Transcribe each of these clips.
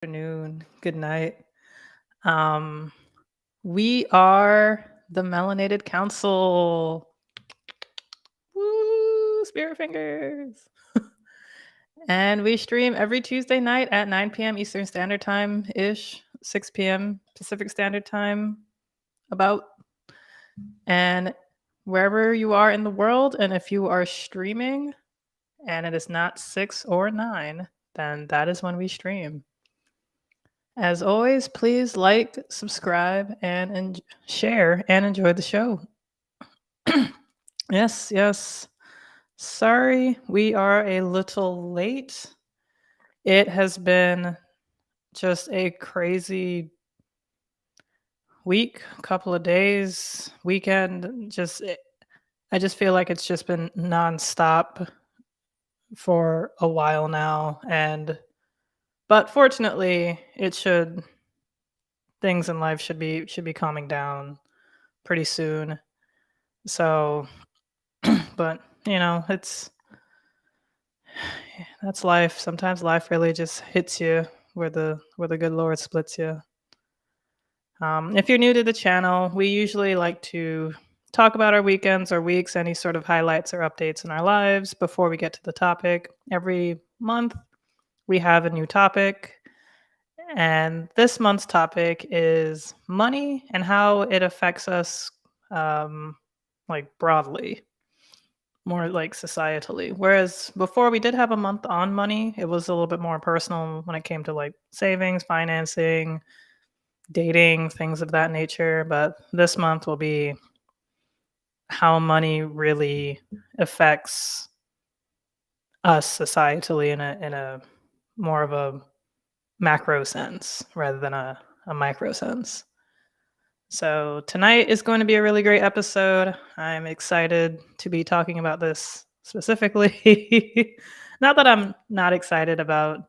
Afternoon, good night. Um, we are the Melanated Council. Woo, spirit fingers. And we stream every Tuesday night at 9 p.m. Eastern Standard Time ish, 6 p.m. Pacific Standard Time, about. And wherever you are in the world, and if you are streaming and it is not 6 or 9, then that is when we stream. As always, please like, subscribe, and share and enjoy the show. Yes, yes. Sorry, we are a little late. It has been just a crazy week, couple of days, weekend. I just feel like it's just been nonstop for a while now, but fortunately, things in life should be calming down pretty soon. So, but it's that's life. Sometimes life really just hits you where the good Lord splits you. If you're new to the channel, we usually like to talk about our weekends or weeks, any sort of highlights or updates in our lives before we get to the topic. Every month, we have a new topic. And this month's topic is money and how it affects us, like broadly, more like societally. Whereas before we did have a month on money, it was a little bit more personal when it came to like savings, financing, dating, things of that nature. But this month will be how money really affects us societally in a more of a macro sense rather than a micro sense. So tonight is going to be a really great episode. I'm excited to be talking about this specifically. Not that I'm not excited about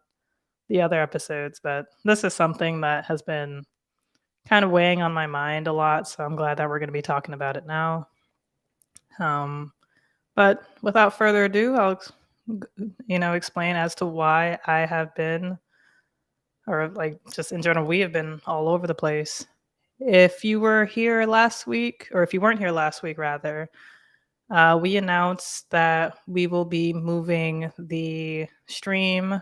the other episodes, but this is something that has been kind of weighing on my mind a lot. So I'm glad that we're going to be talking about it now. Um, but without further ado, explain as to why I have been, or like just in general, we have been all over the place. If you were here last week, or if you weren't here last week, rather, we announced that we will be moving the stream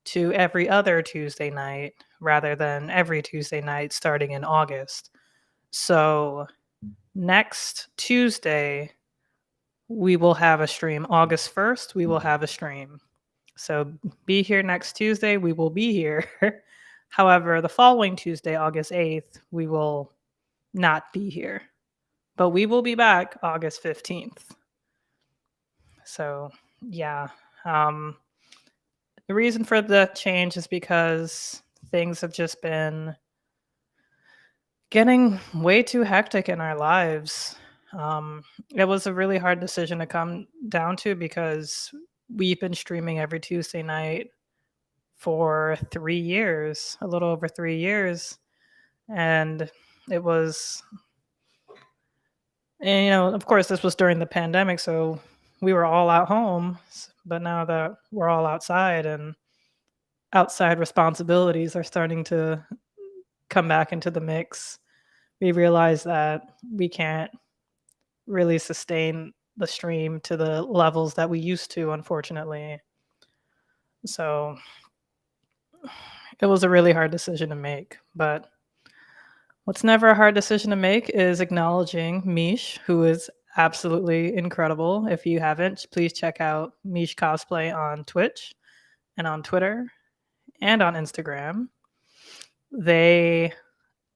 to every other Tuesday night rather than every Tuesday night starting in August. So next Tuesday, we will have a stream. August 1st, we will have a stream. So be here next Tuesday. We will be here. However, the following Tuesday, August 8th, we will not be here. But we will be back August 15th. So, yeah. The reason for the change is because things have just been getting way too hectic in our lives. It was a really hard decision to come down to because we've been streaming every Tuesday night for 3 years, a little over 3 years. And it was, and of course, this was during the pandemic. So we were all at home. But now that we're all outside and outside responsibilities are starting to come back into the mix, we realize that we can't really sustain the stream to the levels that we used to, unfortunately. So it was a really hard decision to make. But what's never a hard decision to make is acknowledging Mish, who is absolutely incredible. If you haven't, please check out Mish Cosplay on Twitch and on Twitter and on Instagram. They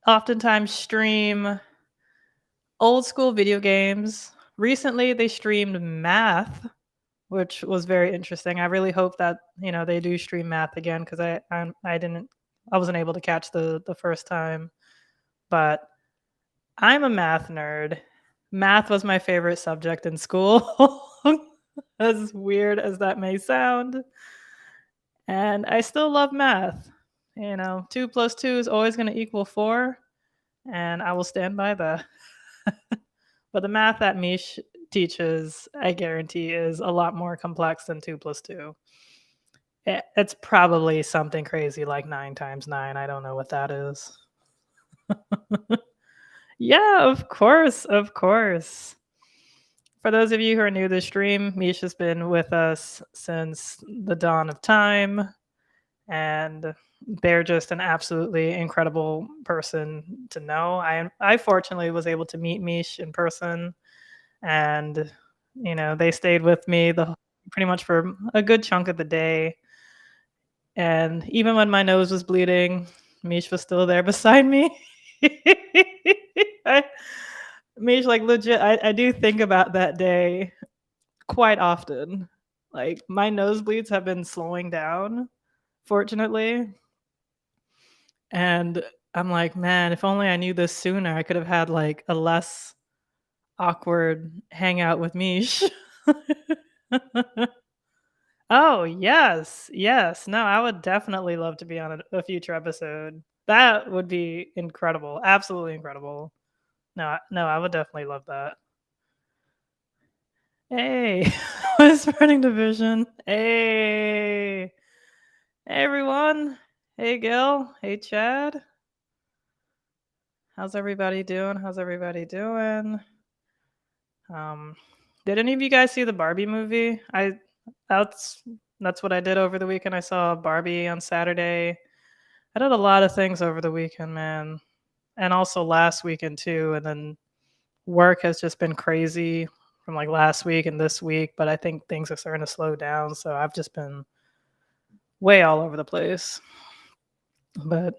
oftentimes stream old school video games. Recently, they streamed math, which was very interesting. I really hope that they do stream math again because I wasn't able to catch the first time. But I'm a math nerd. Math was my favorite subject in school, as weird as that may sound. And I still love math. 2 plus 2 is always going to equal 4, and I will stand by that. But the math that Mish teaches, I guarantee, is a lot more complex than 2 plus 2. It's probably something crazy like 9 times 9. I don't know what that is. Yeah, of course, of course. For those of you who are new to the stream, Misha's been with us since the dawn of time, and they're just an absolutely incredible person to know. I fortunately was able to meet Mish in person, and they stayed with me the pretty much for a good chunk of the day. And even when my nose was bleeding, Mish was still there beside me. I, Mish, like legit, I do think about that day quite often. Like my nosebleeds have been slowing down, fortunately. And I'm like, man, if only I knew this sooner, I could have had like a less awkward hangout with Mish. Oh, yes. Yes. No, I would definitely love to be on a future episode. That would be incredible. Absolutely incredible. No, I would definitely love that. Hey, spreading division. Hey, everyone. Hey, Gil. Hey, Chad. How's everybody doing? How's everybody doing? Um, did any of you guys see the Barbie movie? That's that's what I did over the weekend. I saw Barbie on Saturday. I did a lot of things over the weekend, man. And also last weekend too. And then work has just been crazy from like last week and this week, but I think things are starting to slow down. So I've just been way all over the place. But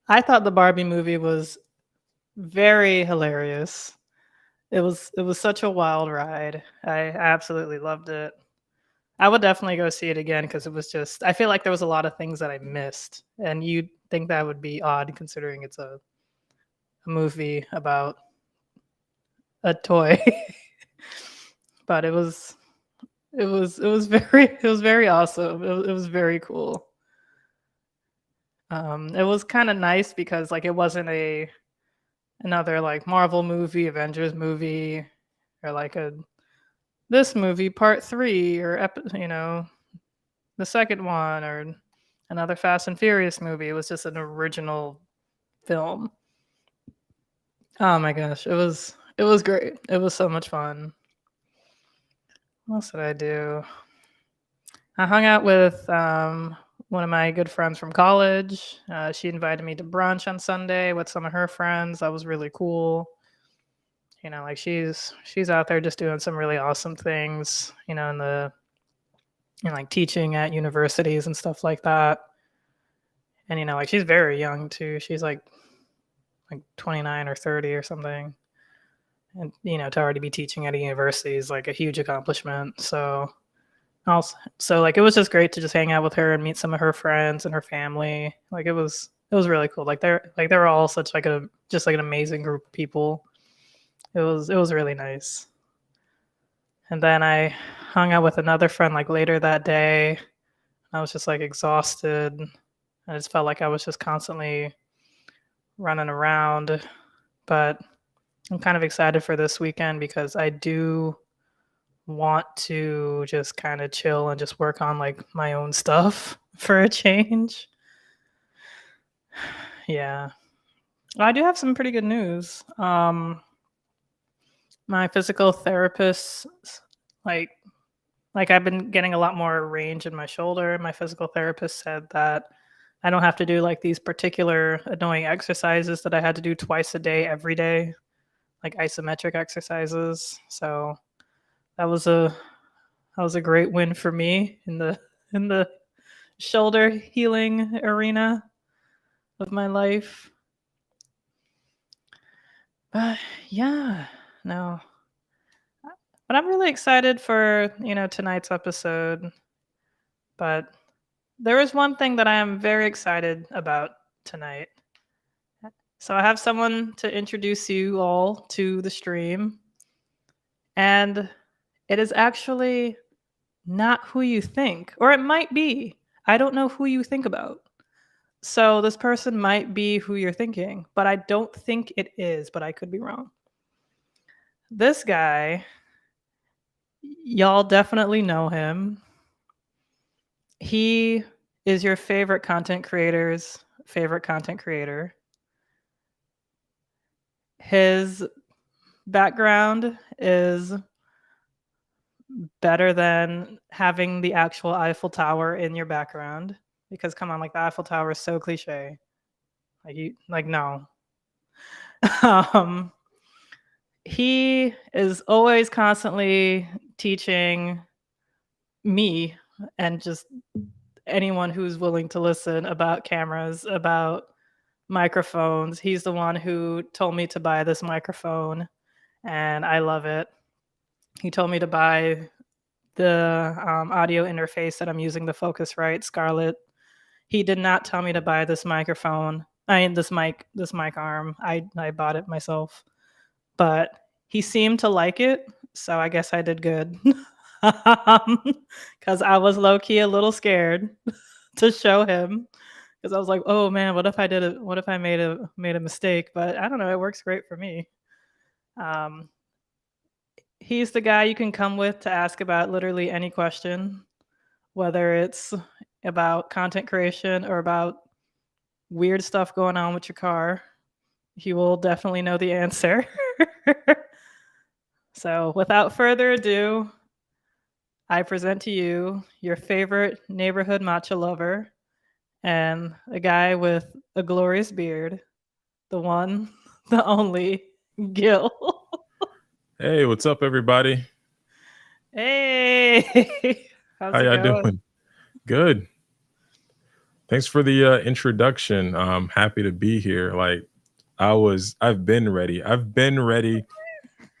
I thought the Barbie movie was very hilarious. It was such a wild ride. I absolutely loved it. I would definitely go see it again because it was just I feel like there was a lot of things that I missed. And you'd think that would be odd considering it's a movie about a toy. But it was very it was very awesome. It was very cool. It was kind of nice because like it wasn't another like Marvel movie, Avengers movie, or like a this movie part 3 or the second one or another Fast and Furious movie. It was just an original film. Oh my gosh, it was great. It was so much fun. What else did I do? I hung out with one of my good friends from college. She invited me to brunch on Sunday with some of her friends. That was really cool. Like she's out there just doing some really awesome things. In the like teaching at universities and stuff like that. And like she's very young too. She's like 29 or 30 or something. And to already be teaching at a university is like a huge accomplishment. So like it was just great to just hang out with her and meet some of her friends and her family. Like it was really cool. Like they're all such like a just like an amazing group of people. It was really nice. And then I hung out with another friend like later that day. I was just like exhausted. I just felt like I was just constantly running around. But I'm kind of excited for this weekend because I do want to just kind of chill and just work on like my own stuff for a change. Yeah. I do have some pretty good news. My physical therapist like I've been getting a lot more range in my shoulder. My physical therapist said that I don't have to do like these particular annoying exercises that I had to do twice a day every day, like isometric exercises. So that was a great win for me in the shoulder healing arena of my life. But yeah, no. But I'm really excited for, tonight's episode. But there is one thing that I am very excited about tonight. So I have someone to introduce you all to the stream. And it is actually not who you think, or it might be. I don't know who you think about. So this person might be who you're thinking, but I don't think it is, but I could be wrong. This guy, y'all definitely know him. He is your favorite content creator's favorite content creator. His background is better than having the actual Eiffel Tower in your background because come on, like the Eiffel Tower is so cliche. Like no. um he is always constantly teaching me and just anyone who's willing to listen about cameras, about microphones. He's the one who told me to buy this microphone and I love it. He told me to buy the audio interface that I'm using, the Focusrite Scarlett. He did not tell me to buy this microphone. I mean, this mic arm. I bought it myself, but he seemed to like it, so I guess I did good. Because I was low key a little scared to show him, because I was like, oh man, what if I did it? What if I made a mistake? But I don't know. It works great for me. Um, he's the guy you can come with to ask about literally any question, whether it's about content creation or about weird stuff going on with your car. He will definitely know the answer. So, without further ado, I present to you your favorite neighborhood matcha lover and a guy with a glorious beard, the one, the only, Gil. Hey, what's up, everybody? Hey, how's How it y'all going? doing? Good. Thanks for the introduction. I'm happy to be here. I've been ready. I've been ready,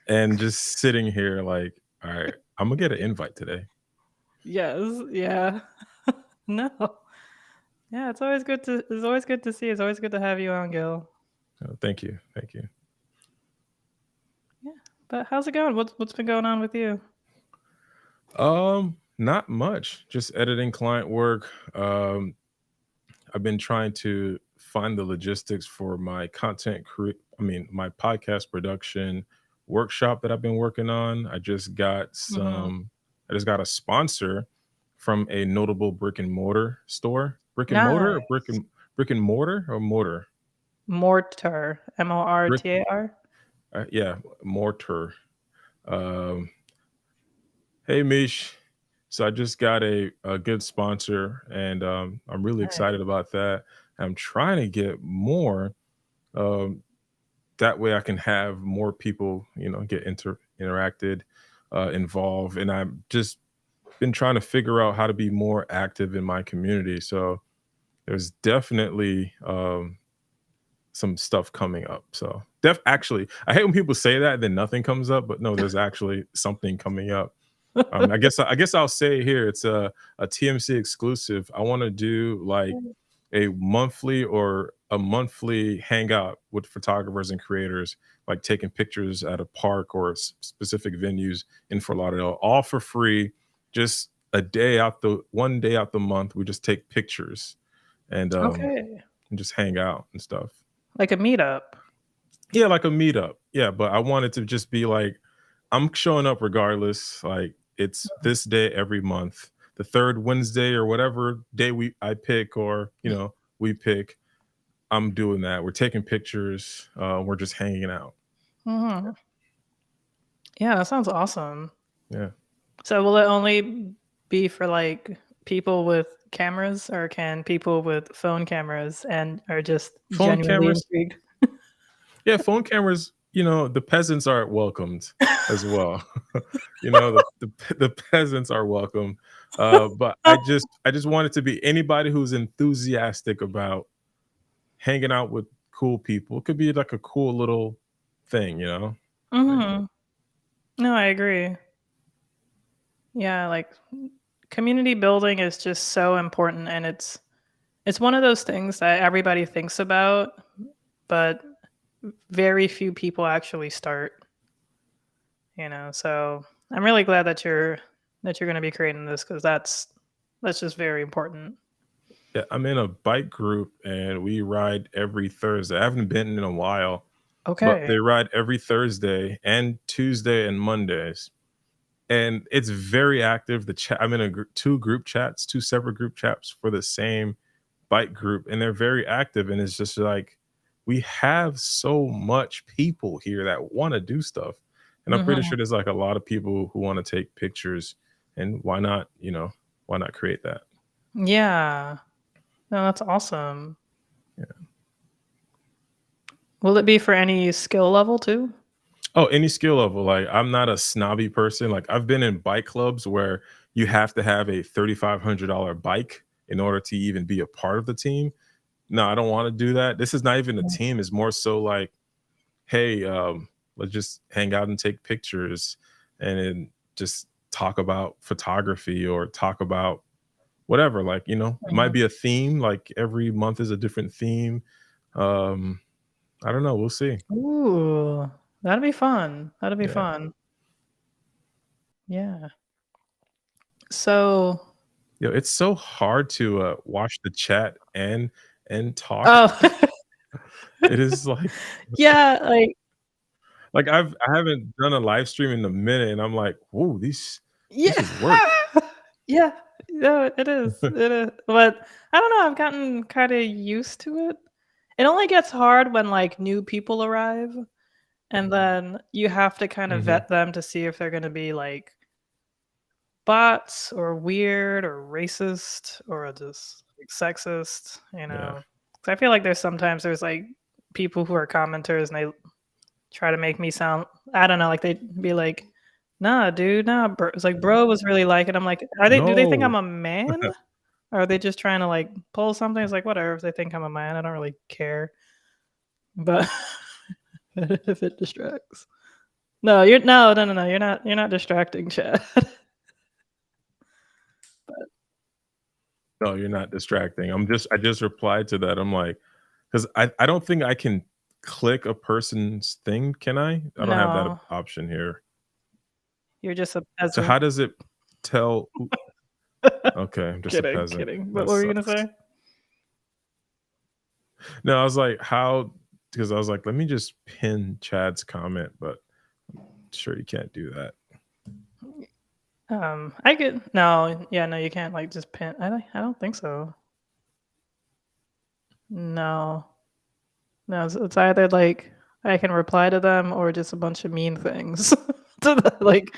and just sitting here, like, all right, I'm gonna get an invite today. Yes, yeah. No. Yeah, it's always good to see. It's always good to have you on, Gil. Thank you, thank you. Yeah. But how's it going? What's been going on with you? Not much. Just editing client work. I've been trying to find the logistics for my my podcast production workshop that I've been working on. Hmm. I just got a sponsor from a notable brick and mortar store. Brick and mortar or Nice. brick and mortar or mortar? Mortar. Brick, Mortar. yeah, mortar. Um, hey Mish. So I just got a good sponsor and I'm really excited Nice. about that. I'm trying to get more. Um, that way I can have more people, get interacted, involved. And I've just been trying to figure out how to be more active in my community. So there's definitely some stuff coming up. So actually, I hate when people say that and then nothing comes up, but no, there's actually something coming up. I guess I'll say here it's a TMC exclusive. I want to do like a monthly hangout with photographers and creators, like taking pictures at a park or specific venues in Fort Lauderdale, all for free. Just one day out the month, we just take pictures and Okay. just hang out and stuff. Like a meetup. Yeah, like a meetup. Yeah, but I want it to just be like I'm showing up regardless. Like it's this day every month, the third Wednesday or whatever day I pick or we pick. I'm doing that. We're taking pictures. We're just hanging out. Hmm. Yeah, that sounds awesome. Yeah, So will it only be for like people with cameras or can people with phone cameras and are just phone genuinely cameras. intrigued? Yeah, phone cameras. The peasants are welcomed as well. The peasants are welcome. But I just want it to be anybody who's enthusiastic about hanging out with cool people. It could be like a cool little thing. Like, Hmm. No, I agree. Yeah, like community building is just so important and it's one of those things that everybody thinks about, but very few people actually start. So I'm really glad that you're going to be creating this because that's just very important. yeah, I'm in a bike group and we ride every Thursday. I haven't been in a while, but Okay. they ride every Thursday and Tuesday and Mondays. and it's very active. The chat, I'm in two group chats, two separate group chats for the same bike group, and they're very active. And it's just like we have so much people here that want to do stuff, and I'm pretty Mhm. sure there's like a lot of people who want to take pictures. And why not? Why not create that? Yeah. No, that's awesome. Yeah. Will it be for any skill level too? Oh, any skill level. Like I'm not a snobby person. Like I've been in bike clubs where you have to have a $3,500 bike in order to even be a part of the team. No, I don't want to do that. This is not even a Mm. team. It's more so like, hey, let's just hang out and take pictures and then just talk about photography or talk about whatever. Like, it might Mhm. be a theme. Like every month is a different theme. Um, I don't know. We'll see. Ooh, that'd be fun. That'd be Yeah. fun. Yeah. So It's so hard to watch the chat and talk. oh, It is like yeah, like I haven't done a live stream in a minute, and I'm like, whoa, this yeah. is work. Yeah. No, it is, it is, but I don't know, I've gotten kinda used to it. It only gets hard when, like, new people arrive, and then you have to kind of Hmm. vet them to see if they're gonna be, like, bots or weird or racist or just, like, sexist, you Yeah. know? 'Cause I feel like there's, like, people who are commenters and they try to make me sound I don't know, like, they'd be like, "Nah, dude, nah, bro." It's like, "Bro was really like it." I'm like, do they think I'm No. a man? Or are they just trying to, like, pull something? It's like, whatever, if they think I'm a man, I don't really care. But if it distracts. No, no, you're not distracting, Chad. No, you're not distracting. I just replied to that. I'm like, because I don't think I can click a person's thing, can I? I don't have that No, option here. you're just a So peasant. how does it tell who okay, I'm just a Kidding, peasant. kidding. What That were you gonna sucks. say? No, I was like, how because I was like, let me just pin Chad's comment, but sure you can't do that. I could no, yeah, no, you can't, like, just pin I don't think so. No. No, it's either, like, I can reply to them or just a bunch of mean things to like,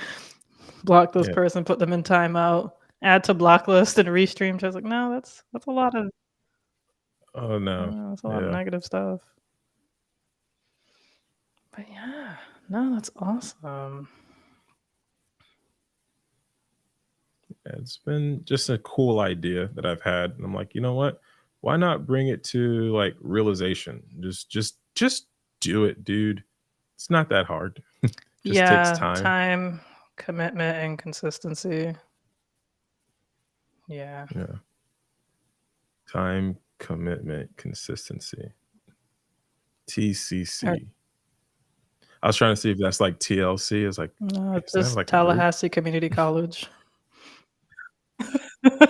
block this Yeah. person, put them in timeout, add to block list, and restream. Just like, no, that's a lot of Oh no. that's a lot of Yeah. negative stuff. But yeah, no, that's awesome. It's been just a cool idea that I've had. And I'm like, you know what? Why not bring it to like realization? Just do it, dude. It's not that hard. Just takes Yeah, time. time, commitment, and consistency. Yeah. Yeah. Time, commitment, consistency. Or TCC. I was trying to see if that's like TLC. It's like, no, it's is that just like a group? Tallahassee Community College.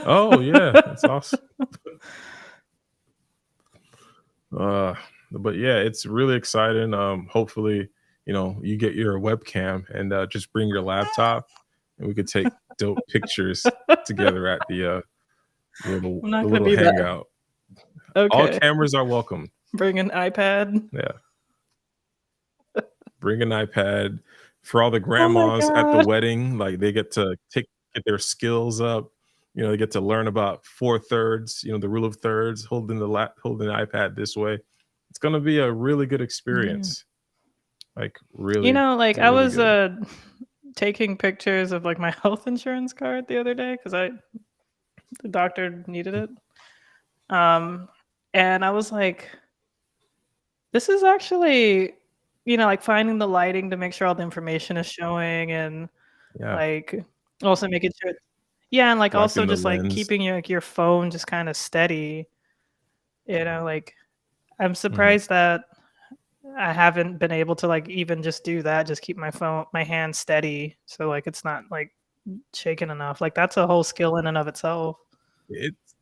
Oh yeah, that's awesome. Uh, but yeah, it's really exciting. Hopefully, you get your webcam and just bring your laptop, and we could take dope pictures together at I'm the not gonna little be that. hangout. All Okay. cameras are welcome. Bring an iPad. Yeah, bring an iPad for all the Oh my grandmas at the god. wedding. Like they get to get their skills up. They get to learn about four thirds. The rule of thirds. Holding the iPad this way. It's gonna be a really good Yeah. experience. Like really, Like, I really was, good. taking pictures of, like, my health insurance card the other day because the doctor needed it. Um, and I was like, "This is actually" like, finding the lighting to make sure all the information is showing and, Yeah, like, also making sure yeah, and, like, also wiping the just, like, lens. keeping your phone just kinda steady, like, I'm Mhm. surprised that I haven't been able to, like, even just do that, just keep my hand steady so, like, it's not, like, shaking enough, like, that's a whole skill in and of itself. It's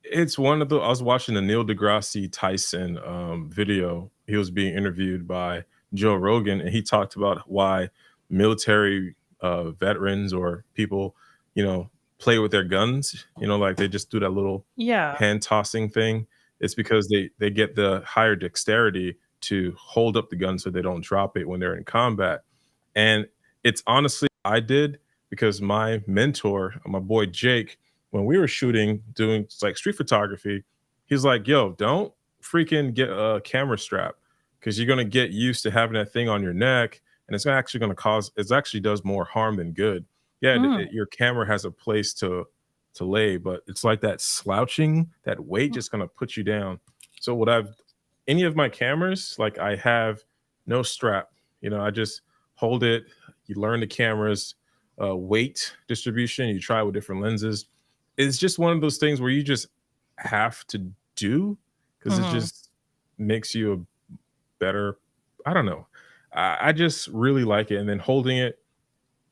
it's one of the I was watching the Neil deGrasse Tyson, video. He was being interviewed by Joe Rogan, and he talked about why military veterans or people, play with their guns, like they just do that little Yeah. hand tossing thing. It's because they get the higher dexterity to hold up the gun so they don't drop it when they're in combat. And it's honestly I did because my mentor, my boy Jake, when we were shooting, doing like street photography, he's like, "Yo, don't freaking get a camera strap because you're gonna get used to having that thing on your neck, and it's actually gonna cause. It actually does more harm than good. Yeah, Mm. your camera has a place to lay, but it's like that slouching, that weight just gonna put you down. So what I've any of my cameras, like I have no strap. I just hold it. You learn the camera's weight distribution. You try with different lenses. It's just one of those things where you just have to do because it Mhm. just makes you a better. I don't know. I just really like it, and then holding it,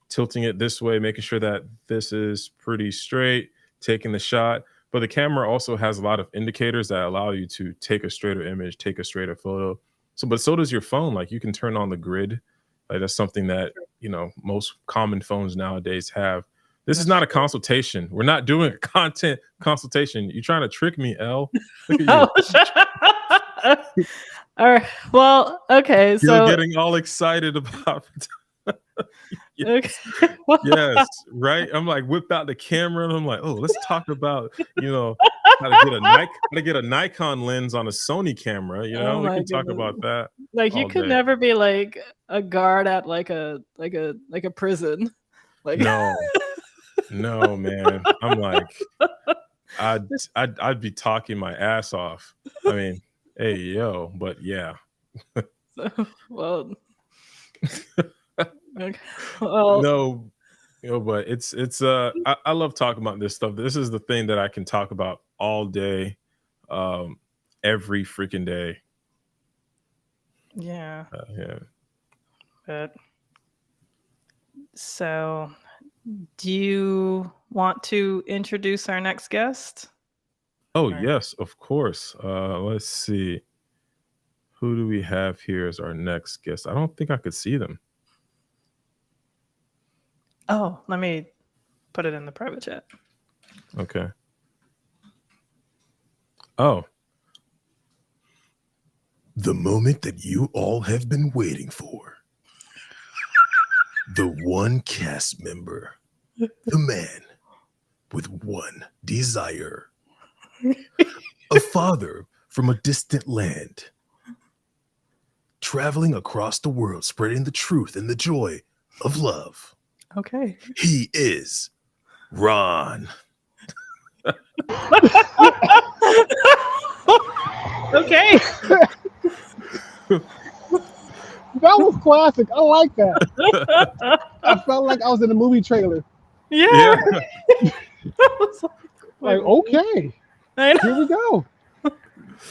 tilting it this way, making sure that this is pretty straight, taking the shot. But the camera also has a lot of indicators that allow you to take a straighter image, take a straighter photo. But so does your phone. Like you can turn on the grid. Like that's something that, most common phones nowadays have. This is That's not a true. consultation. We're not doing a content consultation. You trying to trick me, L? Look at you. Oh, all right. Well, okay. You're So, getting all excited about okay. yes. Yes, right? I'm like, whip out the camera and I'm like, oh, let's talk about, how to get a Nikon lens on a Sony camera, Oh We my can talk goodness. about that Like you all could day. never be like a guard at like a prison. Like No, no, man. I'm like, I'd I'd be talking my ass off. I mean, hey, yo, but yeah. so, well, okay. Well, No, but I love talking about this stuff. This is the thing that I can talk about all day, um, every freaking day. yeah. Yeah. But so, do you want to introduce our next guest? Oh, Or yes, of course. Let's see. Who do we have here as our next guest? I don't think I could see them. oh, let me put it in the private chat. Okay. Oh, the moment that you all have been waiting for. The one cast member, the man with one desire, a father from a distant land, traveling across the world, spreading the truth and the joy of love. Okay. He is Ron. Okay. That was classic. I like that. I felt like I was in a movie trailer. Yeah. Like, okay, I know. here we go.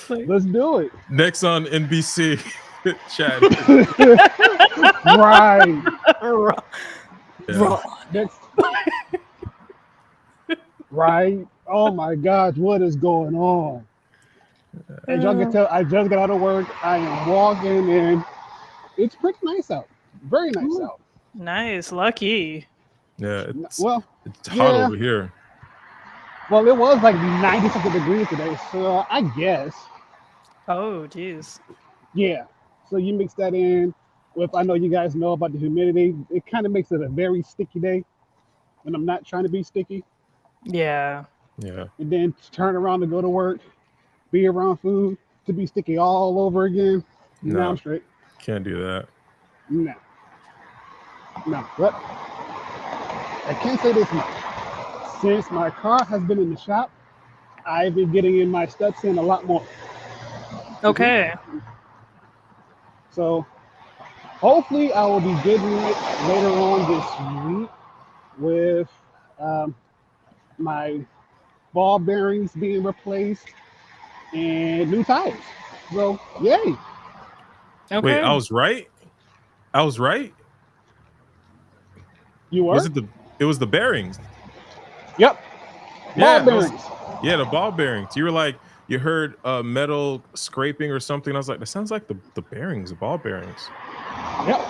Like, Let's do it. Next on NBC, Chad. Right. Yeah. Next. Right. Oh my gosh, what is going on? As y'all can tell, I just got out of work. I am walking in. It's pretty nice out. Very nice Ooh. out. Nice, lucky. Yeah, Well, it's hot yeah. over here. well, it was like 90 something degrees today, so I guess. Oh, geez. Yeah. So you mix that in with, I know you guys know about the humidity. It kind of makes it a very sticky day when I'm not trying to be sticky. Yeah. Yeah. And then turn around to go to work, be around food to be sticky all over again. No. Now I'm straight. Can't do that. No. No. But I can say this much. Since my car has been in the shop, I've been getting in my steps in a lot more. Okay. So hopefully I will be getting it later on this week with my ball bearings being replaced and new tires. So yay. Okay. Wait, I was right? I was right? You were? Was it it was the bearings? Yep. Yeah, Ball bearings. Yeah, the ball bearings. You were like, you heard metal scraping or something. I was like, that sounds like the bearings, the ball bearings. Yep.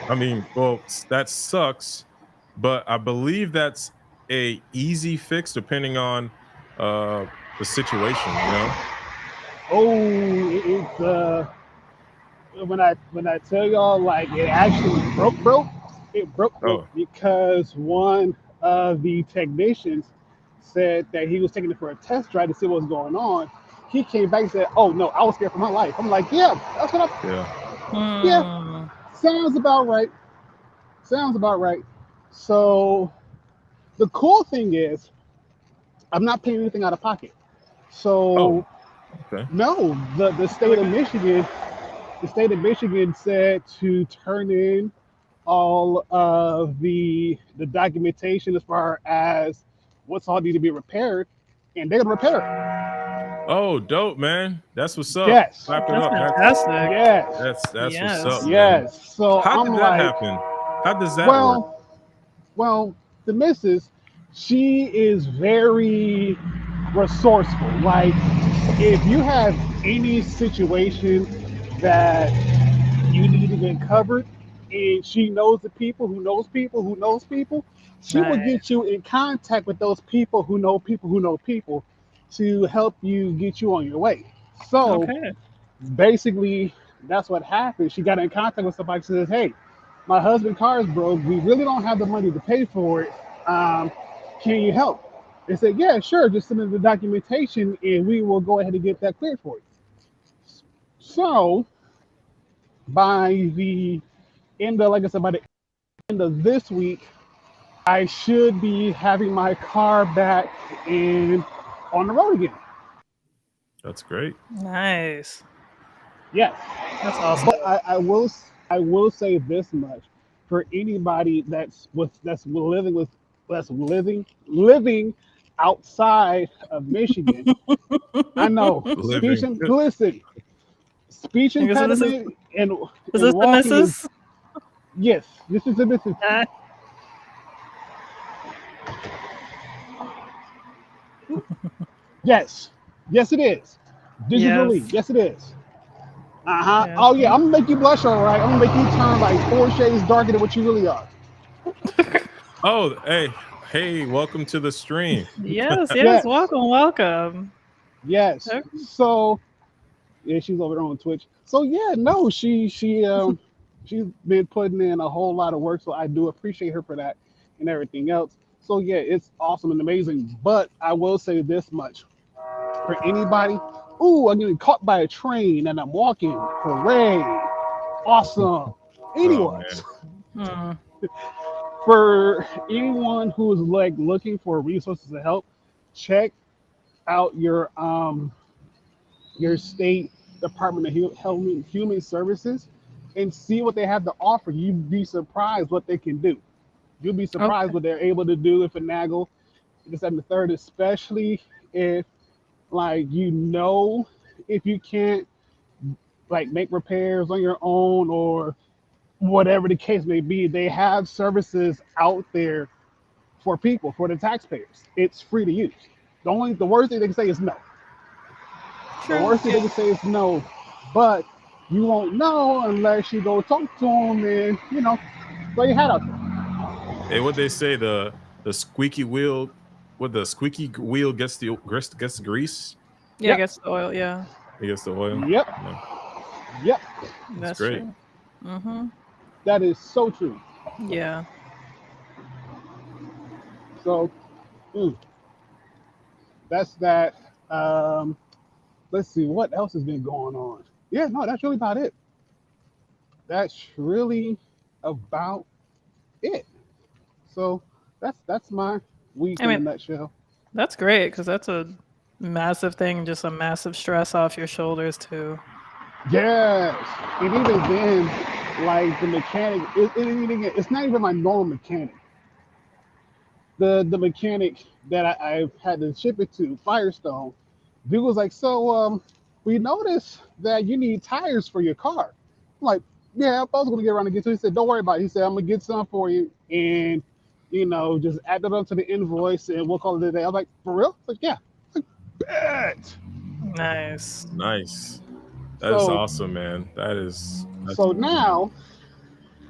I mean, well, that sucks, but I believe that's a easy fix depending on the situation, you know? Oh, it's when I tell y'all like it actually broke, it broke Oh, because one of the technicians said that he was taking it for a test drive to see what was going on. He came back and said, "Oh no, I was scared for my life." I'm like, "Yeah, that's what I. yeah. Yeah, Hmm. sounds about right. Sounds about right." So the cool thing is, I'm not paying anything out of pocket. Oh, So okay. no, the state Really of good. Michigan, the state of Michigan said to turn in all of the documentation as far as what's all need to be repaired, and they're gonna repair it. Oh, dope, man. That's what's up. Yes, Clap it That's up. fantastic. yes, That's what's up, Yes. man. yes. So How I'm did that like, happen? How does that work? well, well, the missus, she is very resourceful. Like, if you have any situation that you need to get covered, and she knows the people who knows people who knows people, she will Nice. get you in contact with those people who know people who know people to help you get you on your way. So Okay. basically, that's what happened. She got in contact with somebody. She says, "Hey, my husband's car is broke. We really don't have the money to pay for it. Can you help?" They said, "Yeah, sure. Just send in the documentation, and we will go ahead and get that cleared for you." So by the end of, like I said, by the end of this week, I should be having my car back and on the road again. That's great. Nice. Yes, That's awesome. but I will say this much for anybody that's living outside of Michigan. I know Living. speech Okay, so this impediment and is and this the walking is missus? yes. This is Ah, yes, yes it is. Digitally, yes. yes it is. Uh-huh. Yes. Oh yeah, I'm gonna make you blush, all right. I'm gonna make you turn like 4 shades darker than what you really are. Oh, hey, welcome to the stream. Yes, yes. Yes, Welcome, welcome. yes. Okay. So yeah, she's over there on Twitch. So yeah, no, she's been putting in a whole lot of work. So I do appreciate her for that and everything else. So yeah, it's awesome and amazing. But I will say this much for anybody. Ooh, I'm getting caught by a train and I'm walking. Hooray! Awesome. Oh Anyways, man. Hmm. for anyone who is like looking for resources to help, check out your state Department of Human Services and see what they have to offer. You'd be surprised what they can do. You'll be surprised Okay. what they're able to do if finagle this and the third, especially if like if you can't like make repairs on your own or whatever the case may be, they have services out there for people, for the taxpayers. It's free to use. The worst thing they can say is no. The True. worst thing Yeah. they can say is no, but you won't know unless you go talk to them and throw your hat out there. Hey, what they say, the squeaky wheel, what the squeaky wheel gets the grease, Yeah, I Yep, guess the oil. Yeah, it gets the oil. yep, Yeah, yep. that's that's great. true. Mm-hmm. That is so true. Yeah. So mm, that's that. Let's see what else has been going on. Yeah, no, that's really about it. That's really about it. So that's my week I in a mean, nutshell. that's great because that's a massive thing, just a massive stress off your shoulders too. Yes, and even then, like the mechanic, it's not even my normal mechanic. The mechanic that I had to ship it to, Firestone, dude was like, "So, we noticed that you need tires for your car." I'm like, "Yeah, I was gonna get around to get to it." He said, "Don't worry about it." He said, "I'm gonna get some for you, and just add that up to the invoice, and we'll call it a day." I was like, "For real?" Like, "Yeah." Like, bet. Nice. Nice. That is So awesome, man. That's so now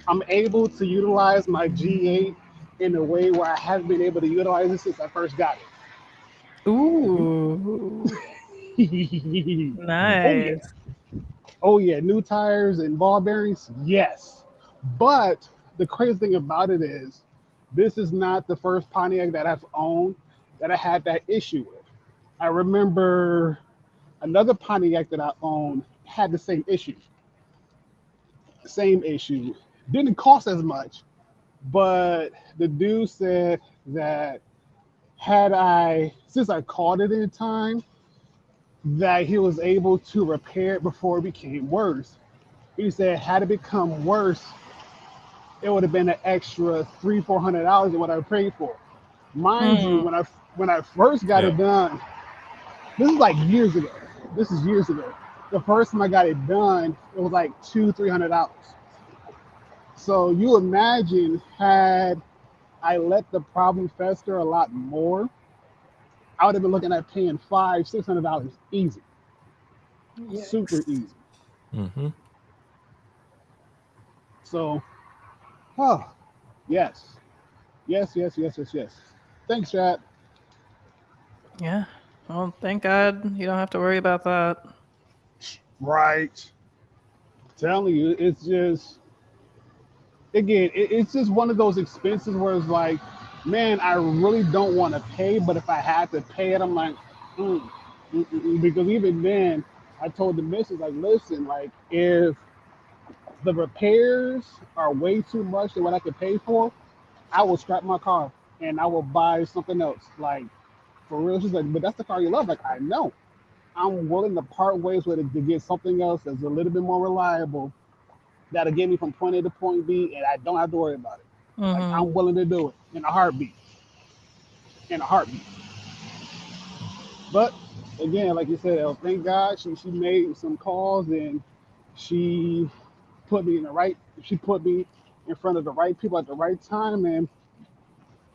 I'm able to utilize my G8 in a way where I haven't been able to utilize it since I first got Ooh, it. Oh yeah, nice. oh yeah, new tires and ball bearings, yes. But the crazy thing about it is, this is not the first Pontiac that I've owned that I had that issue with. I remember another Pontiac that I owned had the same issue. Didn't cost as much, but the dude said that since I called it in time, that he was able to repair it before it became worse. He said had it become worse, it would have been an extra $300-400 than what I paid for. Mind you, Mm, when I first got Yeah. it done, this is like years ago. This is years ago. The first time I got it done, it was like $200-300. So you imagine had I let the problem fester a lot more, I would have been looking at paying $500-600 easy, super yikes. easy. Hmm. So, oh yes, yes, yes, yes, yes, yes. Thanks, chat. Yeah. Well, thank God you don't have to worry about that. Right. Telling you, it's just again, it's just one of those expenses where it's like, man, I really don't want to pay, but if I had to pay it, I'm like, mm, because even then, I told the missus like, listen, like if the repairs are way too much than what I could pay for, I will scrap my car and I will buy something else. Like for real, she's like, but that's the car you love. Like I know, I'm willing to part ways with it to get something else that's a little bit more reliable that'll get me from point A to point B, and I don't have to worry about it. Like Hmm. I'm willing to do it in a heartbeat, in a heartbeat. But again, like you said, thank God she made some calls and she put me in the right. She put me in front of the right people at the right time, and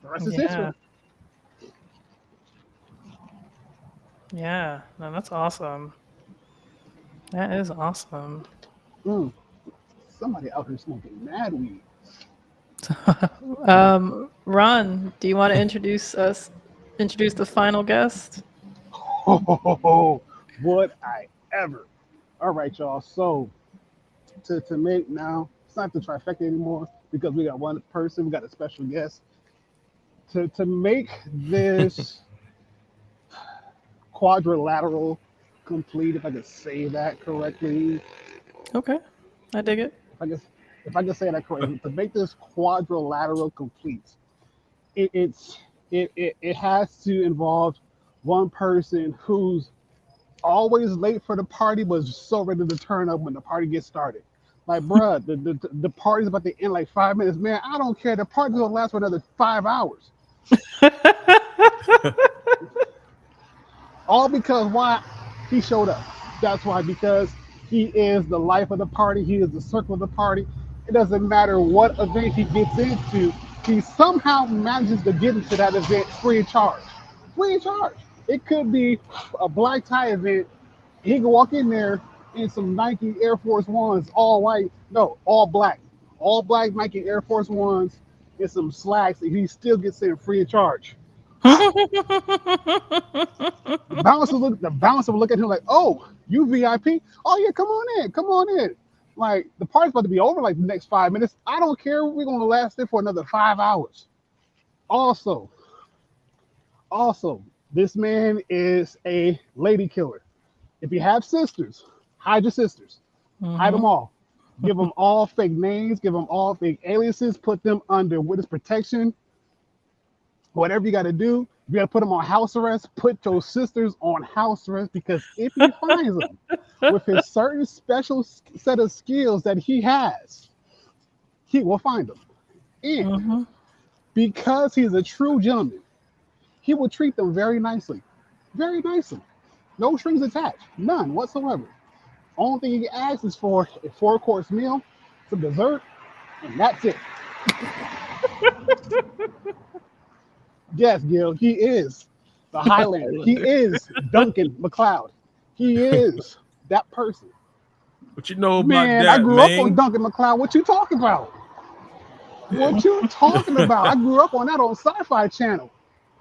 the rest is history. Yeah. Yeah. No, that's awesome. That is awesome. Mm, somebody out here smoking mad weed. Ron, do you want to introduce the final guest? Oh, would I ever? All right, y'all. So to make now, it's not the trifecta anymore because we got one person, we got a special guest. To make this quadrilateral complete, if I could say that correctly, Okay. I dig it. if I could, if I could say that correctly, to make this quadrilateral complete, it's it has to involve one person who's always late for the party, but so ready to turn up when the party gets started. Like, bruh, the party's about to end like 5 minutes. Man, I don't care. The party's gonna last for another 5 hours. All because why? He showed up. That's why, because he is the life of the party. He is the circle of the party. It doesn't matter what event he gets into. He somehow manages to get into that event free of charge. Free of charge. It could be a black tie event. He can walk in there in some Nike Air Force Ones, all white. No, all black Nike Air Force Ones, and some slacks, and he still gets in free of charge. The bouncer would look at him like, "Oh, you VIP? Oh yeah, come on in, come on in." Like the party's about to be over like the next 5 minutes. I don't care. We're gonna last there for another 5 hours. Also, also, this man is a lady killer. If you have sisters, hide your sisters. Hide Hmm. them all. Give them all fake names. Give them all fake aliases. Put them under witness protection. Whatever you got to do, you got to put them on house arrest. Put your sisters on house arrest because if he finds them with his certain special set of skills that he has, he will find them. And Hmm. because he's a true gentleman, he will treat them very nicely. Very nicely. No strings attached. None whatsoever. Only thing he asks is for a four-course meal, some dessert, and that's it. Yes, Gil, he is the Highlander. He Highlander. is Duncan McLeod. He is that person. What you know about Man, I that, grew up on man? Duncan McLeod. What you talking about? What you talking about? I grew up on that on Sci-Fi Channel.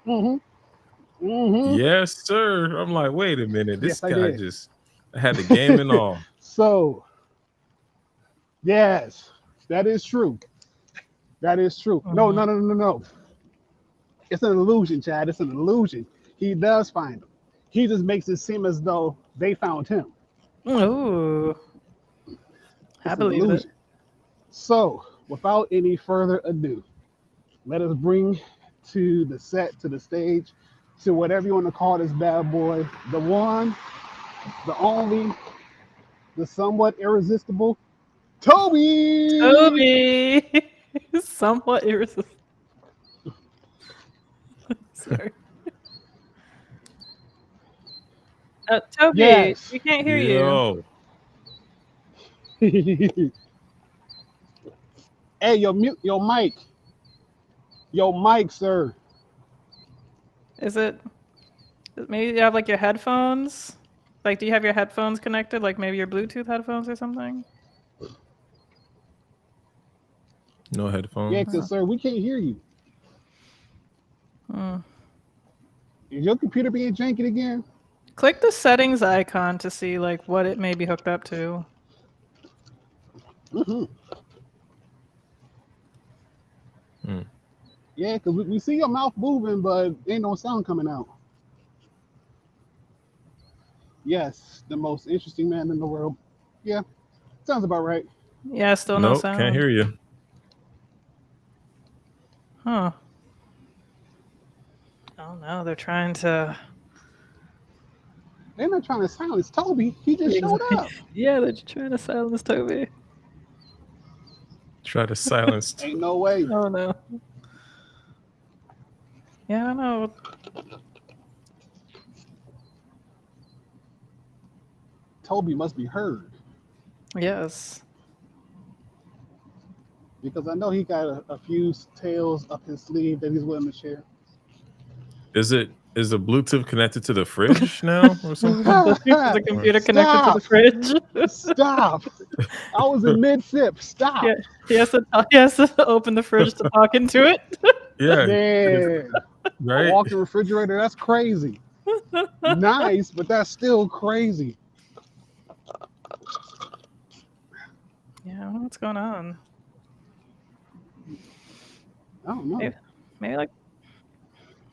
Mm-hmm. Mm-hmm. Yes, sir. I'm like, wait a minute. This Yes, I guy did. just had the game and all. So, yes, that is true. That is true. No, no, no, no, no. It's an illusion, Chad. It's an illusion. He does find them. He just makes it seem as though they found him. Ooh, It's I an believe it. illusion. So, without any further ado, let us bring to the set, to the stage, to whatever you want to call this bad boy, the one, the only, the somewhat irresistible, Toby. Toby, somewhat irresistible. Sorry. Toby, Yes. we can't hear you. Yo, Hey, your mute, your mic, sir. Is it? Maybe you have like your headphones. Like, do you have your headphones connected? Like maybe your Bluetooth headphones or something? no Yeah, headphones. because sir, we can't hear you. Hmm. Is your computer being janky again? Click the settings icon to see like what it may be hooked up to. Mm-hmm. Hmm. Yeah, because we see your mouth moving, but ain't no sound coming out. Yes, the most interesting man in the world. Yeah, sounds about right. Yeah, still no Nope, sound. can't hear you. Huh. Oh no, they're trying to. They're not trying to silence Toby. He just showed up. Yeah, they're trying to silence Toby. Try to silence. Ain't no way. Oh no. Yeah, I don't know. Toby must be heard Yes. because I know he got a few tales up his sleeve that he's willing to share. Is the Bluetooth connected to the fridge now or something? The computer connected to the fridge. Stop. I was in mid sip. Stop. Yeah. He has to open the fridge to talk into it. Yeah, Man, a right. walking refrigerator, that's crazy. Nice, but that's still crazy. Yeah, I don't know what's going on. I don't know. Maybe like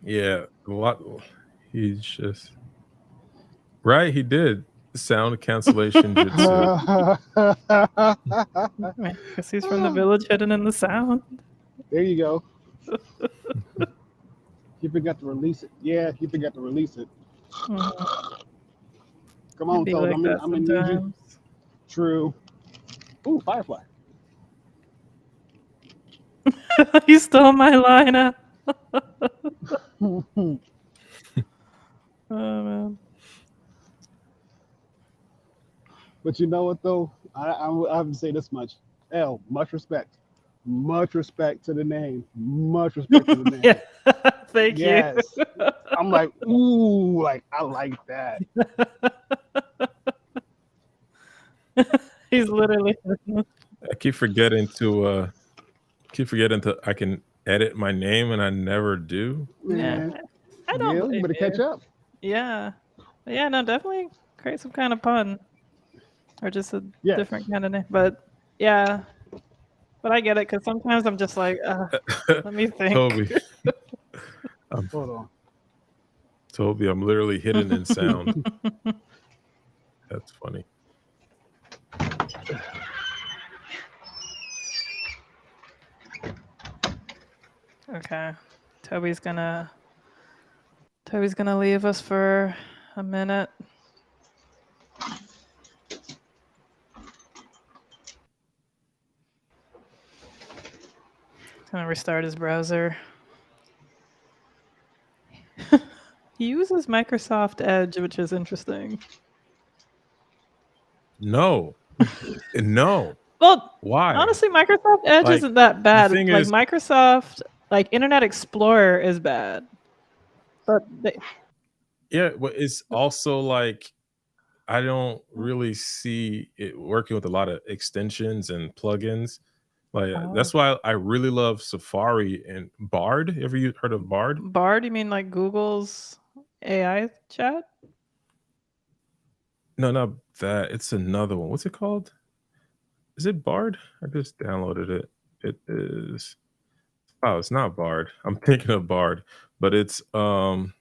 Yeah, what he's just right. He did sound cancellation jutsu. because he's from the village hidden in the sound. There you go. He forgot to release it. Yeah, he forgot to release it. Mhm. Come on, It'd be Toad. like that I'm gonna need you. sometimes. True. Ooh, Firefly. You stole my lineup. Oh man. But you know what though? I have to say this much. L, much respect. Much respect to the name. Much respect to the name. Yeah. Thank Yes. I'm like, ooh, like I like that. you. He's literally. I keep forgetting to I can edit my name and I never do. Man. Yeah. I don't. Yeah, you blame better catch you. up. Yeah. But yeah, no, definitely create some kind of pun. Or just a Yes. different kind of name. But yeah. But I get it because sometimes I'm just like, let me think. Toby, Hold on. Toby, I'm literally hidden in sound. That's funny. Okay. Toby's gonna leave us for a minute. He's gonna restart his browser. He uses Microsoft Edge, which is interesting. No. No. Well, Why? honestly, Microsoft Edge Like, isn't that bad. thing Like is- Microsoft, like Internet Explorer is bad. But Yeah, but it's also like I don't really see it working with a lot of extensions and plugins. Like Oh. that's why I really love Safari and Bard. Ever you heard of Bard? Bard, you mean like Google's AI chat? No, not that. It's another one. What's it called? Is it Bard? I just downloaded it. It is. Oh, it's not Bard. I'm thinking of Bard, but it's what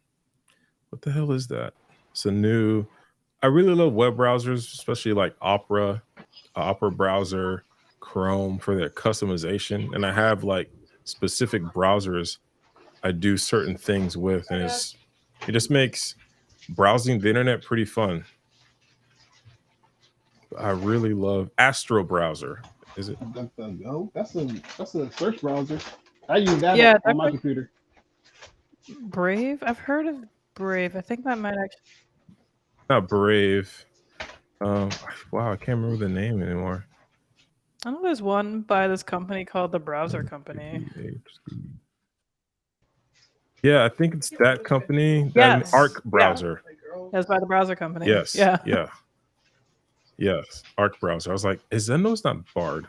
the hell is that? It's a new. I really love web browsers, especially like Opera browser, Chrome for their customization, and I have like specific browsers I do certain things with, and it just makes browsing the internet pretty fun. I really love Astro Browser. Is it? DuckDuckGo. That's a search browser. I use that Yeah, on my computer. Brave? I've heard of Brave. I think that might actually. Not Brave. Wow, I can't remember the name anymore. I know there's one by this company called the Browser Company. Yeah, I think it's that company. Yes. Arc Browser. It's by the Browser Company. Yes. Yeah. Yeah. Yes. Arc Browser. I was like, is that no? It's not Bard.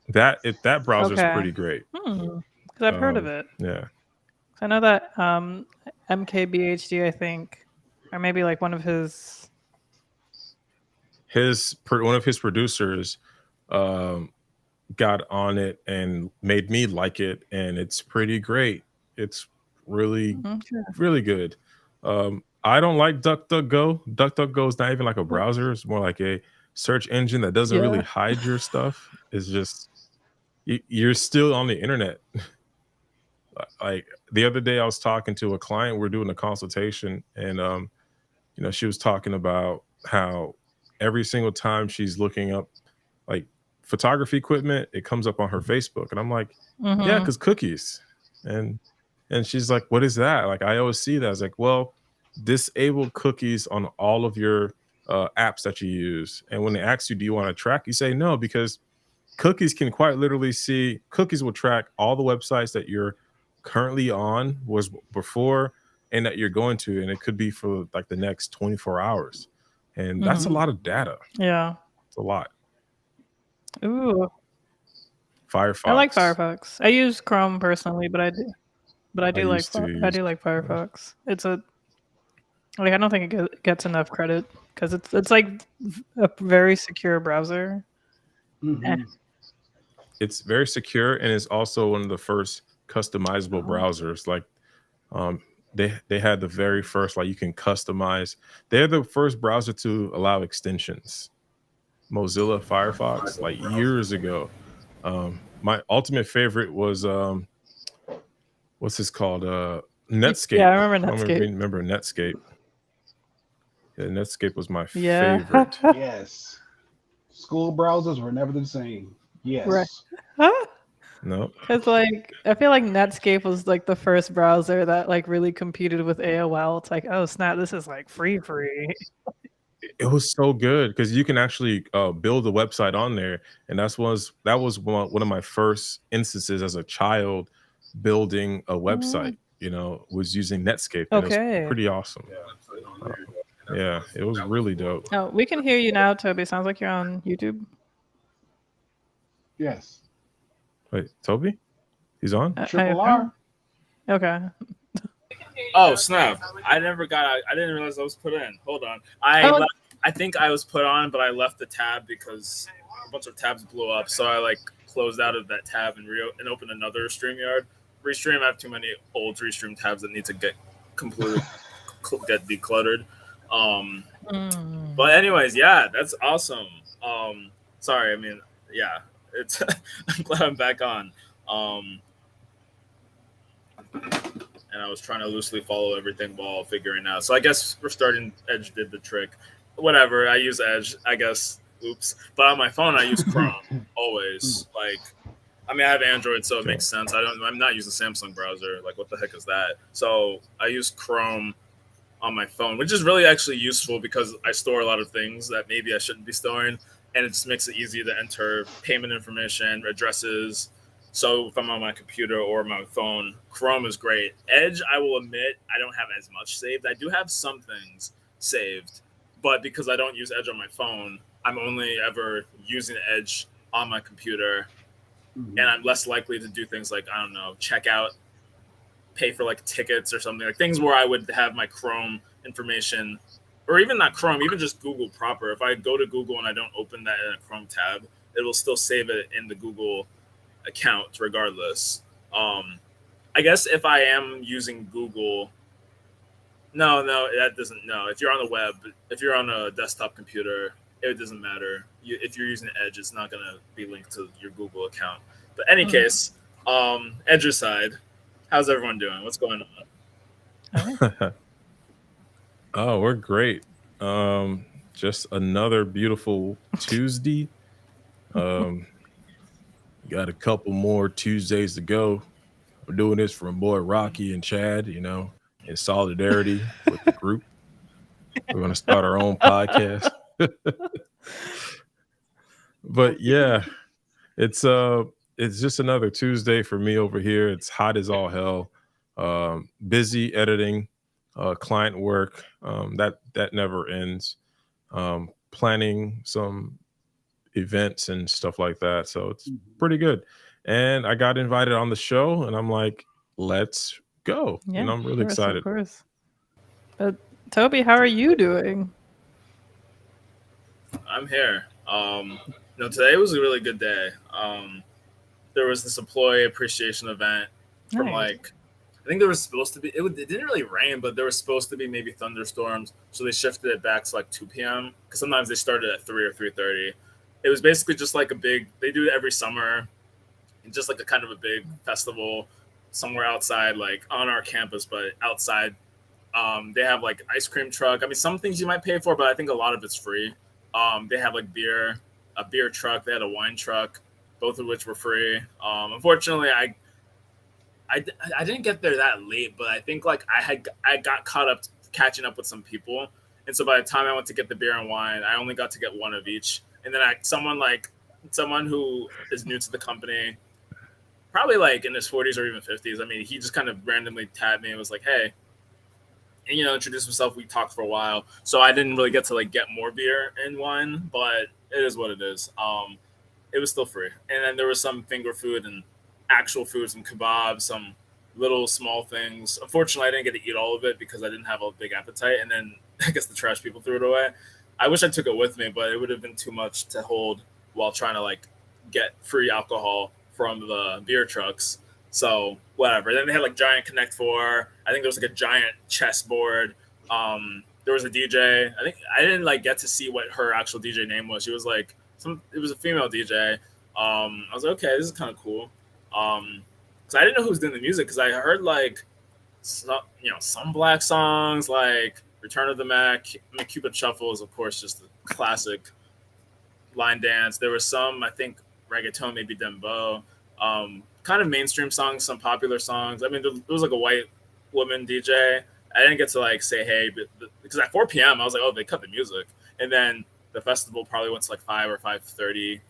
That browser is Okay. pretty great. Because I've heard of it. Yeah. I know that MKBHD, I think, or maybe like one of his. One of his producers got on it and made me like it, and it's pretty great. It's really really good. I don't like DuckDuckGo. DuckDuckGo is not even like a browser. It's more like a search engine that doesn't really hide your stuff. It's just you're still on the internet. Like the other day I was talking to a client, we're doing a consultation, and she was talking about how every single time she's looking up like photography equipment, it comes up on her Facebook, and I'm like, yeah, because cookies. And she's like, what is that? Like, I always see that. I was like, well, disable cookies on all of your apps that you use. And when they ask you, do you want to track? You say no, because cookies can quite literally cookies will track all the websites that you're currently on, was before, and that you're going to, and it could be for like the next 24 hours. And that's a lot of data. Yeah. It's a lot. Ooh. Firefox. I like Firefox. I use Chrome personally, but I do like Firefox. It's I don't think it gets enough credit because it's like a very secure browser. Mm-hmm. It's very secure, and it's also one of the first customizable browsers. Like they had the very first, like, you can customize. They're the first browser to allow extensions. Mozilla Firefox, like years ago. My ultimate favorite was what's this called? Netscape. Yeah, I remember Netscape. Remember Netscape. Yeah, Netscape was my favorite. Yes. School browsers were never the same. Yes. Right. No. Because like I feel like Netscape was like the first browser that like really competed with AOL. It's like, oh snap, this is like free. It was so good because you can actually build a website on there, and that was one of my first instances as a child building a website. Was using Netscape. And it was pretty awesome. Yeah, it was really dope. Oh, we can hear you now, Toby. Sounds like you're on YouTube. Yes. Wait, Toby? He's on? Triple R. Okay. Oh snap! I didn't realize I was put in. Hold on. I think I was put on, but I left the tab because a bunch of tabs blew up. So I like closed out of that tab and opened another StreamYard. Restream. I have too many old Restream tabs that need to get completely get decluttered. But anyways, yeah, that's awesome. Sorry, I mean, yeah, it's I'm glad I'm back on. And I was trying to loosely follow everything while figuring out. So I guess restarting Edge did the trick. Whatever, I use Edge, I guess. Oops. But on my phone, I use Chrome always. Like, I mean, I have Android, so it makes sense. I'm not using Samsung browser. Like, what the heck is that? So I use Chrome on my phone, which is really actually useful because I store a lot of things that maybe I shouldn't be storing, and it just makes it easy to enter payment information, addresses. So if I'm on my computer or my phone, Chrome is great. Edge, I will admit, I don't have as much saved. I do have some things saved, but because I don't use Edge on my phone, I'm only ever using Edge on my computer, Mhm. and I'm less likely to do things like, I don't know, check out, pay for like tickets or something, like things where I would have my Chrome information, or even not Chrome, even just Google proper. If I go to Google and I don't open that in a Chrome tab, it will still save it in the Google account regardless. I guess if I am using Google, no, that doesn't. No, if you're on the web, if you're on a desktop computer, it doesn't matter. If you're using Edge, it's not gonna be linked to your Google account. But any case, Edge's side, how's everyone doing? What's going on? Oh, we're great. Just another beautiful Tuesday. Got a couple more Tuesdays to go. We're doing this for my boy Rocky and Chad, in solidarity with the group. We're going to start our own podcast. But yeah, it's just another Tuesday for me over here. It's hot as all hell. Busy editing, client work. That never ends. Planning some events and stuff like that. So it's pretty good. And I got invited on the show, and I'm like, let's go. Yeah, and I'm really excited. Of course. But Toby, how are you doing? I'm here. Today was a really good day. There was this employee appreciation event from Nice. I think there was supposed to be, it didn't really rain, but there was supposed to be maybe thunderstorms. So they shifted it back to like 2 p.m. because sometimes they started at 3 or 3:30. It was basically just like they do it every summer, just like a kind of a big festival somewhere outside, like on our campus, but outside. They have like ice cream truck. I mean, some things you might pay for, but I think a lot of it's free. They have like a beer truck. They had a wine truck, both of which were free. Unfortunately, I didn't get there that late, but I think like I got caught up catching up with some people, and so by the time I went to get the beer and wine, I only got to get one of each. And then someone who is new to the company, probably like in his 40s or even 50s. I mean, he just kind of randomly tapped me and was like, "Hey," and introduced himself. We talked for a while, so I didn't really get to like get more beer and wine, but it is what it is. It was still free, and then there was some finger food and actual food, some kebabs, some little small things. Unfortunately, I didn't get to eat all of it because I didn't have a big appetite, and then I guess the trash people threw it away. I wish I took it with me, but it would have been too much to hold while trying to like get free alcohol from the beer trucks. So whatever. Then they had like giant Connect Four. I think there was like a giant chessboard. There was a DJ. I think I didn't like get to see what her actual DJ name was. She was like it was a female DJ. I was like, okay, this is kind of cool. Because I didn't know who was doing the music, because I heard like some Black songs like Return of the Mac. I mean, Cupid Shuffle is of course just a classic line dance. There was some, I think, reggaeton, maybe dembow, kind of mainstream songs, some popular songs. I mean, there was like a white woman DJ. I didn't get to like say hey, but because at 4 p.m. I was like, oh, they cut the music, and then the festival probably went to like 5 or 5:30.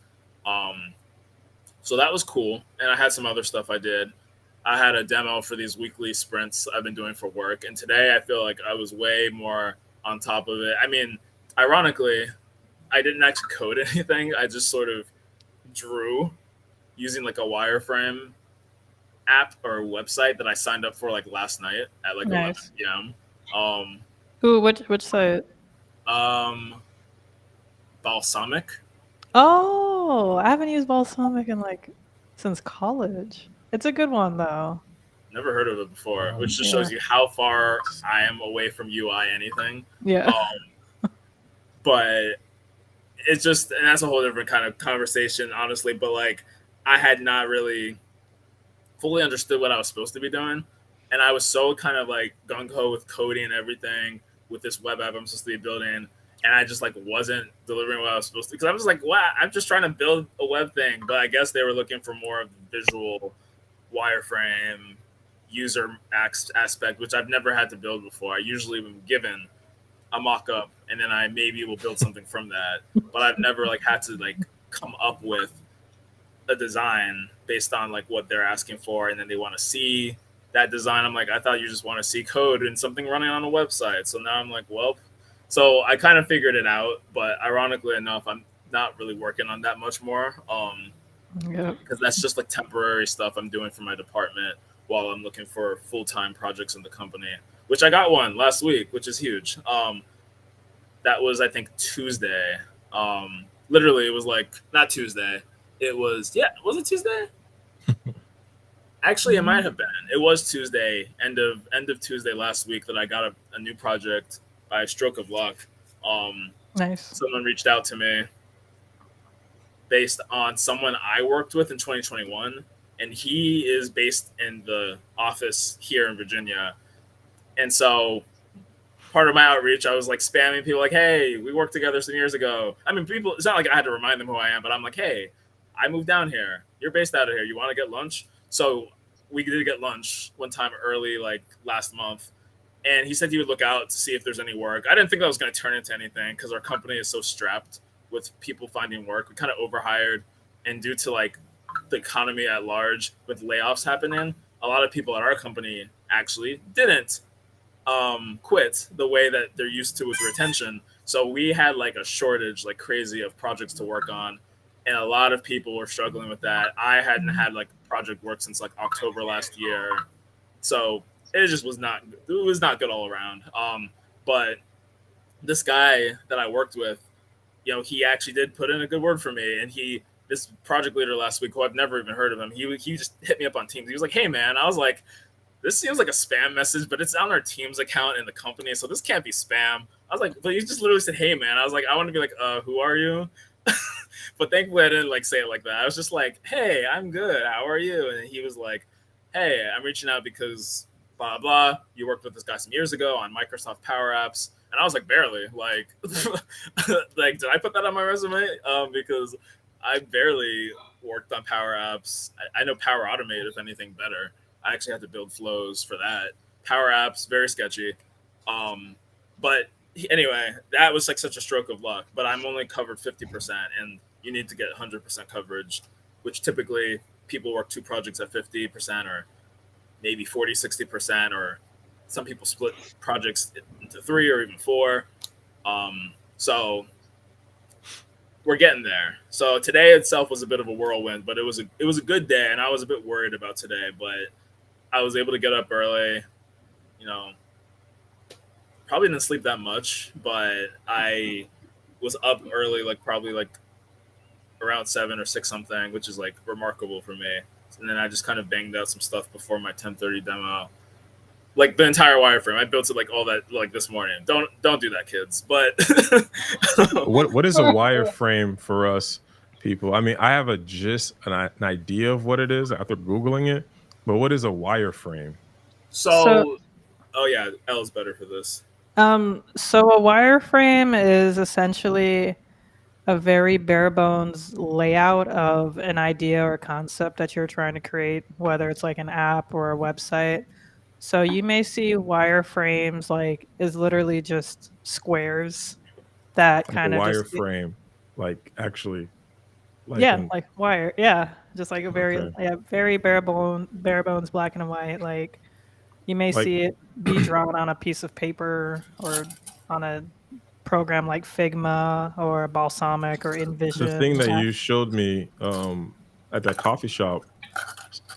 So that was cool, and I had some other stuff I did. I had a demo for these weekly sprints I've been doing for work, and today I feel like I was way more on top of it. I mean, ironically, I didn't actually code anything. I just sort of drew using like a wireframe app or website that I signed up for like last night at like 11 p.m. Which site? Balsamic. Oh, I haven't used Balsamic since college. It's a good one though. Never heard of it before, which just shows you how far I am away from UI anything. Yeah. But it's just, and that's a whole different kind of conversation, honestly. But like, I had not really fully understood what I was supposed to be doing, and I was so kind of like gung ho with coding and everything with this web app I'm supposed to be building, and I just like wasn't delivering what I was supposed to. Because I was like, wow, I'm just trying to build a web thing, but I guess they were looking for more of the visual wireframe user aspect, which I've never had to build before. I usually am given a mock-up and then I maybe will build something from that, but I've never like had to like come up with a design based on like what they're asking for, and then they want to see that design. I'm like, I thought you just want to see code and something running on a website. So now I'm like, well, so I kind of figured it out, but ironically enough, not really working on that much more. Yeah. Because that's just like temporary stuff I'm doing for my department while I'm looking for full-time projects in the company, which I got one last week, which is huge. That was, I think, Tuesday. Literally, it was like not Tuesday. It was, yeah, was it Tuesday? Actually, it might have been. It was Tuesday, end of Tuesday last week, that I got a new project by a stroke of luck. Nice. Someone reached out to me based on someone I worked with in 2021, and he is based in the office here in Virginia. And so part of my outreach, I was like spamming people like, hey, we worked together some years ago. I mean, people, it's not like I had to remind them who I am, but I'm like, hey, I moved down here. You're based out of here. You want to get lunch? So we did get lunch one time early, like last month. And he said he would look out to see if there's any work. I didn't think that was going to turn into anything because our company is so strapped with people finding work. We kind of overhired, and due to like the economy at large with layoffs happening, a lot of people at our company actually didn't quit the way that they're used to with retention. So we had like a shortage like crazy of projects to work on, and a lot of people were struggling with that. I hadn't had like project work since like October last year, so it just was not good all around. But this guy that I worked with, you know, he actually did put in a good word for me, and this project leader last week, who I've never even heard of him, he just hit me up on Teams. He was like, hey man, I was like, this seems like a spam message, but it's on our Teams account in the company, so this can't be spam. I was like, but he just literally said, hey man. I was like, I want to be like, who are you? But thankfully I didn't like say it like that. I was just like, hey, I'm good. How are you? And he was like, hey, I'm reaching out because blah, blah. You worked with this guy some years ago on Microsoft Power Apps. And I was like, barely. Like, like, did I put that on my resume? Because I barely worked on Power Apps. I know Power Automate, if anything, better. I actually had to build flows for that. Power Apps, very sketchy. But anyway, that was like such a stroke of luck. But I'm only covered 50%, and you need to get 100% coverage, which typically people work 2 projects at 50%, or maybe 40, 60%, or some people split projects into 3 or even 4. So we're getting there. So today itself was a bit of a whirlwind, but it was a good day, and I was a bit worried about today, but I was able to get up early. You know, probably didn't sleep that much, but I was up early, like probably like around 7 or 6 something, which is like remarkable for me. And then I just kind of banged out some stuff before my 10:30 demo. Like the entire wireframe, I built it like all that like this morning. Don't do that, kids. But what is a wireframe for us people? I mean, I have an idea of what it is after Googling it, but what is a wireframe? So oh yeah, L's better for this. So a wireframe is essentially a very bare bones layout of an idea or concept that you're trying to create, whether it's like an app or a website. So you may see wireframes like is literally just squares that Like kind a of just wireframe, like actually, like yeah, like wire, yeah, just like a very Okay. very bare bones black and white. Like you may Like see it be drawn on a piece of paper or on a program like Figma or Balsamic or the InVision. thing that you showed me at that coffee shop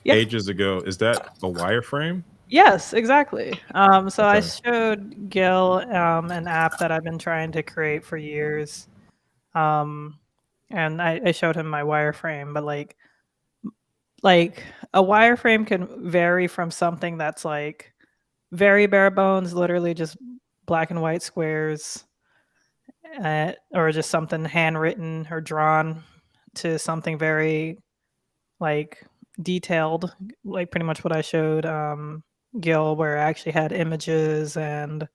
Yeah. ages ago, is that a wireframe? Yes, exactly. So I Okay. showed Gil an app that I've been trying to create for years. And I showed him my wireframe, but like a wireframe can vary from something that's like very bare bones, literally just black and white squares, or just something handwritten or drawn, to something very like detailed, like pretty much what I showed Gil, where I actually had images and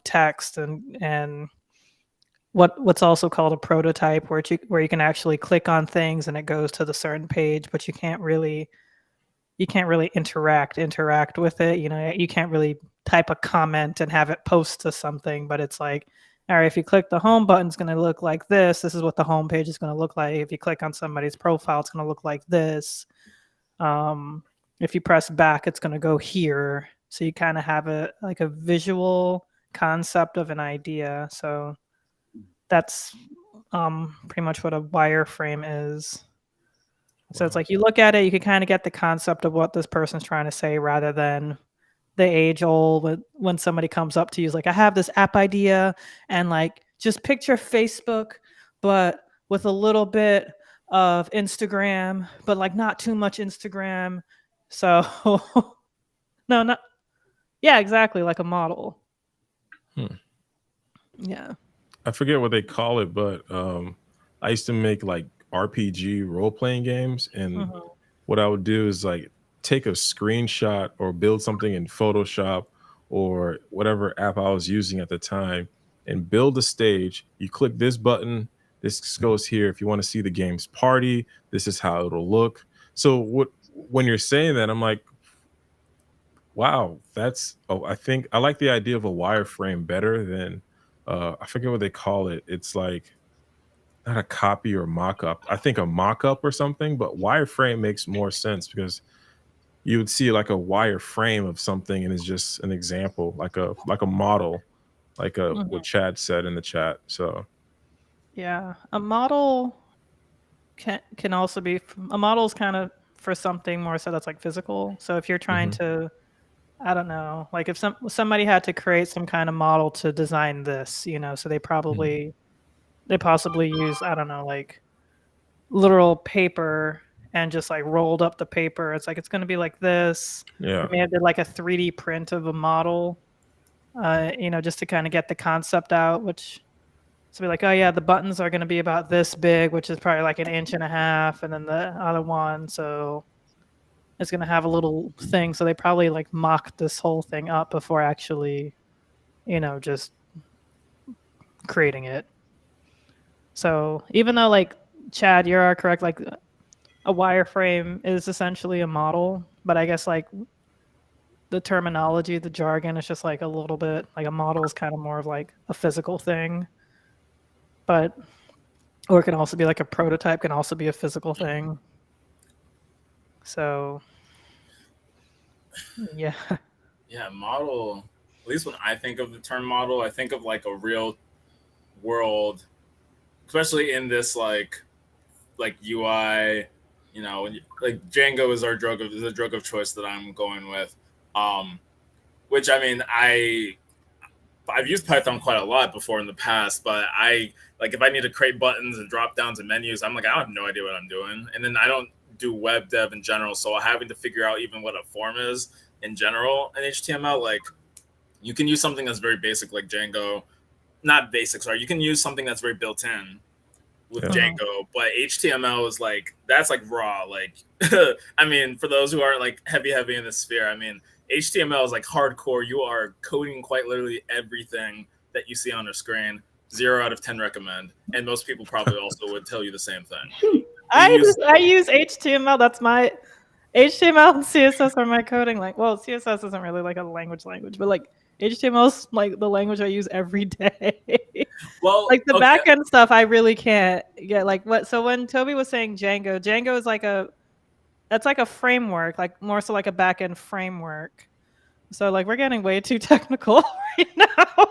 text and what's also called a prototype, where you can actually click on things and it goes to the certain page, but you can't really interact with it. You know, you can't really type a comment and have it post to something, but it's like, all right, if you click the home button, it's going to look like this. This is what the home page is going to look like. If you click on somebody's profile, it's going to look like this. If you press back, it's going to go here. So you kind of have a visual concept of an idea. So that's pretty much what a wireframe is. So it's Wow. like you look at it, you can kind of get the concept of what this person's trying to say rather than the age old when somebody comes up to you is like, I have this app idea and like just picture Facebook, but with a little bit of Instagram, but like not too much Instagram. So no, not yeah, exactly, like a model. Hmm. Yeah. I forget what they call it, but I used to make like RPG role playing games, and Mhm. what I would do is like take a screenshot or build something in Photoshop or whatever app I was using at the time and build a stage. You click this button, this goes here. If you want to see the game's party, this is how it'll look. So what when you're saying that, I'm like, wow, that's oh, I think I like the idea of a wireframe better than I forget what they call it. It's like not a copy or mock-up. I think a mock-up or something, but wireframe makes more sense because you would see like a wireframe of something and it's just an example, like a model, like what Mhm. Chad said in the chat. So Yeah. A model can also be a model is kind of for something more so that's like physical. So if you're trying mhm, to I don't know, like if somebody had to create some kind of model to design this, so mhm. they possibly use I don't know, like literal paper and just like rolled up the paper. It's like it's going to be like this. They Yeah. may have did like a 3D print of a model, just to kind of get the concept out, which so be like, oh yeah, the buttons are going to be about this big, which is probably like an inch and a half, and then the other one, so it's going to have a little thing. So they probably like mocked this whole thing up before actually, just creating it. So even though like Chad, you are correct, like a wireframe is essentially a model, but I guess like the terminology, the jargon is just like a little bit like a model is kind of more of like a physical thing, but or it can also be like a prototype can also be a physical thing. So yeah. Yeah, model. At least when I think of the term model, I think of like a real world, especially in this like UI. Like Django is the drug of choice that I'm going with. Which I mean, I've used Python quite a lot before in the past, but I like if I need to create buttons and drop downs and menus, I'm like I have no idea what I'm doing, and then I don't do web dev in general, so having to figure out even what a form is in general in HTML, like you can use something that's very basic like Django, not basic, sorry, you can use something that's very built in with Yeah. Mhm. Django, but HTML is like that's like raw. Like I mean, for those who aren't like heavy in the sphere, I mean, HTML is like hardcore. You are coding quite literally everything that you see on a screen. 0 out of 10 recommend, and most people probably also would tell you the same thing. We use I use HTML. That's my HTML and CSS are my coding like. Well, CSS isn't really like a language, but like HTML is like the language I use every day. well, Like the okay, back end stuff, I really can't get like what. So when Toby was saying Django is like that's like a framework, like more so like a back end framework. So like we're getting way too technical right now.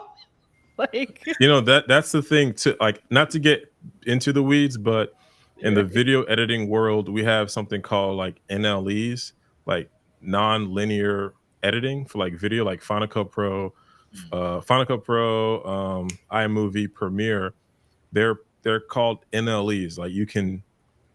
Like That's the thing to like not to get into the weeds, but in the video editing world, we have something called like NLEs, like non-linear editing for like video, like Final Cut Pro, iMovie, Premiere. They're called NLEs. Like you can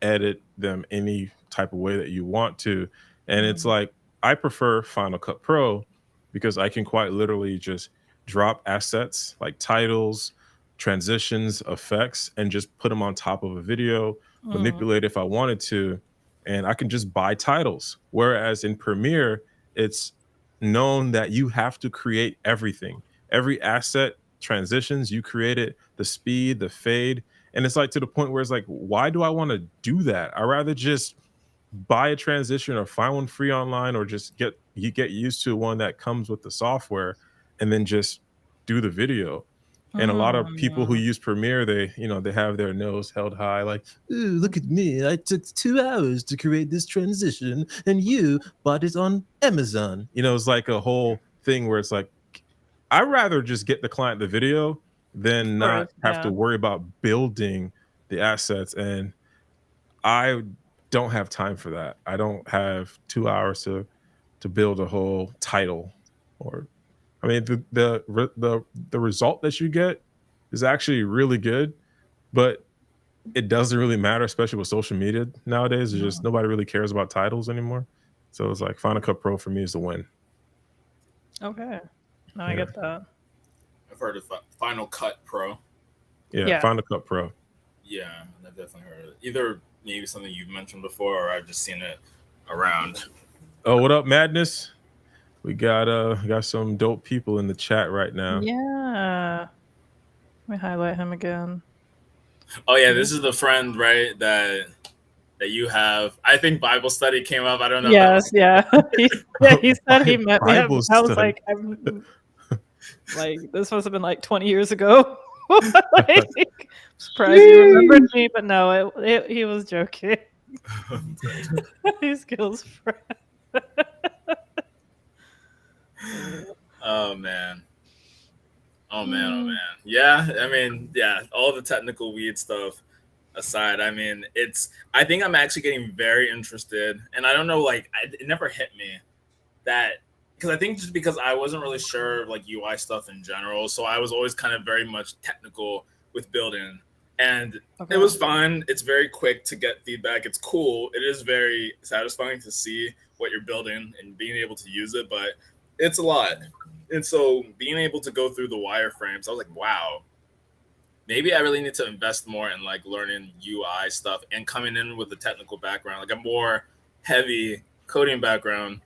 edit them any type of way that you want to. And it's Mhm. like I prefer Final Cut Pro because I can quite literally just drop assets like titles, transitions, effects, and just put them on top of a video, Mhm. manipulate if I wanted to, and I can just buy titles. Whereas in Premiere, it's known that you have to create everything, every asset, transitions, you create it, the speed, the fade, and it's like to the point where it's like, why do I want to do that? I rather just buy a transition or find one free online or just get used to one that comes with the software and then just do the video. And a lot of people who Mm. use Premiere, they have their nose held high, like, ooh, look at me. I took 2 hours to create this transition, and you bought it on Amazon. It's like a whole thing where it's like, I'd rather just get the client the video than not course, have to yeah. worry about building the assets. And I don't have time for that. I don't have 2 hours to build a whole title. Or I mean, the result that you get is actually really good, but it doesn't really matter, especially with social media nowadays. It's just nobody really cares about titles anymore. So it's like Final Cut Pro for me is the win. Okay. No, I Yeah. get that. I've heard of Final Cut Pro. Yeah, Yeah. Final Cut Pro. Yeah, I've definitely heard of it. Either maybe something you've mentioned before, or I've just seen it around. Oh, what up, Madness? We got some dope people in the chat right now. Yeah. Let me highlight him again. Oh yeah, this is the friend, right? That you have. I think Bible study came up. I don't know. Yes, yeah. He said he met me. Bible I was study. like, like this must have been like 20 years ago. Like, surprised you remembered me, but no, he was joking. He skills friend. Oh man. Oh man. Yeah, I mean, yeah, all the technical weed stuff aside, I mean, I think I'm actually getting very interested, and I don't know, like, it never hit me that, because I think just because I wasn't really sure of like UI stuff in general, so I was always kind of very much technical with building, and it was fun. It's very quick to get feedback. It's cool. It is very satisfying to see what you're building and being able to use it, but it's a lot. And so being able to go through the wireframes, I was like, wow, maybe I really need to invest more in like learning UI stuff and coming in with a technical background, like a more heavy coding background,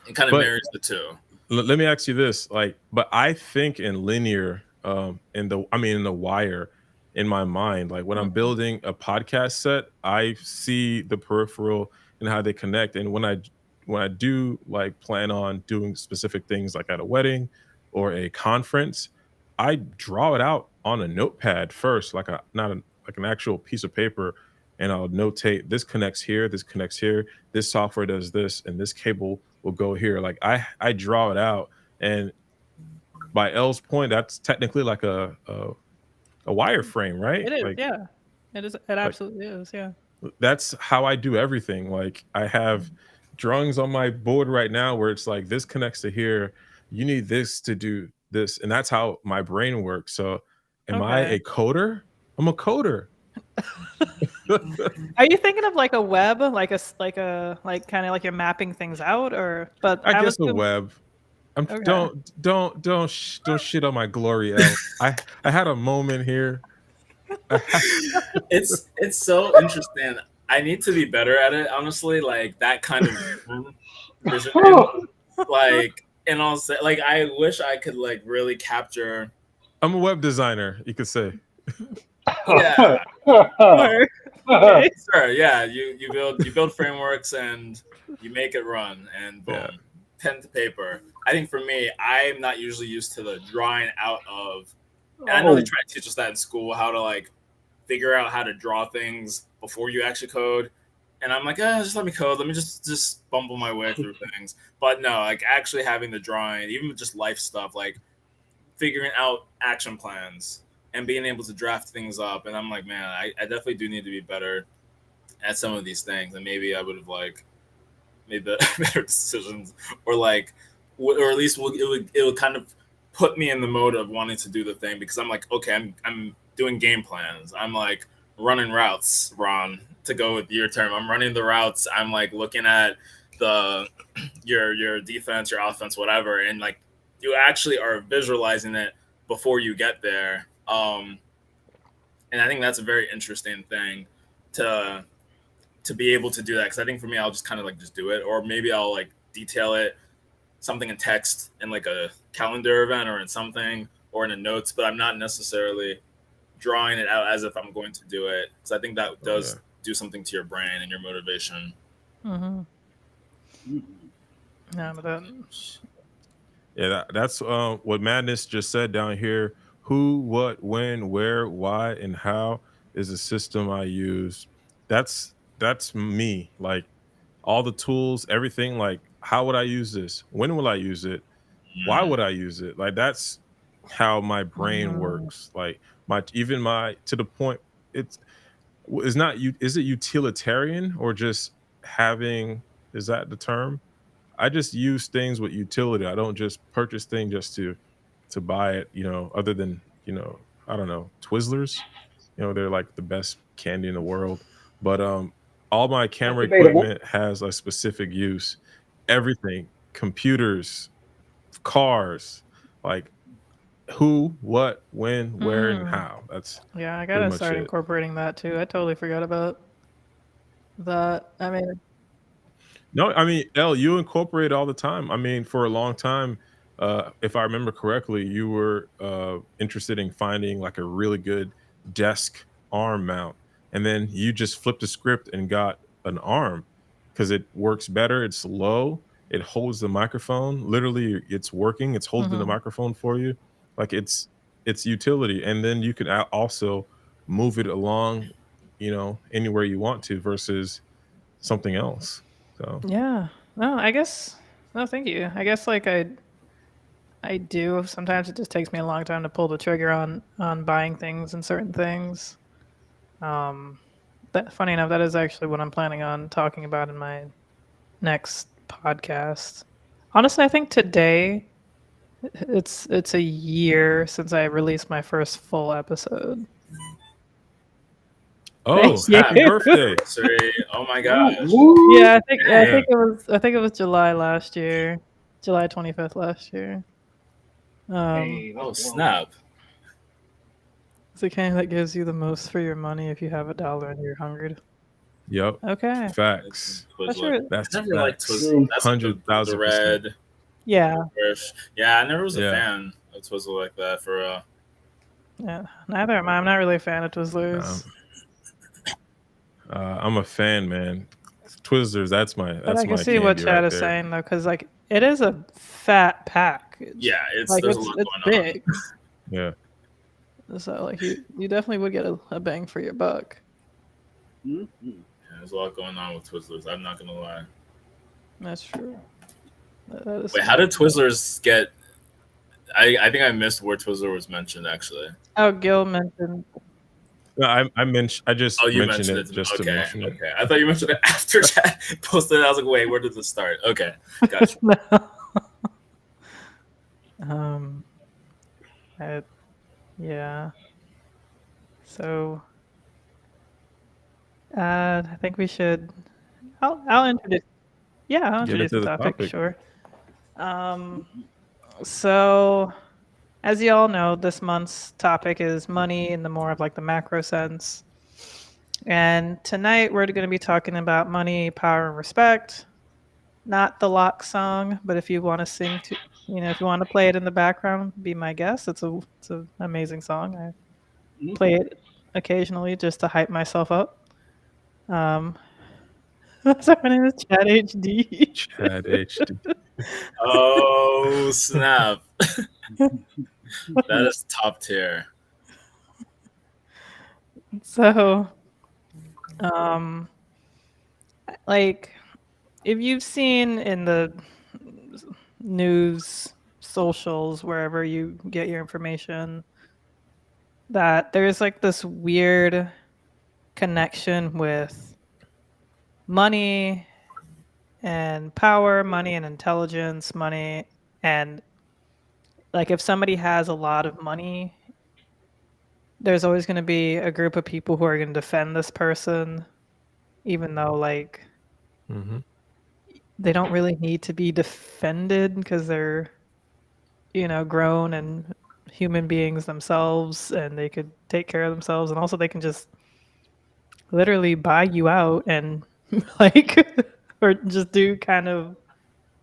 and kind of But- marries the two. Let me ask you this, like, but I think in linear, in the wire, in my mind, like when I'm building a podcast set, I see the peripheral and how they connect. And when I do like plan on doing specific things like at a wedding or a conference, I draw it out on a notepad first, like like an actual piece of paper, and I'll notate this connects here, this software does this, and this cable will go here. Like I draw it out, and by L's point, that's technically like a wireframe, right? It is, Like, yeah. It is. It absolutely is, yeah. that's how I do everything. Like I have drawings on my board right now where it's like this connects to here. You need this to do this, and that's how my brain works. So, am I Okay. a coder? I'm a coder. Are you thinking of like a web, like kind of like you're mapping things out, or? But I guess was the web. Okay. Don't shit on my glory, L. I had a moment here. It's so interesting. I need to be better at it, honestly. Like that kind of vision, like, and also like I wish I could like really capture. I'm a web designer, you could say. Yeah, Or- okay. sure. Yeah, you build frameworks and you make it run, and boom, Yeah. pen to paper. I think for me, I'm not usually used to the drawing out of. And I know they try to teach us that in school, how to like figure out how to draw things before you actually code. And I'm like, just let me code. Let me just bumble my way through things. But no, like actually having the drawing, even just life stuff, like figuring out action plans and being able to draft things up. And I'm like, man, I definitely do need to be better at some of these things. And maybe I would have like made the better decisions, or like, or at least it would kind of put me in the mode of wanting to do the thing, because I'm like, okay, I'm doing game plans. I'm like running routes, Ron, to go with your term. I'm running the routes. I'm like looking at your defense, your offense, whatever, and like you actually are visualizing it before you get there. And I think that's a very interesting thing to be able to do that, because I think for me, I'll just kind of like just do it, or maybe I'll like detail it, something in text in like a calendar event or in something, or in a notes, but I'm not necessarily drawing it out as if I'm going to do it. So I think that does do something to your brain and your motivation. Yeah, but Yeah, that's what Madness just said down here. Who, what, when, where, why, and how is the system I use. That's me. Like all the tools, everything. Like, how would I use this? When will I use it? Why would I use it? Like that's how my brain works. Like my to the point it's not you. Is it utilitarian or just having? Is that the term? I just use things with utility. I don't just purchase things just to buy it. Other than I don't know, Twizzlers. They're like the best candy in the world. But all my That's camera debatable. equipment has a specific use. Everything, computers, cars, like who, what, when, where, and Mm. how. That's Yeah, I pretty gotta much start it. incorporating that too. I totally forgot about that. I mean, No, I mean, L, you incorporate all the time. I mean, for a long time, if I remember correctly, you were interested in finding like a really good desk arm mount, and then you just flipped the script and got an arm because it works better. It's low. It holds the microphone. Literally, it's working. It's holding the mhm. microphone for you. Like it's utility, and then you can also move it along, anywhere you want to versus something else. So. Yeah. No, I guess. No, thank you. I guess like I do. Sometimes it just takes me a long time to pull the trigger on buying things and certain things. Um, that funny enough, that is actually what I'm planning on talking about in my next podcast. Honestly, I think today it's a year since I released my first full episode. Oh, Thank happy you. birthday. Sorry. Oh my Ooh, gosh. ooh. Yeah, I Yeah. think it was July last year, July 25th last year. Hey, Oh let's go. snap. It's the kind that gives you the most for your money if you have $1 and you're hungry. Yep. Okay. Facts. That's Twizzler. your, That's I never liked facts. Twizzler. That's like the 100,000%. red yeah, fresh. Yeah, I never was a Yeah. fan of Twizzler like that for yeah. Neither am I. I'm not really a fan of Um, Twizzlers, I'm a fan, man. Twizzlers, that's my but I can my see what candy Chad right is there. saying though, because like it is a fat package. yeah, Like there's a it's lot it's going on. big, Yeah. so like you definitely would get a bang for your buck. Mhm. Yeah, there's a lot going on with Twizzlers. I'm not gonna lie. That's true. That is Wait, how did Twizzlers get? I think I missed where Twizzler was mentioned actually. Oh, Gil mentioned. No, I just Oh, you mentioned mentioned it it. just to Okay, mention it. okay. I thought you mentioned it after chat posted. I was like, wait, where did this start? Okay, gotcha. um, yeah. So, I think we should. I'll introduce. Yeah, I'll Get introduce into the the topic. topic. Sure. So, as you all know, this month's topic is money in the more of like the macro sense. And tonight we're going to be talking about money, power, and respect. Not the Lock song, but if you want to sing to, if you want to play it in the background, be my guest. It's an amazing song. I play it occasionally just to hype myself up. Sorry, my name is Chad HD. Chad HD. Oh snap! That is top tier. So, like, if you've seen in the news, socials, wherever you get your information, that there's like this weird connection with money and power, money and intelligence, money and like if somebody has a lot of money, there's always going to be a group of people who are going to defend this person, even though like Hmm. they don't really need to be defended because they're grown and human beings themselves and they could take care of themselves, and also they can just literally buy you out and like or just do kind of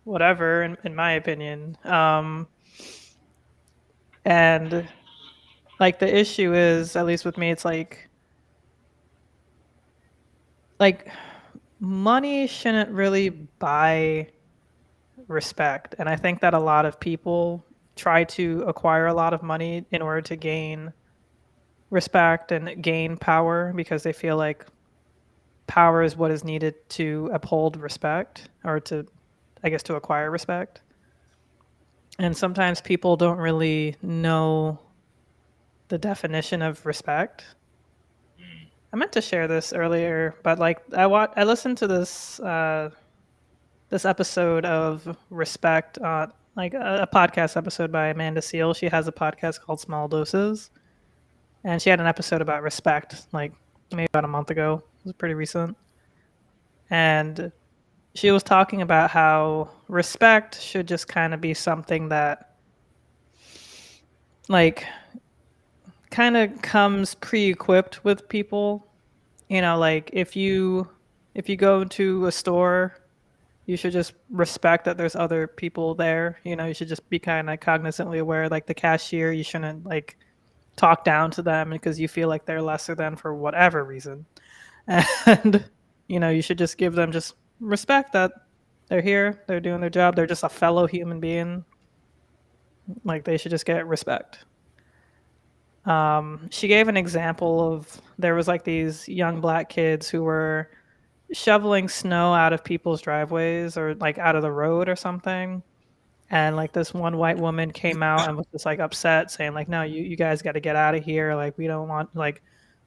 whatever in my opinion. And like the issue is, at least with me, it's like money shouldn't really buy respect, and I think that a lot of people try to acquire a lot of money in order to gain respect and gain power because they feel like power is what is needed to uphold respect or to, I guess, to acquire respect. And sometimes people don't really know the definition of respect. I meant to share this earlier, but like I listened to this episode of Respect, like a podcast episode by Amanda Seal. She has a podcast called Small Doses, and she had an episode about respect, like maybe about a month ago. It was pretty recent, and she was talking about how respect should just kind of be something that, like, kind of comes pre-equipped with people. You know, like if you go to a store, you should just respect that there's other people there. You know, you should just be kind of cognizantly aware. Like the cashier, you shouldn't like talk down to them because you feel like they're lesser than for whatever reason. And you know, you should just give them just respect that they're here, they're doing their job, they're just a fellow human being. Like they should just get respect. She gave an example of there was like these young black kids who were shoveling snow out of people's driveways or like out of the road or something. And like this one white woman came out and was just like upset, saying like, "No, you guys got to get out of here. Like we don't want like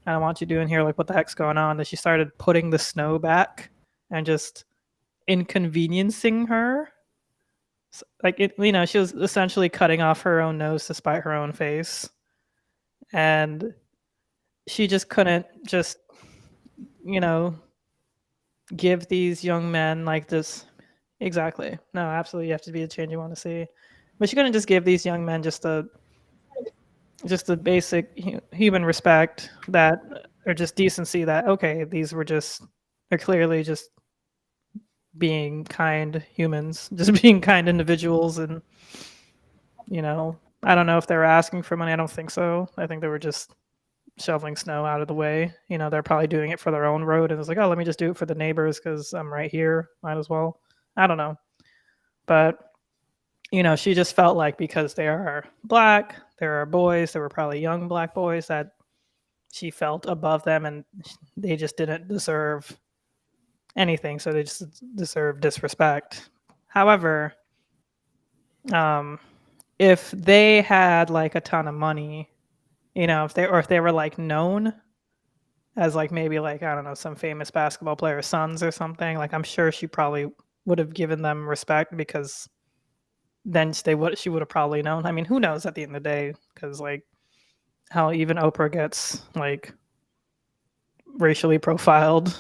I don't want you doing here. Like what the heck's going on?" Then she started putting the snow back and just inconveniencing her. Like it, you know, she was essentially cutting off her own nose to spite her own face, and she just couldn't just, you know, give these young men like this. Exactly. No, absolutely. You have to be the change you want to see. But you're going to just give these young men just a basic human respect that, or just decency that, okay, they're clearly just being kind humans, just being kind individuals. And, you know, I don't know if they were asking for money. I don't think so. I think they were just shoveling snow out of the way. You know, they're probably doing it for their own road. And it's like, oh, let me just do it for the neighbors because I'm right here. Might as well. I don't know. But, you know, she just felt like because they are black, there are boys, there were probably young black boys that she felt above them and they just didn't deserve anything. So they just deserve disrespect. However, if they had like a ton of money, you know, if they were like known as like maybe like, I don't know, some famous basketball player's sons or something, like I'm sure she probably would have given them respect because then she would have probably known. I mean, who knows at the end of the day? Because like how even Oprah gets like racially profiled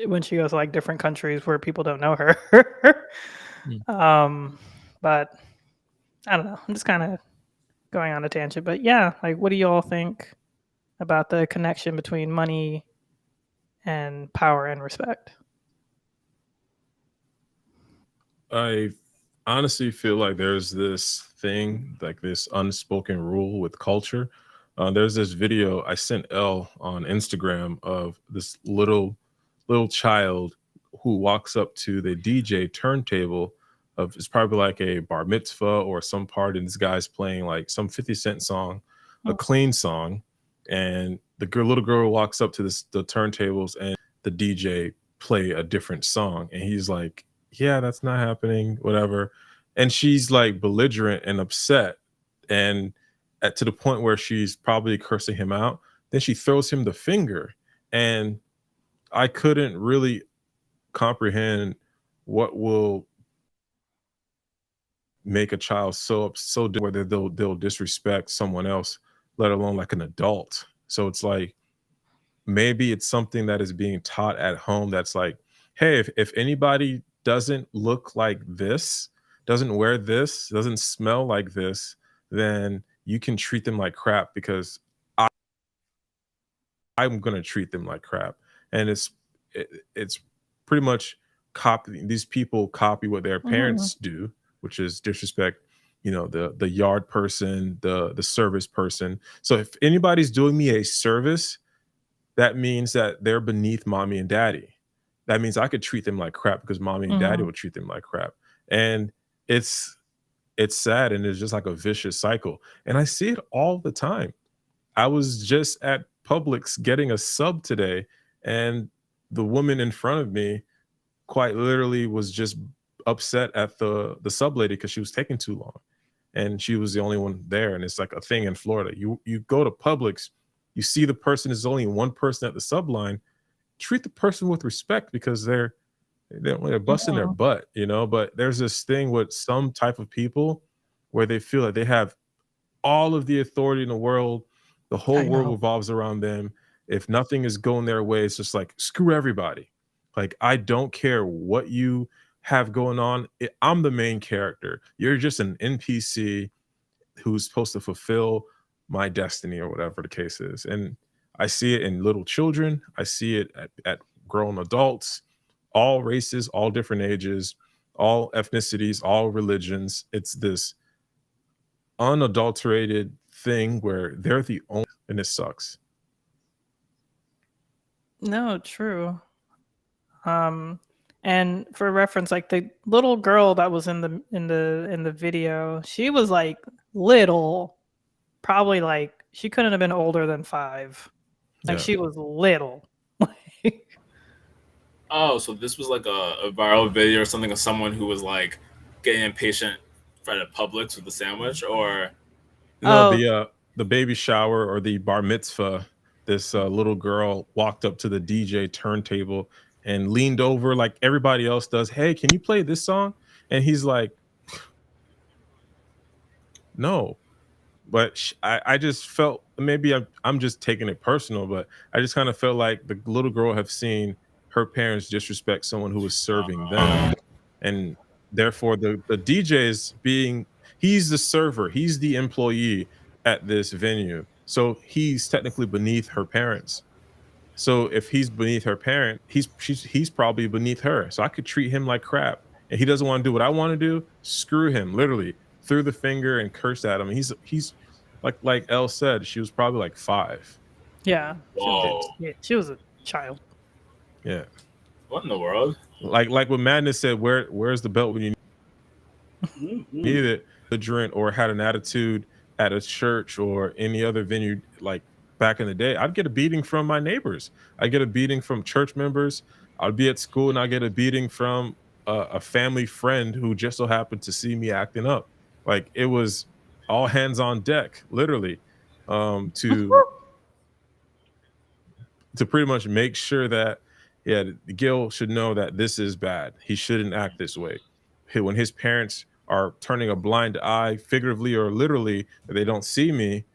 when she goes to like different countries where people don't know her. But I don't know. I'm just kind of going on a tangent. But yeah, like what do you all think about the connection between money and power and respect? I honestly feel like there's this thing, like this unspoken rule with culture. There's this video I sent Elle on Instagram of this little child who walks up to the DJ turntable of, it's probably like a bar mitzvah or some party, and this guy's playing like some 50 Cent song, a clean song, and the little girl walks up to the turntables and the DJ play a different song, and he's like, yeah, that's not happening, whatever. And she's like belligerent and upset, and to the point where she's probably cursing him out. Then she throws him the finger, and I couldn't really comprehend what will make a child so whether they'll disrespect someone else, let alone like an adult. So it's like maybe it's something that is being taught at home that's like, hey, if anybody doesn't look like this, doesn't wear this, doesn't smell like this, then you can treat them like crap because I'm going to treat them like crap. And it's pretty much copying. These people copy what their parents do, which is disrespect, you know, the yard person, the service person. So if anybody's doing me a service, that means that they're beneath mommy and daddy. That means I could treat them like crap because mommy and daddy would treat them like crap. And it's sad, and it's just like a vicious cycle. And I see it all the time. I was just at Publix getting a sub today, and the woman in front of me quite literally was just upset at the sub lady because she was taking too long. and she was the only one there. And it's like a thing in Florida. You go to Publix, you see the person is only one person at the sub line. Treat the person with respect because they're busting their butt, you know. But there's this thing with some type of people where they feel like they have all of the authority in the world. The whole I world know. revolves around them. If nothing is going their way, it's just like screw everybody. Like, I don't care what you have going on. I'm the main character. You're just an NPC who's supposed to fulfill my destiny or whatever the case is. And I see it in little children. I see it at grown adults, all races, all different ages, all ethnicities, all religions. It's this unadulterated thing where they're the only, and it sucks. No, true. And for reference, like the little girl that was in the video, she was like little, probably like she couldn't have been older than 5. Like Yeah. she was little. Oh, so this was like a viral video or something of someone who was like getting impatient right at Publix with the sandwich, or No, Oh. the baby shower or the bar mitzvah, this little girl walked up to the DJ turntable and leaned over like everybody else does. Hey, can you play this song? And he's like, no. But I just felt, maybe I'm just taking it personal, but I just kind of felt like the little girl have seen her parents disrespect someone who was serving them, and therefore the DJ is being, he's the server, he's the employee at this venue, so he's technically beneath her parents. So if he's beneath her parent, he's probably beneath her. So I could treat him like crap, and he doesn't want to do what I want to do. Screw him, literally threw the finger and cursed at him. He's like Elle said, she was probably like 5. Yeah. whoa, She was a child. Yeah, what in the world? like what Madness said. Where's the belt when you need it? Belligerent or had an attitude at a church or any other venue, like back in the day, I'd get a beating from my neighbors. I get a beating from church members. I'd be at school and I get a beating from a family friend who just so happened to see me acting up. Like, it was all hands on deck, literally, to pretty much make sure that, yeah, Gil should know that this is bad. He shouldn't act this way. When his parents are turning a blind eye, figuratively or literally, that they don't see me,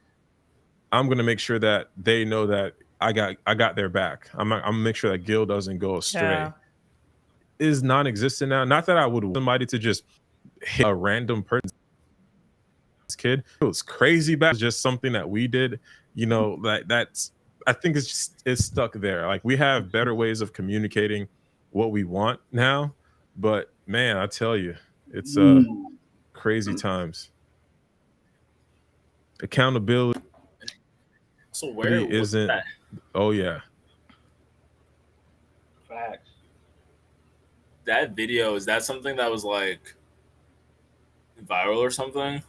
I'm gonna make sure that they know that I got their back. I'm gonna make sure that Gil doesn't go astray. Yeah. It is non-existent now. Not that I would want somebody to just hit a random person. Kid, it was crazy bad. It's just something that we did, you know. That's, I think it's stuck there. Like, we have better ways of communicating what we want now, but man, I tell you, it's crazy times. Accountability So where was isn't. that? Oh yeah, Facts. That video, is that something that was like viral or something?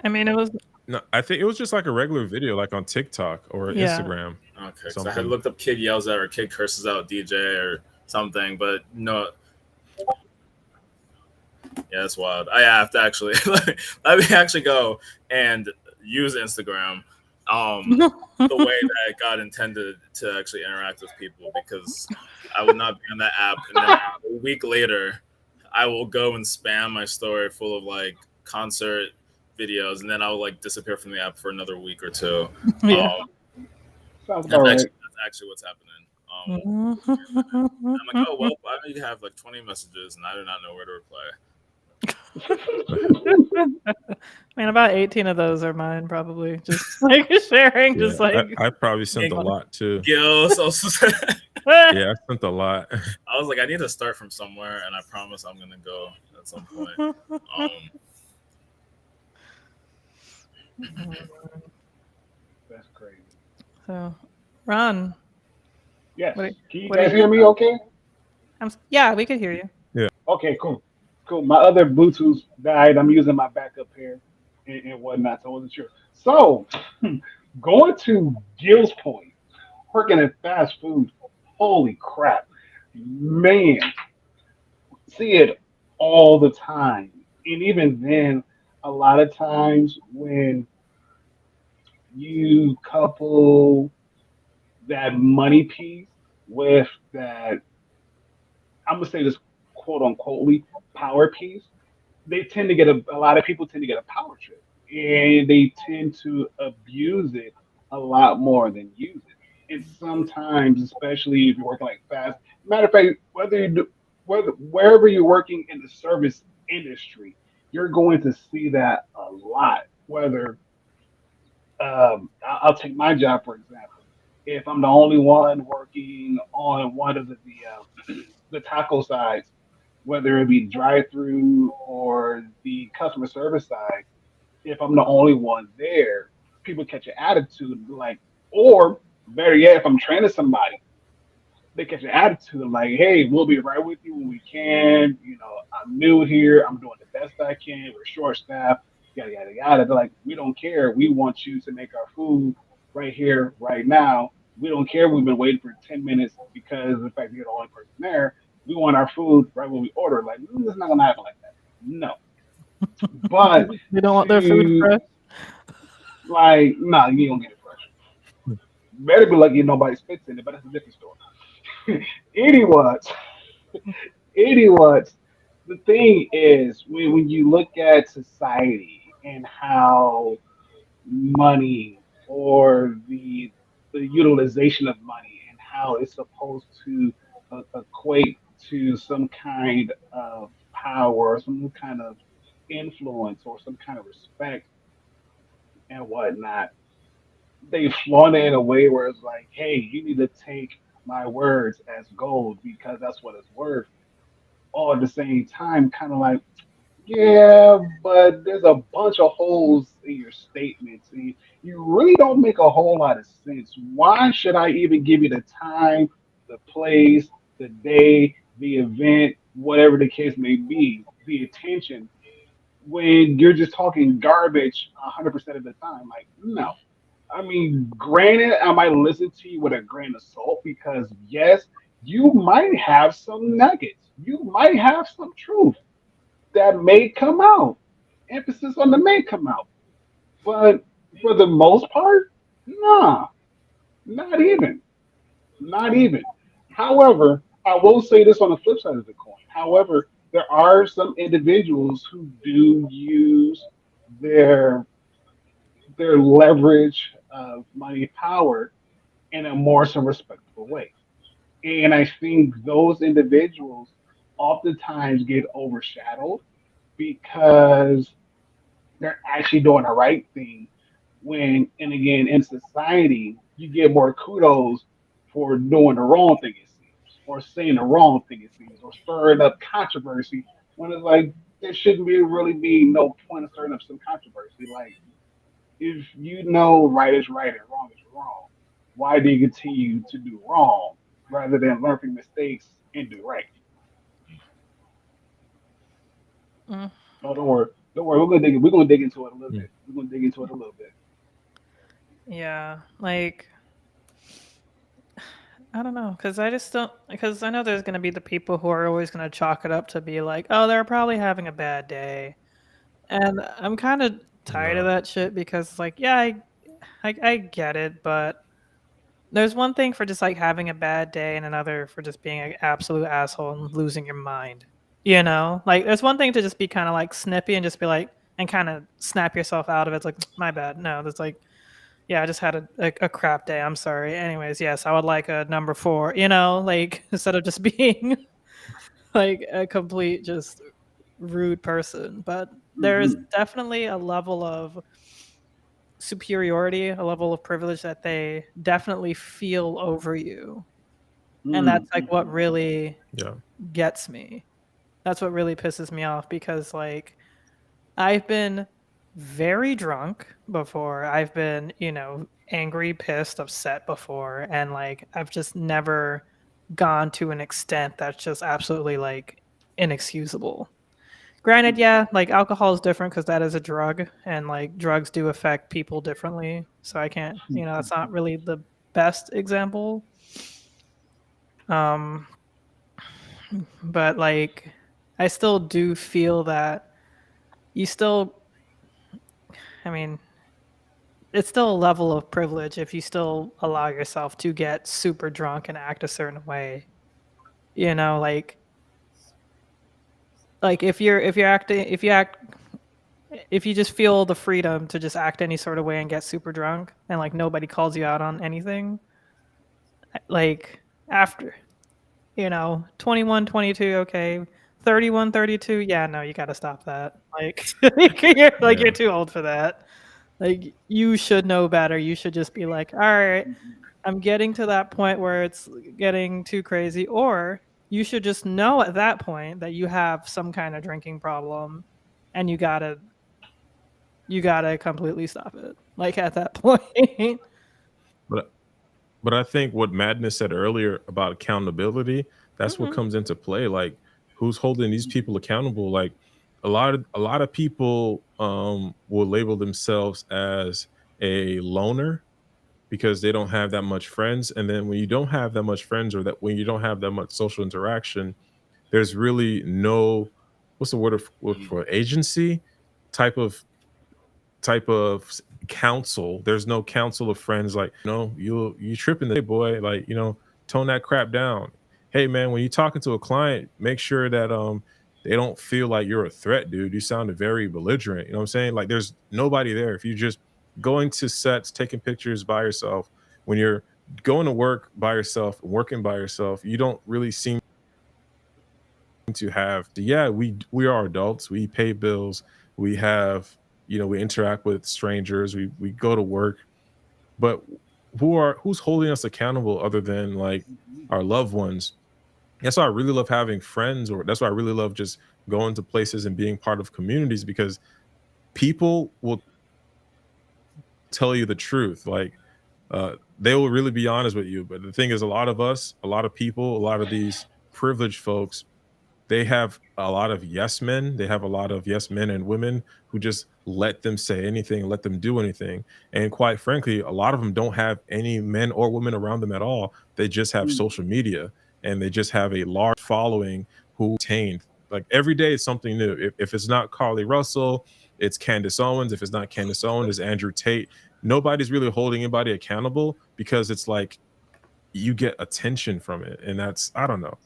I mean, it was no, I think it was just like a regular video, like on TikTok or Yeah. Instagram. Okay, because I Something. had looked up kid yells at or kid curses out DJ or something, but no. Yeah, that's wild. I have to actually let me actually go and use Instagram the way that God intended to actually interact with people, because I would not be on that app, and then a week later I will go and spam my story full of like concert videos, and then I will like disappear from the app for another week or 2. yeah. Sounds That's about right. actually what's happening. I'm like, oh well, I need to have like 20 messages, and I do not know where to reply. Man, about 18 of those are mine, probably. Just like sharing, Yeah, just like I probably sent a lot too. Gil, so Yeah, I sent a lot. I was like, I need to start from somewhere, and I promise I'm gonna go at some point. That's crazy. So, Ron, Yes. What- Can you what do guys you- hear me okay? yeah, we could hear you. Okay, cool. Cool. My other Bluetooth died. I'm using my backup here and whatnot, so I wasn't sure. So, going to Gil's point, working at fast food, holy crap. Man, see it all the time. And even then, a lot of times when you couple that money piece with that, I'm gonna say this quote unquote power piece, they tend to get a lot of people tend to get a power trip, and they tend to abuse it a lot more than use it. And sometimes, especially if you're working like fast, matter of fact, whether wherever you're working in the service industry, you're going to see that a lot. Whether I'll take my job for example. If I'm the only one working on one of the taco sides, whether it be drive through or the customer service side, if I'm the only one there, people catch an attitude like, or better yet, if I'm training somebody, they catch an attitude like, hey, we'll be right with you when we can. I'm new here. I'm doing the best I can. We're short staffed, yada, yada, yada. They're like, we don't care. We want you to make our food right here, right now. We don't care. We've been waiting for 10 minutes because of the fact you're the only person there. We want our food right when we order. Like, it's not going to happen like that. No. But They don't want their food to, fresh. like, nah, you don't get it fresh. Better be lucky nobody spits in it, but that's a different story. Anyways, anyways, the thing is, when you look at society and how money or the utilization of money and how it's supposed to equate to some kind of power, some kind of influence, or some kind of respect and whatnot, they flaunt it in a way where it's like, hey, you need to take my words as gold because that's what it's worth. All at the same time, kind of like, yeah, but there's a bunch of holes in your statements. And you really don't make a whole lot of sense. Why should I even give you the time, the place, the day, the event, whatever the case may be, the attention, when you're just talking garbage 100% of the time? Like, no. I mean, granted, I might listen to you with a grain of salt because, yes, you might have some nuggets. You might have some truth that may come out. Emphasis on the may come out. But for the most part, nah, not even. Not even. However, I will say this on the flip side of the coin. However, there are some individuals who do use their their leverage of money power in a more some respectable way. And I think those individuals oftentimes get overshadowed because they're actually doing the right thing. When, and again, in society, you get more kudos for doing the wrong thing, it seems, or saying the wrong thing, it seems, or stirring up controversy when it's like there shouldn't really be no point of stirring up some controversy. Like, if you know right is right and wrong is wrong, why do you continue to do wrong rather than learn from mistakes and do right? Mm, No, don't worry. Don't worry. We're gonna dig into it a little bit. We're gonna dig into it a little bit. yeah, like I don't know, because I just don't. Because I know there's gonna be the people who are always gonna chalk it up to be like, oh, they're probably having a bad day, and I'm kind of tired of No. that shit because, like, yeah, I get it, but there's one thing for just like having a bad day, and another for just being an absolute asshole and losing your mind. You know, like there's one thing to just be kind of like snippy and just be like, and kind of snap yourself out of it. It's like, my bad. No, that's like, yeah, I just had a crap day. I'm sorry. Anyways, yes, I would like a number four, you know, like instead of just being like a complete just rude person. But there is Mm-hmm. definitely a level of superiority, a level of privilege that they definitely feel over you. And that's like what Mm-hmm. really Yeah. gets me. That's what really pisses me off because like I've been very drunk before. I've been, you know, angry, pissed, upset before. And like, I've just never gone to an extent that's just absolutely like inexcusable. Granted, yeah, like alcohol is different because that is a drug and like drugs do affect people differently. So I can't, you know, that's not really the best example. Um, but like, I still do feel that you still, I mean, it's still a level of privilege if you still allow yourself to get super drunk and act a certain way. You know, like if you're acting if you just feel the freedom to just act any sort of way and get super drunk and like nobody calls you out on anything, like after, 21, 22, okay. 31, 32, yeah, no, you got to stop that. Like you're too old for that. Like you should know better. You should just be like, all right, I'm getting to that point where it's getting too crazy, or you should just know at that point that you have some kind of drinking problem and you gotta completely stop it. Like at that point. But but I think what Madness said earlier about accountability, that's what Mhm. comes into play. Like, who's holding these people accountable? Like, a lot of people will label themselves as a loner because they don't have that much friends. And then when you don't have that much friends, or that when you don't have that much social interaction, there's really no, what's the word for agency type of counsel. There's no counsel of friends like, no, you tripping the boy, like, tone that crap down. Hey man, when you're talking to a client, make sure that they don't feel like you're a threat, dude. You sounded very belligerent. You know what I'm saying? Like there's nobody there. If you just going to sets, taking pictures by yourself, when you're going to work by yourself, working by yourself, you don't really seem to have yeah, we are adults, we pay bills, we have, we interact with strangers, we go to work, but who's holding us accountable other than like our loved ones? That's why I really love having friends, or that's why I really love just going to places and being part of communities, because people will tell you the truth. Like they will really be honest with you. But the thing is, a lot of people, a lot of these privileged folks, they have a lot of yes men. They have a lot of yes men and women who just let them say anything, let them do anything. And quite frankly, a lot of them don't have any men or women around them at all. They just have Mm. social media, and they just have a large following who attained. Like every day is something new. If it's not Carly Russell, it's Candace Owens. If it's not Candace Owens, it's Andrew Tate. Nobody's really holding anybody accountable because it's like you get attention from it. And that's, I don't know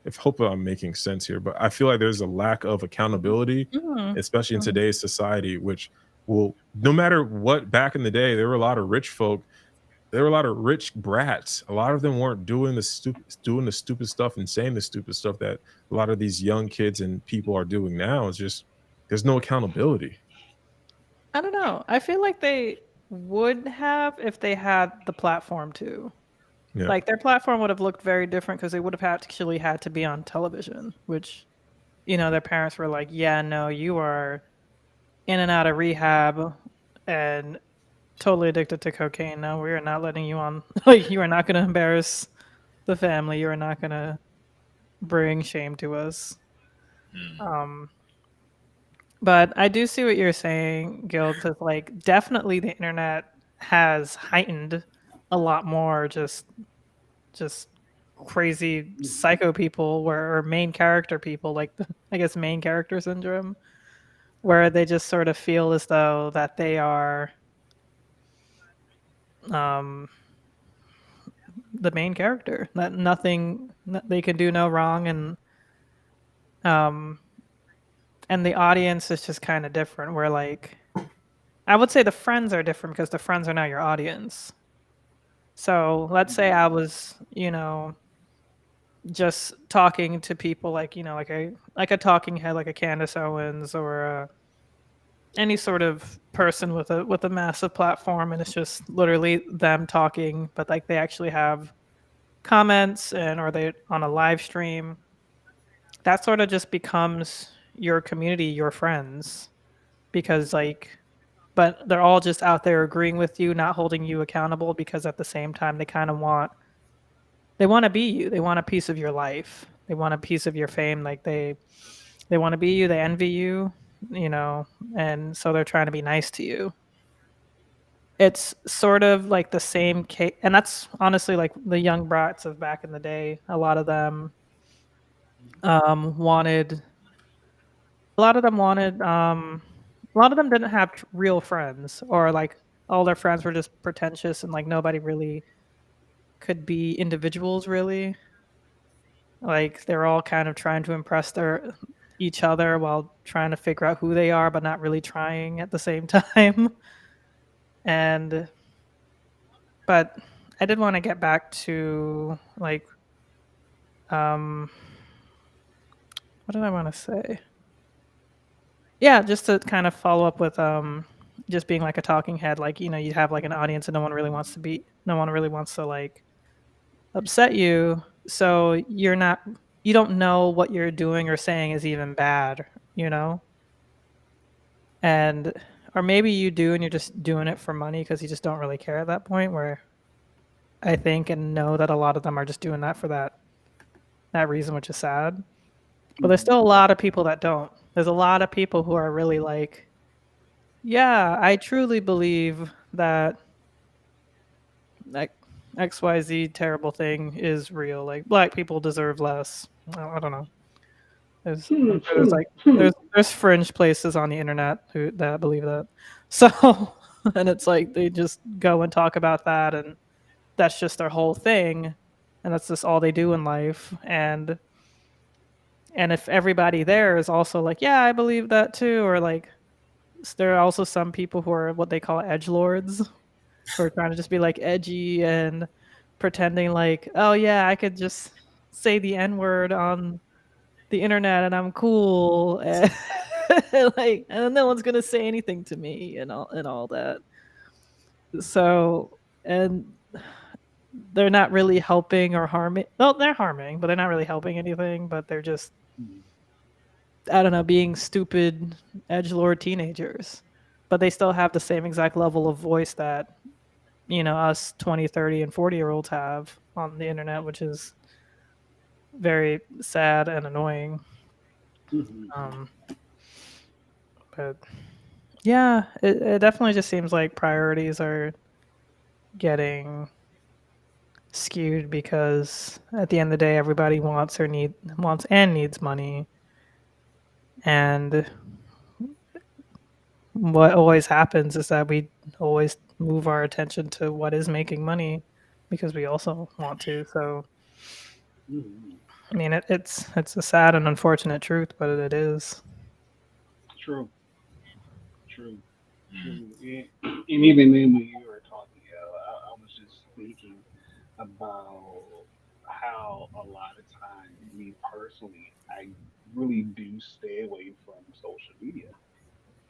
if hopefully I'm making sense here, but I feel like there's a lack of accountability, Mhm. especially in Mhm. today's society, which will, no matter what, back in the day, there were a lot of rich folk, there were a lot of rich brats. A lot of them weren't doing the stupid stuff and saying the stupid stuff that a lot of these young kids and people are doing now. It's just there's no accountability. I don't know. I feel like they would have if they had the platform to. Yeah. Like their platform would have looked very different because they would have actually had to be on television, which, their parents were like, yeah, no, you are in and out of rehab and totally addicted to cocaine. No, we are not letting you on. Like, you are not going to embarrass the family. You are not going to bring shame to us. Mm. Um, but I do see what you're saying, Gil, because like definitely the internet has heightened a lot more just crazy psycho people or main character people, like I guess main character syndrome, where they just sort of feel as though that they are um the main character, that they can do no wrong, um and the audience is just kind of different, where like I would say the friends are different because the friends are now your audience. So let's say I was, just talking to people like, like a talking head, like a Candace Owens or any sort of person with a massive platform, and it's just literally them talking, but like they actually have comments or they on a live stream. That sort of just becomes your community, your friends, because like, but they're all just out there agreeing with you, not holding you accountable, because at the same time they kind of want to be you. They want a piece of your life. They want a piece of your fame. Like they want to be you. They envy you, and so they're trying to be nice to you. It's sort of like the same case, and that's honestly like the young brats of back in the day. A lot of them wanted. A lot of them wanted a lot of them didn't have real friends, or like all their friends were just pretentious and like nobody really could be individuals really. Like they're all kind of trying to impress their each other while trying to figure out who they are but not really trying at the same time. And but I did want to get back to like um what did I want to say? Yeah, just to kind of follow up with just being like a talking head, like you have like an audience and no one really wants to like upset you, so you don't know what you're doing or saying is even bad, you know? And or maybe you do and you're just doing it for money because you just don't really care at that point, where I think and know that a lot of them are just doing that for that reason, which is sad. But there's still a lot of people that don't. There's a lot of people who are really like, yeah, I truly believe that like XYZ terrible thing is real. Like black people deserve less. I don't know. I'm sure there's like there's fringe places on the internet that believe that. So and it's like they just go and talk about that, and that's just their whole thing, and that's just all they do in life. And if everybody there is also like, yeah, I believe that too, or like there are also some people who are what they call edge lords, who are trying to just be like edgy and pretending like, oh yeah, I could just say the N word on the internet and I'm cool, and like, and no one's gonna say anything to me and all that. So, and they're not really helping or harming. Well, they're harming, but they're not really helping anything. But they're just, I don't know, being stupid edgelord teenagers. But they still have the same exact level of voice that us 20, 30, and 40-year-olds have on the internet, which is very sad and annoying. Um, but yeah, it definitely just seems like priorities are getting skewed because at the end of the day, everybody wants and needs money, and what always happens is that we always move our attention to what is making money because we also want to. So, I mean, it's a sad and unfortunate truth, but it is. True. True. True. And even then, when you were talking, I was just thinking about how a lot of times, me personally, I really do stay away from social media.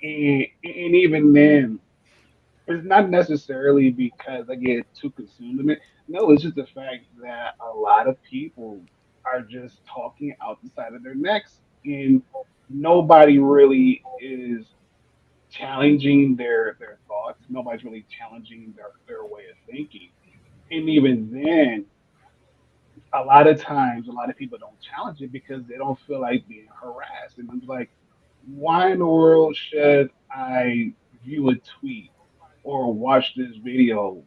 And even then, it's not necessarily because I get too consumed in it. No, it's just the fact that a lot of people are just talking out the side of their necks, and nobody really is challenging their thoughts. Nobody's really challenging their way of thinking. And even then, a lot of times, a lot of people don't challenge it because they don't feel like being harassed. And I'm like, why in the world should I view a tweet or watch this video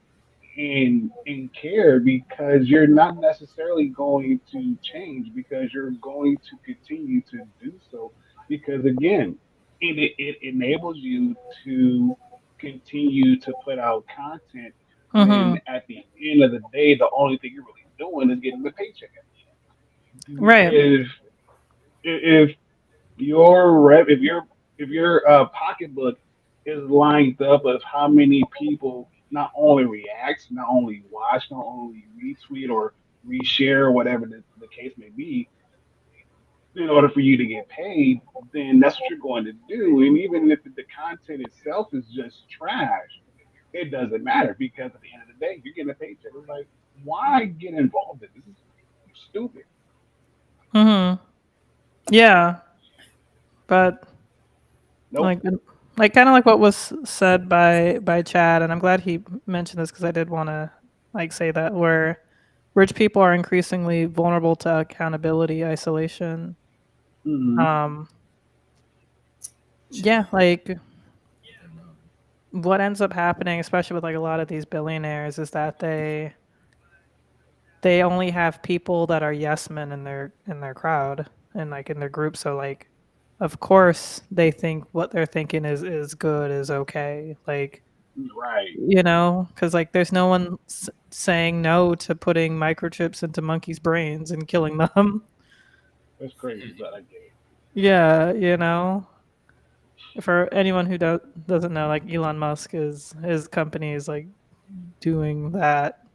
and care, because you're not necessarily going to change, because you're going to continue to do so, because again, it enables you to continue to put out content when Mm-hmm. at the end of the day the only thing you're really doing is getting the paycheck at the end. Right. If your rev if your pocketbook is lined up of how many people not only react, not only watch, not only retweet or reshare, whatever the case may be, in order for you to get paid, then that's what you're going to do. And even if the content itself is just trash, it doesn't matter, because at the end of the day, you're getting a paycheck. It's like, why get involved in this? This is stupid. Mm-hmm. Yeah, but Nope. like kind of like what was said by Chad, and I'm glad he mentioned this because I did want to like say that where rich people are increasingly vulnerable to accountability isolation. Hmm. Um, yeah, like what ends up happening, especially with like a lot of these billionaires, is that they only have people that are yes men in their crowd and like in their group. So like of course they think what they're thinking is good, is okay. Like, Right. you know, because like there's no one saying no to putting microchips into monkeys' brains and killing them. That's crazy, but I get it. Yeah, you know. For anyone who doesn't know, like Elon Musk is his company is like doing that.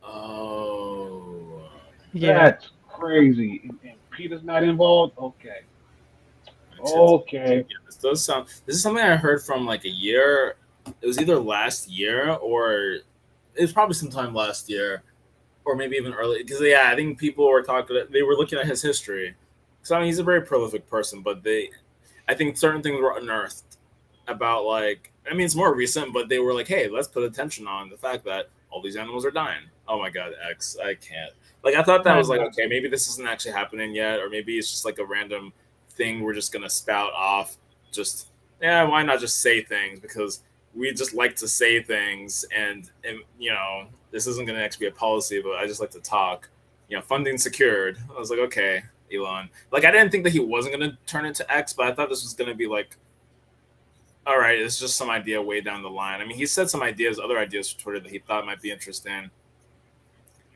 Oh. Yeah. That's crazy. And Peter's not involved? Okay. Yeah, Okay. this does sound. This is something I heard from like a year. It was either last year or it was probably sometime last year, or maybe even early. Because yeah, I think people were talking. They were looking at his history. So I mean, he's a very prolific person, but I think certain things were unearthed about like. I mean, it's more recent, but they were like, hey, let's put attention on the fact that all these animals are dying. Oh my god, X, I can't. Like I thought that was like okay, maybe this isn't actually happening yet, or maybe it's just like a random thing we're just gonna spout off. Just yeah, why not just say things because we just like to say things, and you know this isn't gonna actually be a policy, but I just like to talk. You know, funding secured. I was like, okay, Elon. Like I didn't think that he wasn't gonna turn into X, but I thought this was gonna be like, all right, it's just some idea way down the line. I mean, he said some ideas, other ideas for Twitter that he thought might be interesting.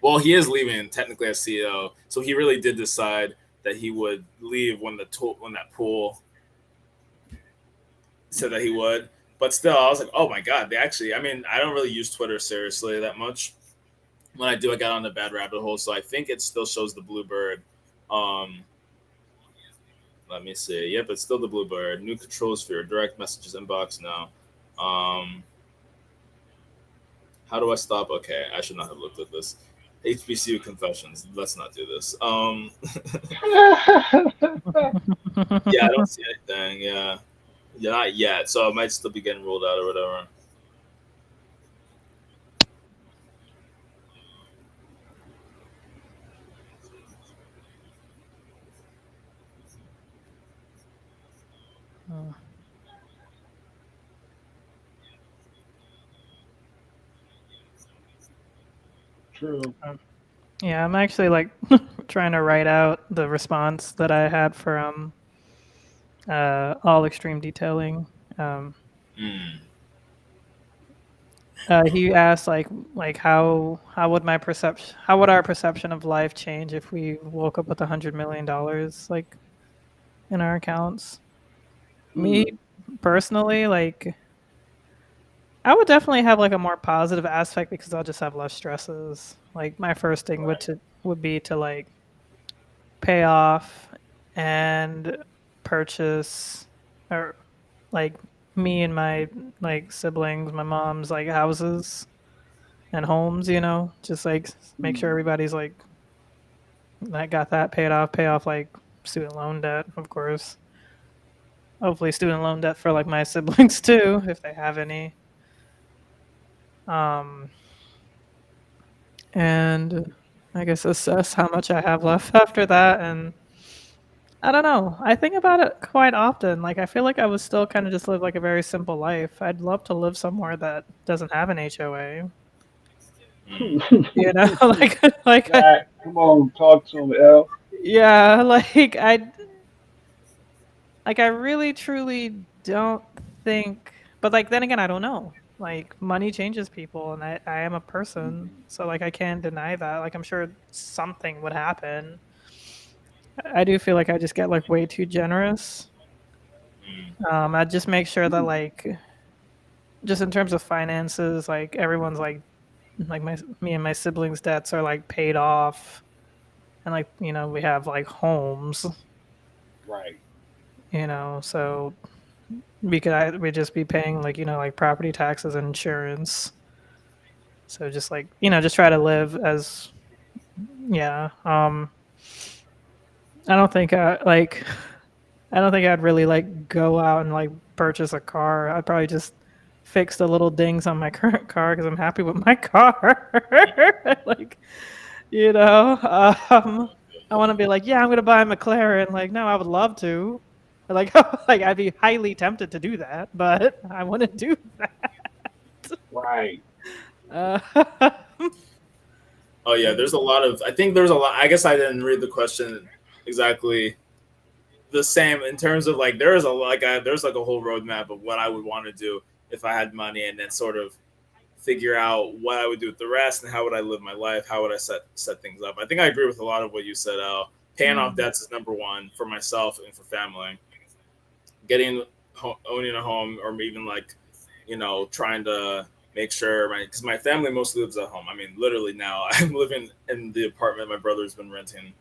Well, he is leaving technically as CEO, so he really did decide that he would leave when that pool said that he would. But still, I was like, oh my god, they actually. I mean, I don't really use Twitter seriously that much. When I do, I got on the bad rabbit hole, so I think it still shows the Bluebird. Let me see. Yep, it's still the Bluebird. New controls for your direct messages inbox now. How do I stop? Okay, I should not have looked at this. HBCU confessions. Let's not do this. Yeah, I don't see anything. Yeah, not yet. So I might still be getting ruled out or whatever. True. Yeah, I'm actually like trying to write out the response that I had for all extreme detailing. He asked like how would our perception of life change if we woke up with $100 million like in our accounts? Me personally, like I would definitely have like a more positive aspect because I'll just have less stresses. Like my first thing would be to like pay off and purchase, or like me and my like siblings, my mom's like houses and homes, you know, just like make sure everybody's like that got that paid off, pay off like student loan debt, of course. Hopefully student loan debt for like my siblings too, if they have any. And I guess assess how much I have left after that. And I don't know. I think about it quite often. Like I feel like I would still kind of just live like a very simple life. I'd love to live somewhere that doesn't have an HOA. You know, like come on, talk to him, L. yeah, I really truly don't think, but like then again, I don't know. Like money changes people, and I am a person, so like I can't deny that. Like I'm sure something would happen. I do feel like I just get like way too generous. I just make sure that like just in terms of finances, like everyone's like me and my siblings' debts are like paid off, and like you know we have like homes, Right. you know, so we'd just be paying like you know like property taxes and insurance. So just like you know just try to live as yeah. I don't think I don't think I'd really like go out and like purchase a car. I'd probably just fix the little dings on my current car because I'm happy with my car. Like, you know, I want to be like, yeah, I'm gonna buy a McLaren. Like, no, I would love to. Like, like I'd be highly tempted to do that, but I wouldn't do that. Right. Oh yeah, there's a lot of. I think there's a lot. I guess I didn't read the question exactly the same in terms of like there's like a whole roadmap of what I would want to do if I had money, and then sort of figure out what I would do with the rest and how would I live my life, how would I set things up. I think I agree with a lot of what you said, Al. Paying off debts is number one for myself and for family. Owning a home, or even like, trying to make sure because my family mostly lives at home. I mean, literally now I'm living in the apartment my brother's been renting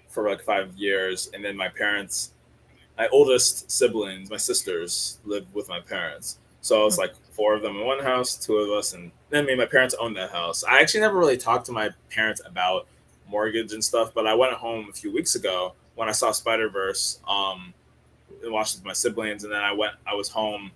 for like 5 years, and then my oldest siblings, my sisters, live with my parents. So it's like 4 of them in one house, 2 of us, and then my parents own that house. I actually never really talked to my parents about mortgage and stuff, but I went home a few weeks ago when I saw Spider-Verse, and watched with my siblings, and then I was home.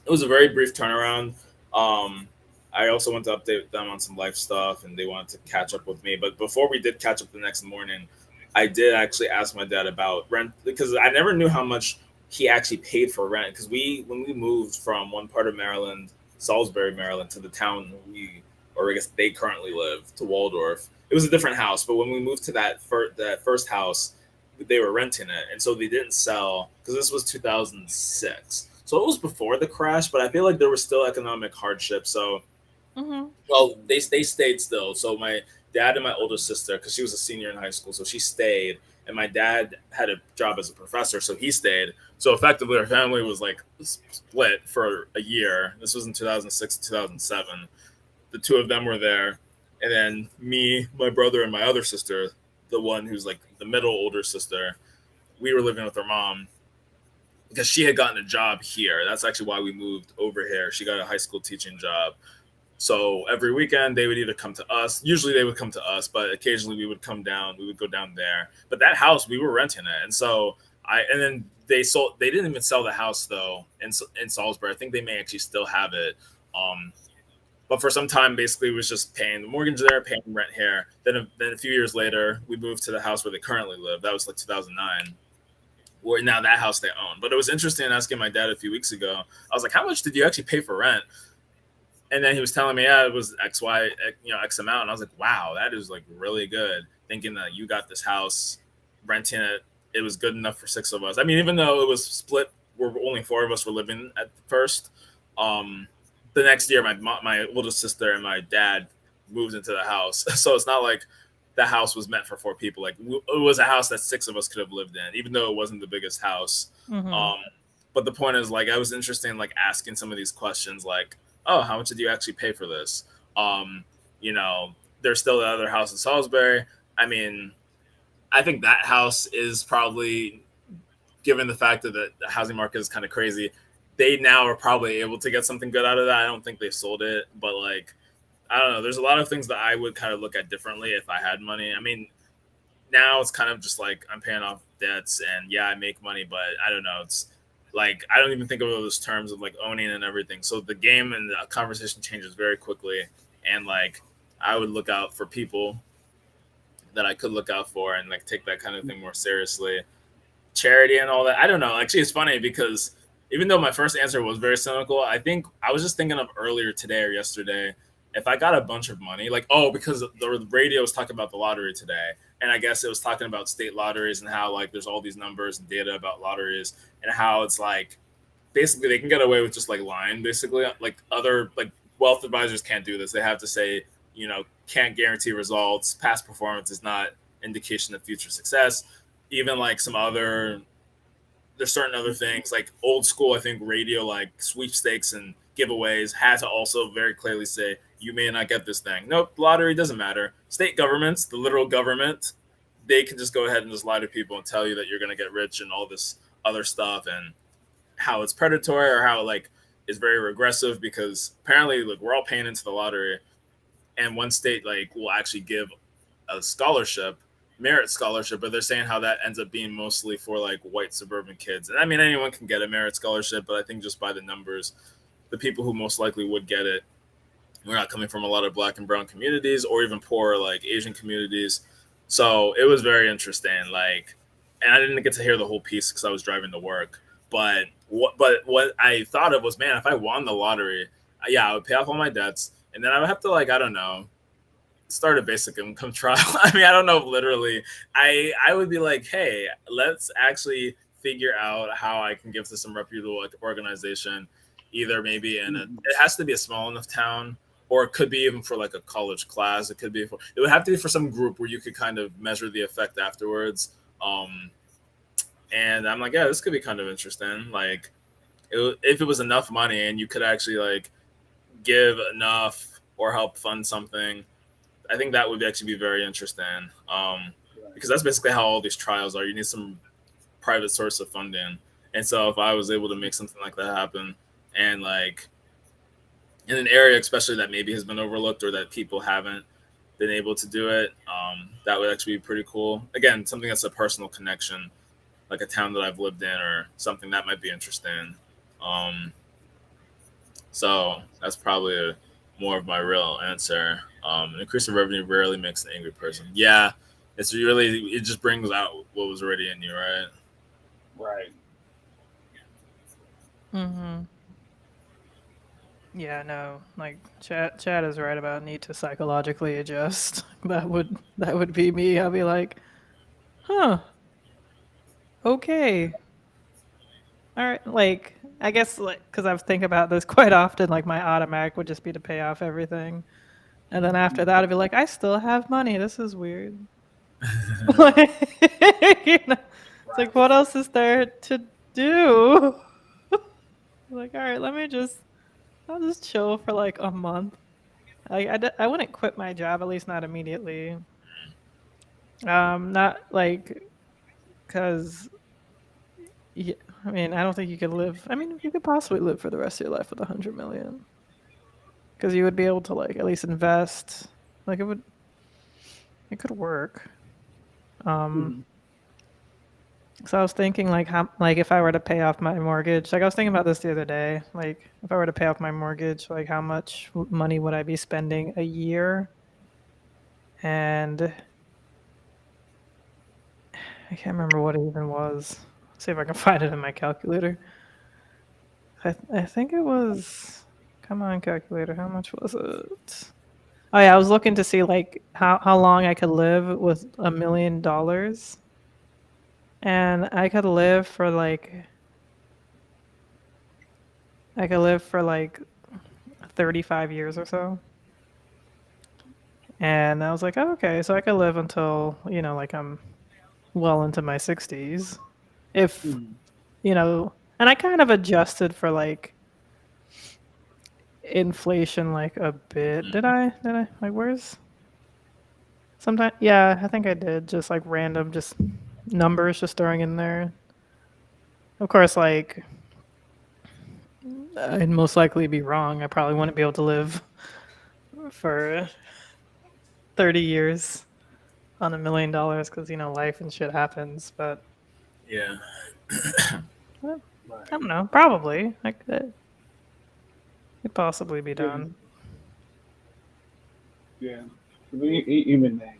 It was a very brief turnaround. I also went to update them on some life stuff, and they wanted to catch up with me. But before we did catch up the next morning, I did actually ask my dad about rent, because I never knew how much he actually paid for rent. Because when we moved from one part of Maryland, Salisbury, Maryland, to the town I guess they currently live, to Waldorf, it was a different house. But when we moved to that first house, they were renting it, and so they didn't sell, because this was 2006. So it was before the crash, but I feel like there was still economic hardship. So, well, they stayed still. So my dad and my oldest sister, because she was a senior in high school, so she stayed, and my dad had a job as a professor, so he stayed. So effectively, our family was like split for a year. This was in 2006 to 2007. The 2 of them were there, and then me, my brother, and my other sister, the one who's like the middle older sister, we were living with her mom because she had gotten a job here. That's actually why we moved over here. She got a high school teaching job. So every weekend they would either come to us. Usually they would come to us, but occasionally we would come down. We would go down there. But that house, we were renting it. And so then they sold. They didn't even sell the house though in Salisbury. I think they may actually still have it. But for some time, basically, it was just paying the mortgage there, paying rent here. Then a few years later, we moved to the house where they currently live. That was like 2009. Where now that house they own. But it was interesting asking my dad a few weeks ago. I was like, "How much did you actually pay for rent?" And then he was telling me, "Yeah, it was X amount." And I was like, "Wow, that is like really good." Thinking that you got this house, renting it, it was good enough for 6 of us. I mean, even though it was split, where only 4 of us were living at first. The next year, my oldest sister and my dad moved into the house. So it's not like the house was meant for 4 people. Like it was a house that 6 of us could have lived in, even though it wasn't the biggest house. But the point is, like, I was interested in like asking some of these questions, like, oh, how much did you actually pay for this? There's still the other house in Salisbury. I mean, I think that house is probably, given the fact that the housing market is kind of crazy, they now are probably able to get something good out of that. I don't think they sold it, but like, I don't know. There's a lot of things that I would kind of look at differently if I had money. I mean, now it's kind of just like I'm paying off debts, and yeah, I make money, but I don't know. It's like I don't even think of those terms of like owning and everything. So the game and the conversation changes very quickly, and like I would look out for people that I could look out for and like take that kind of thing more seriously. Charity and all that. I don't know. Actually, it's funny because even though my first answer was very cynical, I think I was just thinking of earlier today or yesterday, if I got a bunch of money, like, because the radio was talking about the lottery today. And I guess it was talking about state lotteries and how like there's all these numbers and data about lotteries and how it's like, basically they can get away with just like lying, basically. Like other like wealth advisors can't do this. They have to say, can't guarantee results. Past performance is not indication of future success. Even like there's certain other things like old school, I think radio, like sweepstakes and giveaways had to also very clearly say, you may not get this thing. Nope, lottery doesn't matter. State governments, the literal government, they can just go ahead and just lie to people and tell you that you're going to get rich and all this other stuff, and how it's predatory or how like is very regressive, because apparently like we're all paying into the lottery, and one state like will actually give a scholarship, merit scholarship, but they're saying how that ends up being mostly for like white suburban kids. And I mean, anyone can get a merit scholarship, but I think just by the numbers, the people who most likely would get it, we're not coming from a lot of Black and brown communities or even poor like Asian communities. So it was very interesting. Like, and I didn't get to hear the whole piece because I was driving to work. But what I thought of was, man, if I won the lottery, yeah, I would pay off all my debts, and then I would have to like, I don't know, start a basic income trial. I mean, I don't know if literally. I would be like, hey, let's actually figure out how I can give to some reputable like organization, either maybe in a. It has to be a small enough town, or it could be even for like a college class. It could be for. It would have to be for some group where you could kind of measure the effect afterwards. And I'm like, yeah, this could be kind of interesting. Like, if it was enough money and you could actually like give enough or help fund something, I think that would actually be very interesting. Because that's basically how all these trials are. You need some private source of funding. And so if I was able to make something like that happen, and like in an area especially that maybe has been overlooked or that people haven't been able to do it, that would actually be pretty cool. Again, something that's a personal connection, like a town that I've lived in or something that might be interesting. So that's probably more of my real answer. Increasing revenue rarely makes an angry person. Yeah, it's really, it just brings out what was already in you, right? Right. Mm-hmm. Yeah, no, like Chad is right about need to psychologically adjust. That would be me. I'll be like, huh, okay, all right. Like, I guess like because I think about this quite often. Like my automatic would just be to pay off everything, and then after that, I'd be like, I still have money. This is weird. Like, it's like, what else is there to do? Like, all right, I'll just chill for like a month. I wouldn't quit my job, at least not immediately. Not like, because, yeah, I mean, I don't think you could live. I mean, you could possibly live for the rest of your life with 100 million, because you would be able to like at least invest. Like it could work. So I was thinking like how like if I were to pay off my mortgage, like I was thinking about this the other day, like if I were to pay off my mortgage, like how much money would I be spending a year? And I can't remember what it even was. See if I can find it in my calculator. I think it was, come on calculator, how much was it? Oh yeah, I was looking to see like how long I could live with $1 million. And I could live for like 35 years or so. And I was like, oh, okay, so I could live until, like I'm well into my 60s. If, and I kind of adjusted for like inflation like a bit. Did I? Like, where's sometimes? Yeah, I think I did. Just like random, just numbers just throwing in there. Of course, like, I'd most likely be wrong. I probably wouldn't be able to live for 30 years on $1 million because life and shit happens. But Yeah. I don't know. Probably I could possibly be done. Yeah. Even then,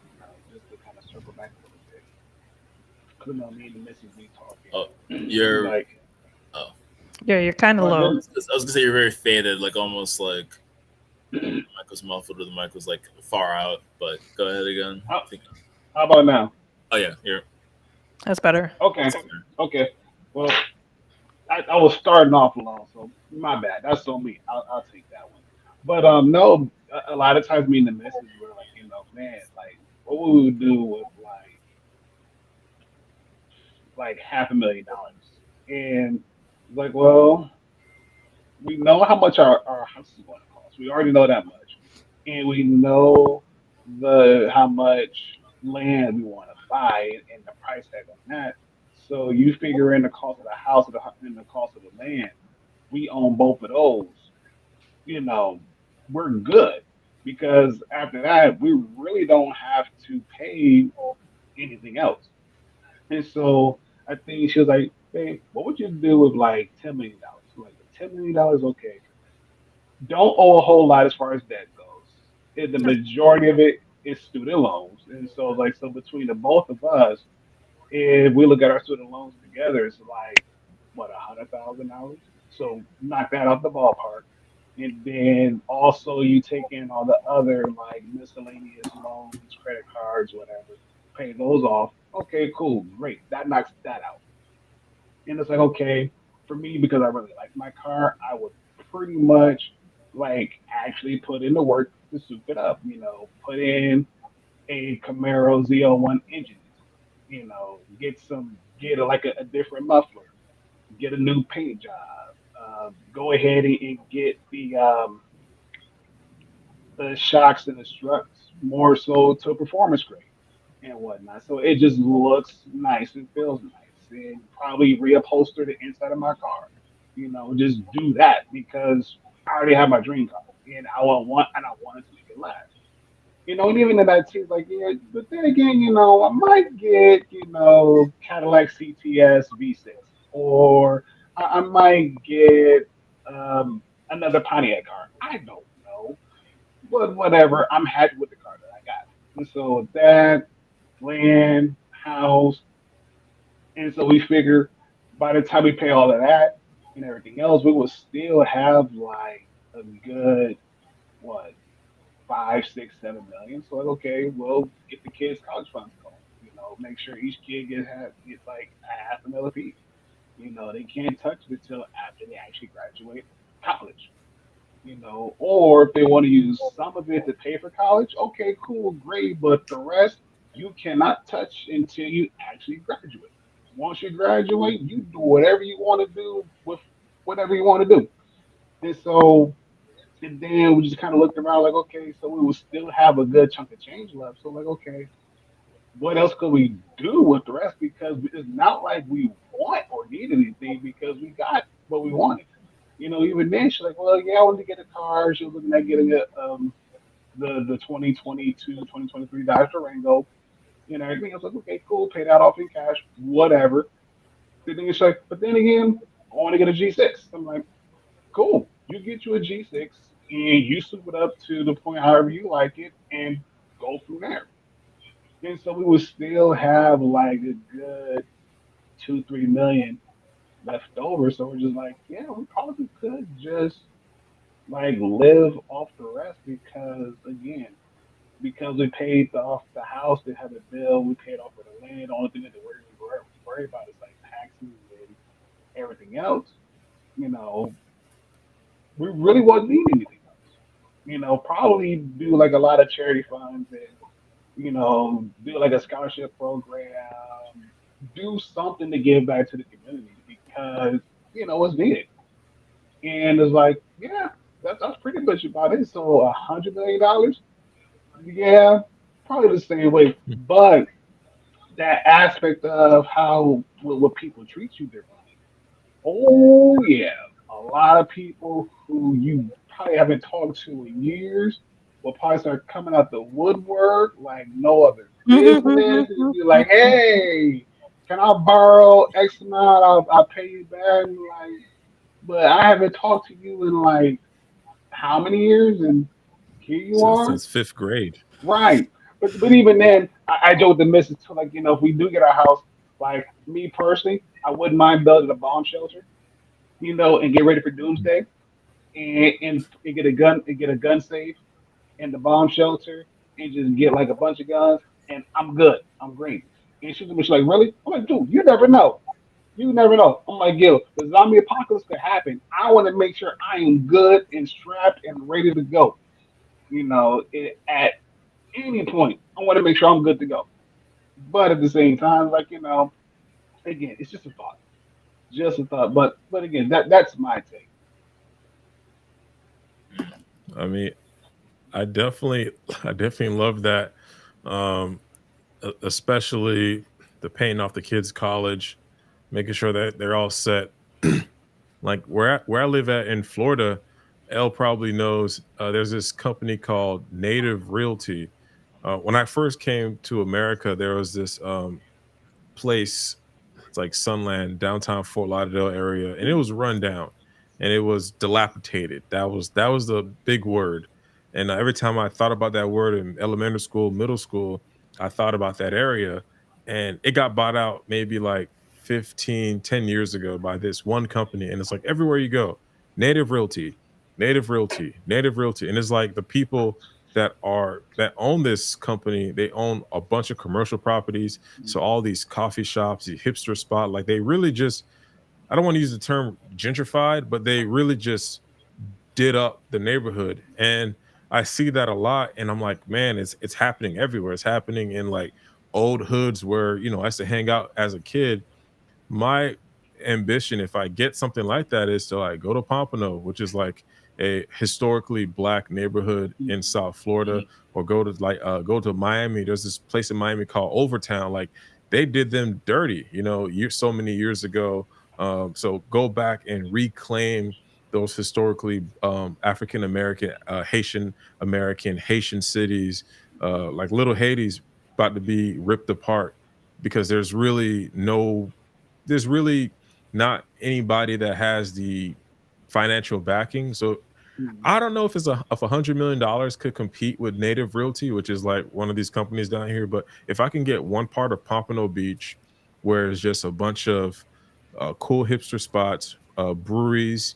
just to kind of circle back a little bit, because me and the missus be talking. Oh, you're like, Yeah, you're kind of low. I was gonna say you're very faded, like almost like the mic was muffled or the mic was like far out. But go ahead again. How about now? Oh yeah, you're That's better. Okay. Well, I was starting off low, so my bad. That's on me. I'll take that one. But no, a lot of times me and the missus were like, man, like what would we do with like $500,000? And like, well, we know how much our house is going to cost. We already know that much, and we know the how much land we want to buy and the price tag on that. So you figure in the cost of the house and the cost of the land. We own both of those. You know, we're good because after that we really don't have to pay anything else. And so I think she was like, "Hey, what would you do with like $10 million?" Like $10 million, okay. Don't owe a whole lot as far as debt goes. The majority of it is student loans, and so so between the both of us, if we look at our student loans together, it's like what $100,000. So knock that off the ballpark. And then also you take in all the other like miscellaneous loans, credit cards, whatever, pay those off. Okay, cool, great. That knocks that out. And it's like, okay, for me, because I really like my car, I would pretty much like actually put in the work to soup it up, put in a Camaro Z01 engine, get a different muffler, get a new paint job, go ahead and get the shocks and the struts more so to performance grade and whatnot. So it just looks nice and feels nice. And probably reupholster the inside of my car. Just do that because I already have my dream car and I wanted to make it last. And even in that too, like yeah, but then again, I might get, Cadillac CTS V6 or I might get another Pontiac car. I don't know. But whatever, I'm happy with the car that I got. And so that land, house, and so we figure by the time we pay all of that and everything else, we will still have like a good what 5, 6, 7 million. So like, okay, well, get the kids college funds going. Make sure each kid gets like a half a mil apiece. They can't touch it until after they actually graduate college. Or if they want to use some of it to pay for college, okay, cool, great, but the rest you cannot touch until you actually graduate. Once you graduate, you do whatever you want to do with whatever you want to do. And so, and then we just kind of looked around like, okay, so we will still have a good chunk of change left. So like, okay, what else could we do with the rest? Because it's not like we want or need anything because we got what we wanted. Even then she's like, well, yeah, I wanted to get a car. She was looking at getting the 2022, 2023 Dodge Durango, everything. I was like, okay, cool, pay that off in cash, whatever. The thing is like, but then again, I want to get a G6. I'm like, cool, you get you a G6 and you soup it up to the point however you like it and go from there. And so we would still have like a good 2, 3 million left over. So we're just like, yeah, we probably could just like live off the rest because again, because we paid off the house, they had a bill, we paid off for the land. The only thing that worry about is like taxes and everything else. You know, we really wasn't needing anything else. Probably do like a lot of charity funds and do like a scholarship program, do something to give back to the community because it's needed. And it's like, yeah, that's pretty much about it. So $100 million, yeah, probably the same way. But that aspect of how what people treat you differently. Oh yeah, a lot of people who you probably haven't talked to in years will probably start coming out the woodwork like no other business and be like, "Hey, can I borrow X amount? I'll pay you back." And like, but I haven't talked to you in like how many years, and here you are. Since fifth grade. Right. But even then, I joke with the missus too. Like if we do get our house, like me personally, I wouldn't mind building a bomb shelter, and get ready for doomsday, and get a gun safe in the bomb shelter, and just get like a bunch of guns, and I'm good. I'm green. And she's like, really? I'm like, dude, you never know. You never know. I'm like, yo, the zombie apocalypse could happen. I want to make sure I am good and strapped and ready to go. At any point, I want to make sure I'm good to go. But at the same time, like again, it's just a thought. But again, that's my take. I mean, I definitely, I definitely love that. Um, Especially the paying off the kids' college, making sure that they're all set. Like where I live at in Florida, Elle probably knows. There's this company called Native Realty. When I first came to America, there was this place. It's like Sunland, downtown Fort Lauderdale area, and it was run down, and it was dilapidated. That was the big word. And every time I thought about that word in elementary school, middle school, I thought about that area, and it got bought out maybe like 15, 10 years ago by this one company, and it's like everywhere you go, Native Realty, Native Realty, and it's like the people that own this company, they own a bunch of commercial properties. So all these coffee shops, the hipster spot, like they really just, I don't want to use the term gentrified, but they really just did up the neighborhood. And I see that a lot, and I'm like, man, it's happening everywhere. It's happening in like old hoods where, I used to hang out as a kid. My ambition, if I get something like that, is to like go to Pompano, which is like a historically black neighborhood in South Florida, or go to Miami. There's this place in Miami called Overtown. Like they did them dirty, so many years ago. So go back and reclaim those historically African American, Haitian American, Haitian cities, like Little Haiti's about to be ripped apart because there's really not anybody that has the financial backing. So I don't know if $100 million could compete with Native Realty, which is like one of these companies down here. But if I can get one part of Pompano Beach where it's just a bunch of cool hipster spots, breweries,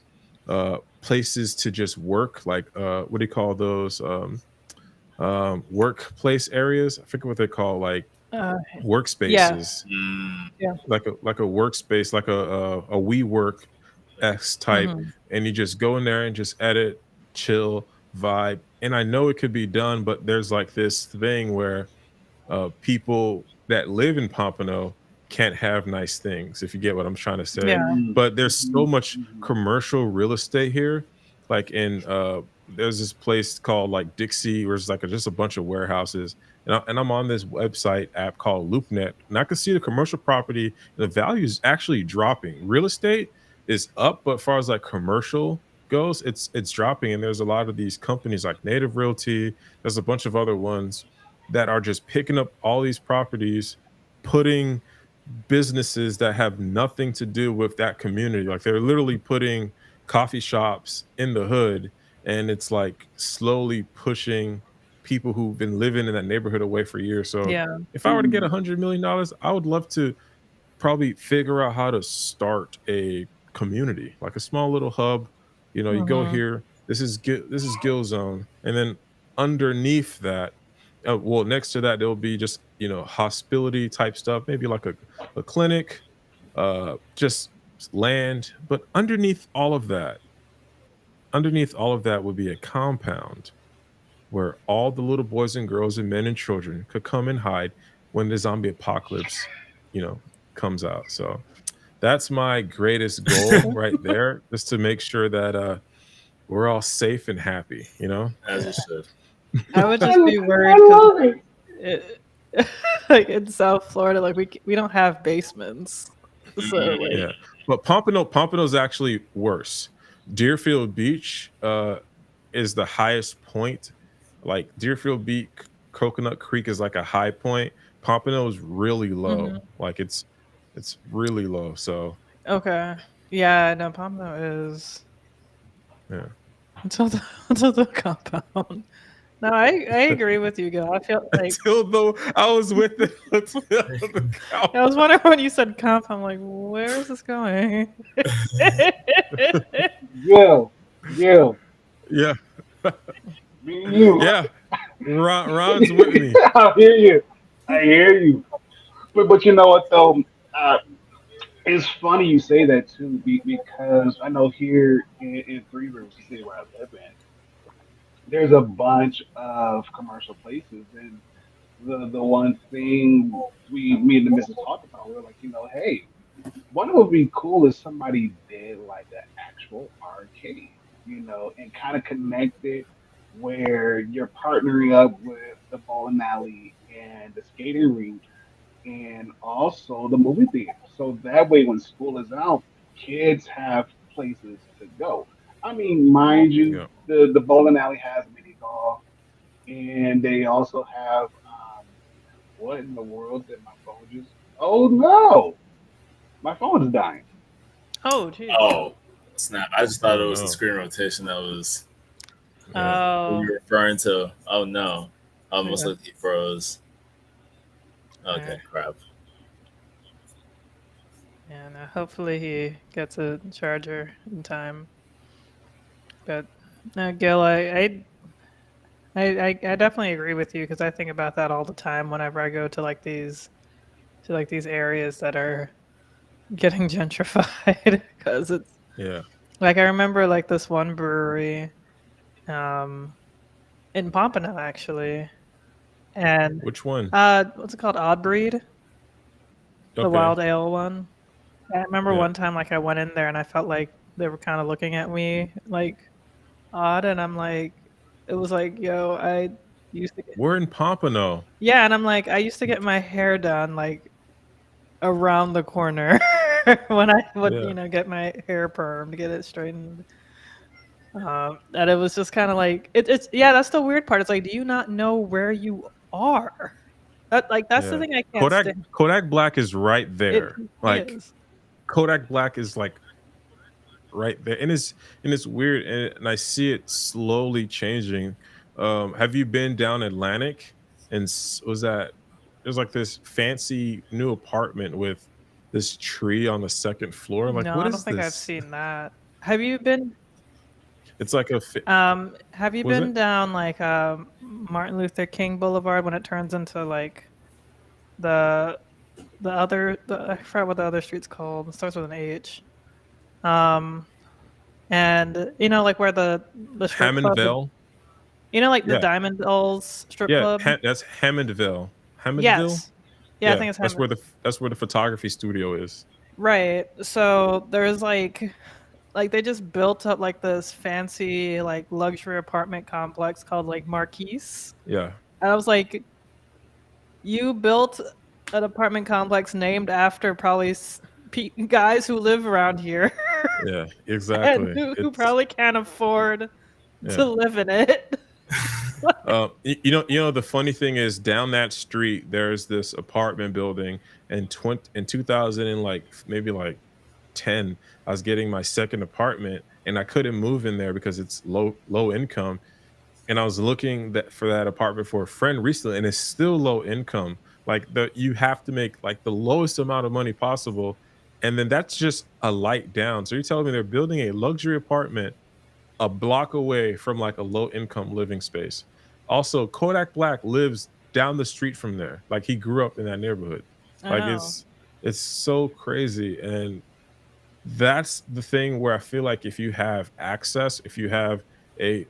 places to just work, like what do you call those workplace areas? I forget what they're called, like Uh, yeah, workspaces, Mm. yeah. like a workspace, like a WeWork X type, Mhm. and you just go in there and just edit, chill, vibe. And I know it could be done, but there's like this thing where people that live in Pompano can't have nice things, if you get what I'm trying to say. Yeah. But there's so much commercial real estate here. Like there's this place called like Dixie, where it's like just a bunch of warehouses. And I'm on this website app called LoopNet, and I can see the commercial property, the value is actually dropping. Real estate is up, but as far as like commercial goes, it's dropping. And there's a lot of these companies like Native Realty. There's a bunch of other ones that are just picking up all these properties, putting businesses that have nothing to do with that community. Like they're literally putting coffee shops in the hood, and it's like slowly pushing people who've been living in that neighborhood away for years. So Yeah. if I were to get $100 million, I would love to probably figure out how to start a community, like a small little hub. You go Mhm. here. This is Gill Zone, and then underneath that, well, next to that, there'll be just hospitality type stuff, maybe like a clinic, just land. But underneath all of that would be a compound where all the little boys and girls and men and children could come and hide when the zombie apocalypse, you know, comes out. So that's my greatest goal right there, just to make sure that we're all safe and happy. As it should. I would I, just be worried I because love it. like in South Florida, like we don't have basements, so like Yeah. But Pompano's actually worse. Deerfield Beach is the highest point. Like Deerfield Beach, Coconut Creek is like a high point. Pompano is really low. Mhm. Like it's really low. So okay, yeah, no, Pompano is yeah. until the compound. No, I agree with you, Gil. I feel like Until though I was with it until the I was wondering when you said compound. I'm like, where is this going? Gil, Gil, Yeah. me and you. Yeah. Ron's with me. I hear you. I hear you. But you know what though? Uh, it's funny you say that too, because I know here in Three Rivers, the city where I live in, there's a bunch of commercial places, and the one thing me and the missus talked about, we were like, hey, what would be cool if somebody did like an actual arcade, and kind of connect it where you're partnering up with the bowling alley and the skating rink and also the movie theater. So that way, when school is out, kids have places to go. I mean, mind you, Yeah. the bowling alley has mini golf, and they also have what in the world did my phone just? Oh no, my phone is dying. Oh, geez. Oh, snap. I just thought Oh it was the no. screen rotation that was Yeah. what Oh, you were referring to. Oh, no. I almost yeah. looked he froze. Okay, Yeah. crap. And hopefully he gets a charger in time. But Gil, I definitely agree with you because I think about that all the time whenever I go to these areas that are getting gentrified because it's Yeah. like I remember like this one brewery in Pompano actually, and Which one? what's it called? Odd Breed, the Okay. wild ale one. I remember Yeah. one time like I went in there and I felt like they were kind of looking at me like odd, and I'm like, it was like, yo, I used to get We're in Pompano. yeah, and I'm like, I used to get my hair done like around the corner when I would Yeah. get my hair permed, get it straightened. And it was just kind of like it's yeah, that's the weird part. It's like, do you not know where you are? That's the Yeah. thing I can't stand. Kodak Black is right It there. really Like is. Kodak Black is like right there, and it's weird, and I see it slowly changing. Have you been down Atlantic? And was that there's like this fancy new apartment with this tree on the second floor? I'm like, No, what I don't is think I've this? seen that. Have you been? It's like Have you was been it down like Martin Luther King Boulevard when it turns into like the I forgot what the other street's called. It starts with an H. Um, and like where the strip club, Hammondville? like the Yeah, Diamond Dolls strip yeah, club. that's Hammondville. Hammondville? Yes, yeah, I Yeah, think it's that's Hammond. where the photography studio is. Right. So there's like they just built up like this fancy like luxury apartment complex called like Marquise. Yeah, And I was like, you built an apartment complex named after probably guys who live around here yeah, and exactly. who It's probably can't afford to yeah. live in it. The funny thing is, down that street, there's this apartment building, and in 2000 and like maybe like 10, I was getting my second apartment, and I couldn't move in there because it's low income, and I was looking for that apartment for a friend recently, and it's still low income. Like you have to make like the lowest amount of money possible, and then that's just a light down. So you're telling me they're building a luxury apartment a block away from like a low income living space. Also, Kodak Black lives down the street from there. Like he grew up in that neighborhood. I Like know. it's so crazy. And that's the thing where I feel like if you have access, if you have a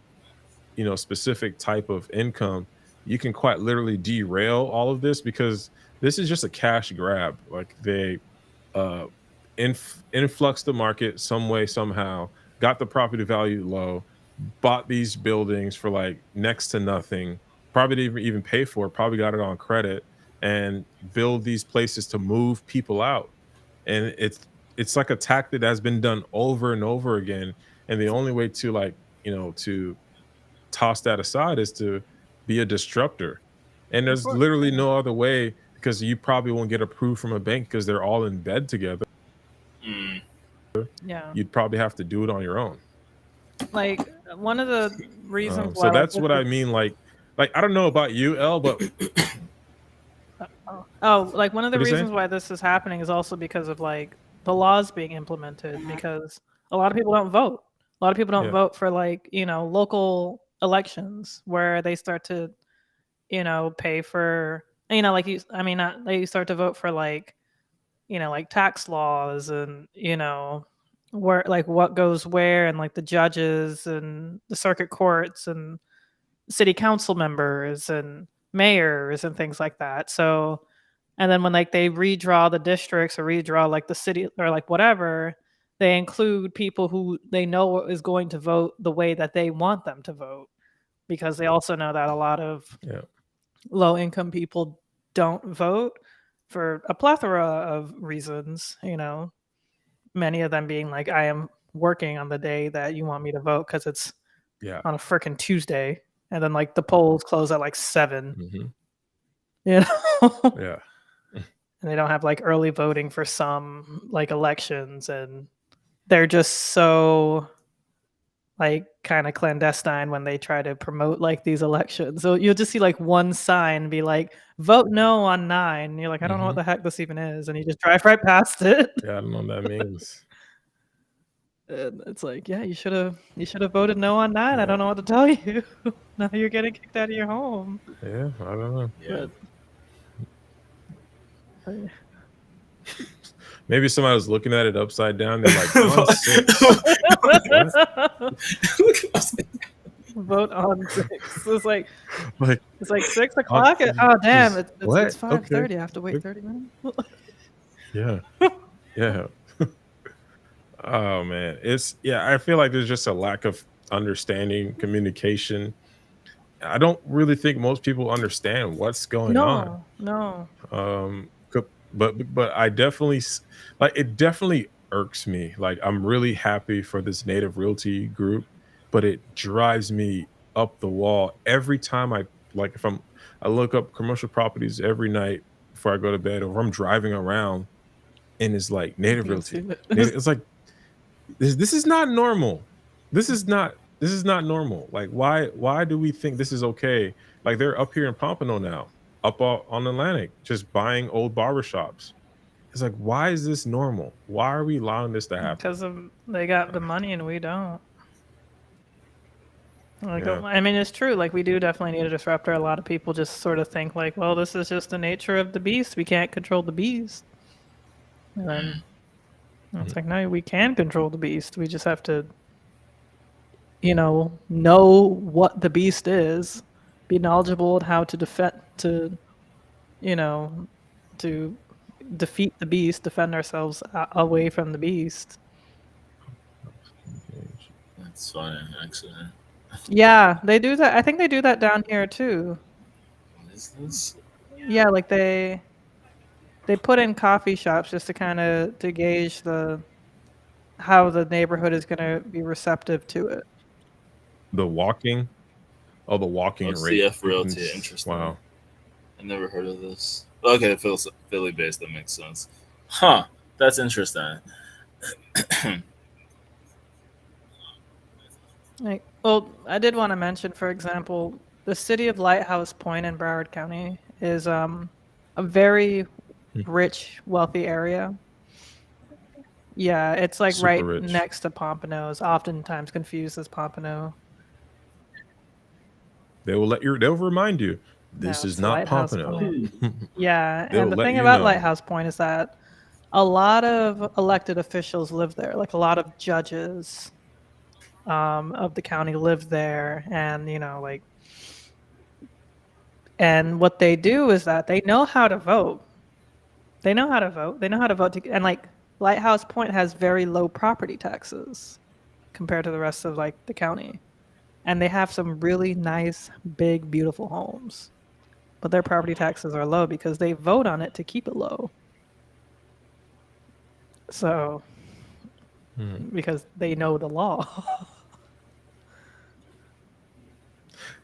specific type of income, you can quite literally derail all of this because this is just a cash grab. Like they uh influx the market some way somehow, got the property value low, bought these buildings for like next to nothing, probably didn't even pay for it, probably got it on credit, and build these places to move people out. And it's like a tactic that's been done over and over again. And the only way to like, to toss that aside is to be a disruptor. And Of there's course. literally no other way because you probably won't get approved from a bank because they're all in bed together. Mm. Yeah. You'd probably have to do it on your own. Like one of the reasons So why like that's what I mean. Like I don't know about you, El, but like one of the what are you saying? reasons why this is happening is also because of like the laws being implemented because a lot of people don't vote. A lot of people don't Yeah. vote for like, local elections where they start to, pay for, like they start to vote for like, like tax laws and, where like what goes where and like the judges and the circuit courts and city council members and mayors and things like that. So, and then when like they redraw the districts or redraw like the city or like whatever, they include people who they know is going to vote the way that they want them to vote because they also know that a lot of Yeah. low income people don't vote for a plethora of reasons, many of them being like, I am working on the day that you want me to vote because it's Yeah. on a freaking Tuesday. And then like the polls close at like 7, Hmm. you know? Yeah. And they don't have like early voting for some like elections. And they're just so like kind of clandestine when they try to promote like these elections. So you'll just see like one sign be like, vote no on 9. And you're like, I don't know what Hmm. the heck this even is. And you just drive right past it. Yeah. I don't know what that means. And it's like, yeah, you should have voted no on that. I don't know what to tell you. Now you're getting kicked out of your home. Yeah, I don't know. Yeah. But Maybe somebody was looking at it upside down. They're like, on 6. vote on 6. It's like Like, 6 o'clock. Oh damn! It's what? 5:30. Okay. I have to wait 30 minutes. yeah, yeah. Oh man, I feel like there's just a lack of understanding, communication. I don't really think most people understand what's going on. No. But I definitely like it. Definitely irks me. Like I'm really happy for this Native Realty group, but it drives me up the wall every time if I look up commercial properties every night before I go to bed, or I'm driving around and it's like Native Realty. It's like this is not normal. This is not normal. Like why do we think this is okay? Like they're up here in Pompano now, up on Atlantic, just buying old barbershops. It's like, why is this normal? Why are we allowing this to happen? Because they got the money and we don't. Like, Yeah. I mean, it's true. Like, we do definitely need a disruptor. A lot of people just sort of think like, well, this is just the nature of the beast. We can't control the beast. And then it's like, no, we can control the beast. We just have to, know what the beast is, be knowledgeable on how to to defeat the beast, defend ourselves away from the beast. That's funny, actually. Yeah, they do that. I think they do that down here too. What is this? Yeah, like they put in coffee shops just to kind of to gauge how the neighborhood is going to be receptive to it. The walking rate. CF Realty, interesting. Wow. I never heard of this. Okay, it feels Philly based. That makes sense. Huh? That's interesting. Like, well, I did want to mention, for example, the city of Lighthouse Point in Broward County is a very rich, wealthy area. Yeah, it's like Super right rich. next to Pompano. It's oftentimes confused as Pompano. They'll remind you this No, is it's not Lighthouse Pompano. Point. Yeah, They'll and the let thing you about know. Lighthouse Point is that a lot of elected officials live there. Like a lot of judges of the county live there, and and what they do is that they know how to vote. They know how to vote. And like Lighthouse Point has very low property taxes compared to the rest of like the county. And they have some really nice, big, beautiful homes. But their property taxes are low because they vote on it to keep it low. So, because they know the law.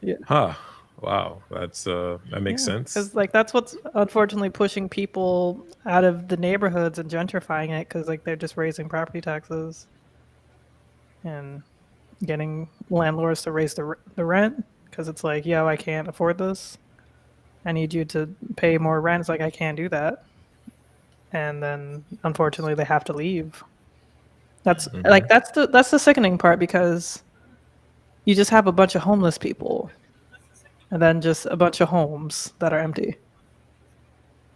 Yeah. Huh. Wow. That's that makes sense. Because like that's what's unfortunately pushing people out of the neighborhoods and gentrifying it, because like they're just raising property taxes and getting landlords to raise the rent, because it's like, yo, I can't afford this. I need you to pay more rent. It's like, I can't do that. And then unfortunately they have to leave. That's like that's the sickening part, because you just have a bunch of homeless people and then just a bunch of homes that are empty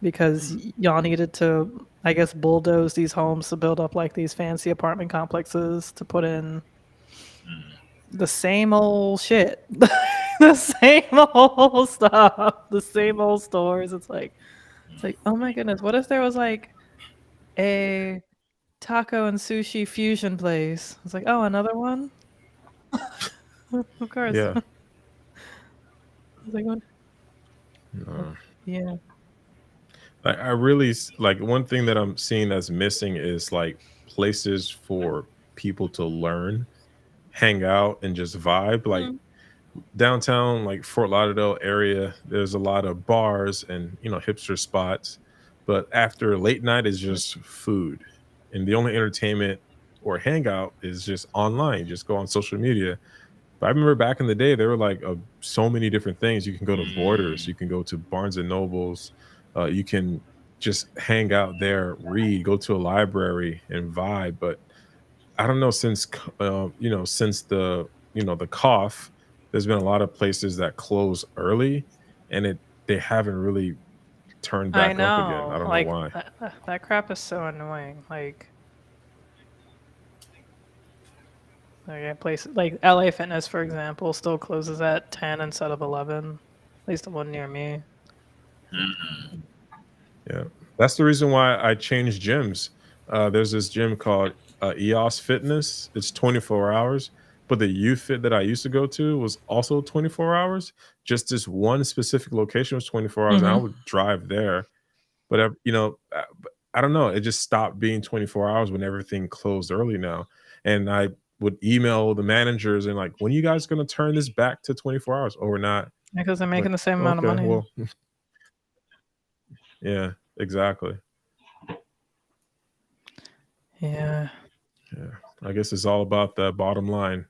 because y'all needed to, I guess, bulldoze these homes to build up like these fancy apartment complexes to put in the same old shit, the same old stuff, the same old stores. It's like, oh my goodness, what if there was like a taco and sushi fusion place? It's like, oh, another one? Of course. Yeah. It's like, what? Yeah. I really like one thing that I'm seeing that's missing is like places for people to learn, hang out, and just vibe. Like downtown, like Fort Lauderdale area, there's a lot of bars and hipster spots, but after late night is just food, and the only entertainment or hangout is just online. You just go on social media. But I remember back in the day, there were like so many different things. You can go to Borders, you can go to Barnes and Nobles, you can just hang out there, read, go to a library and vibe. But I don't know, since since the cough, there's been a lot of places that close early, and they haven't really turned I back up again. I know. don't know Like why. that crap is so annoying. Like a place like LA Fitness, for example, still closes at 10 instead of 11. At least the one near me. Mm. Yeah, that's the reason why I changed gyms. There's this gym called EOS Fitness. It's 24 hours, but the youth fit that I used to go to was also 24 hours. Just this one specific location was 24 hours, and I Hmm. would drive there. But I don't know. It just stopped being 24 hours when everything closed early now, and I would email the managers and like, when are you guys going to turn this back to 24 hours? Or we're not. Because they're Like, making the same amount of okay, money. well, yeah, exactly. Yeah. Yeah, I guess it's all about the bottom line.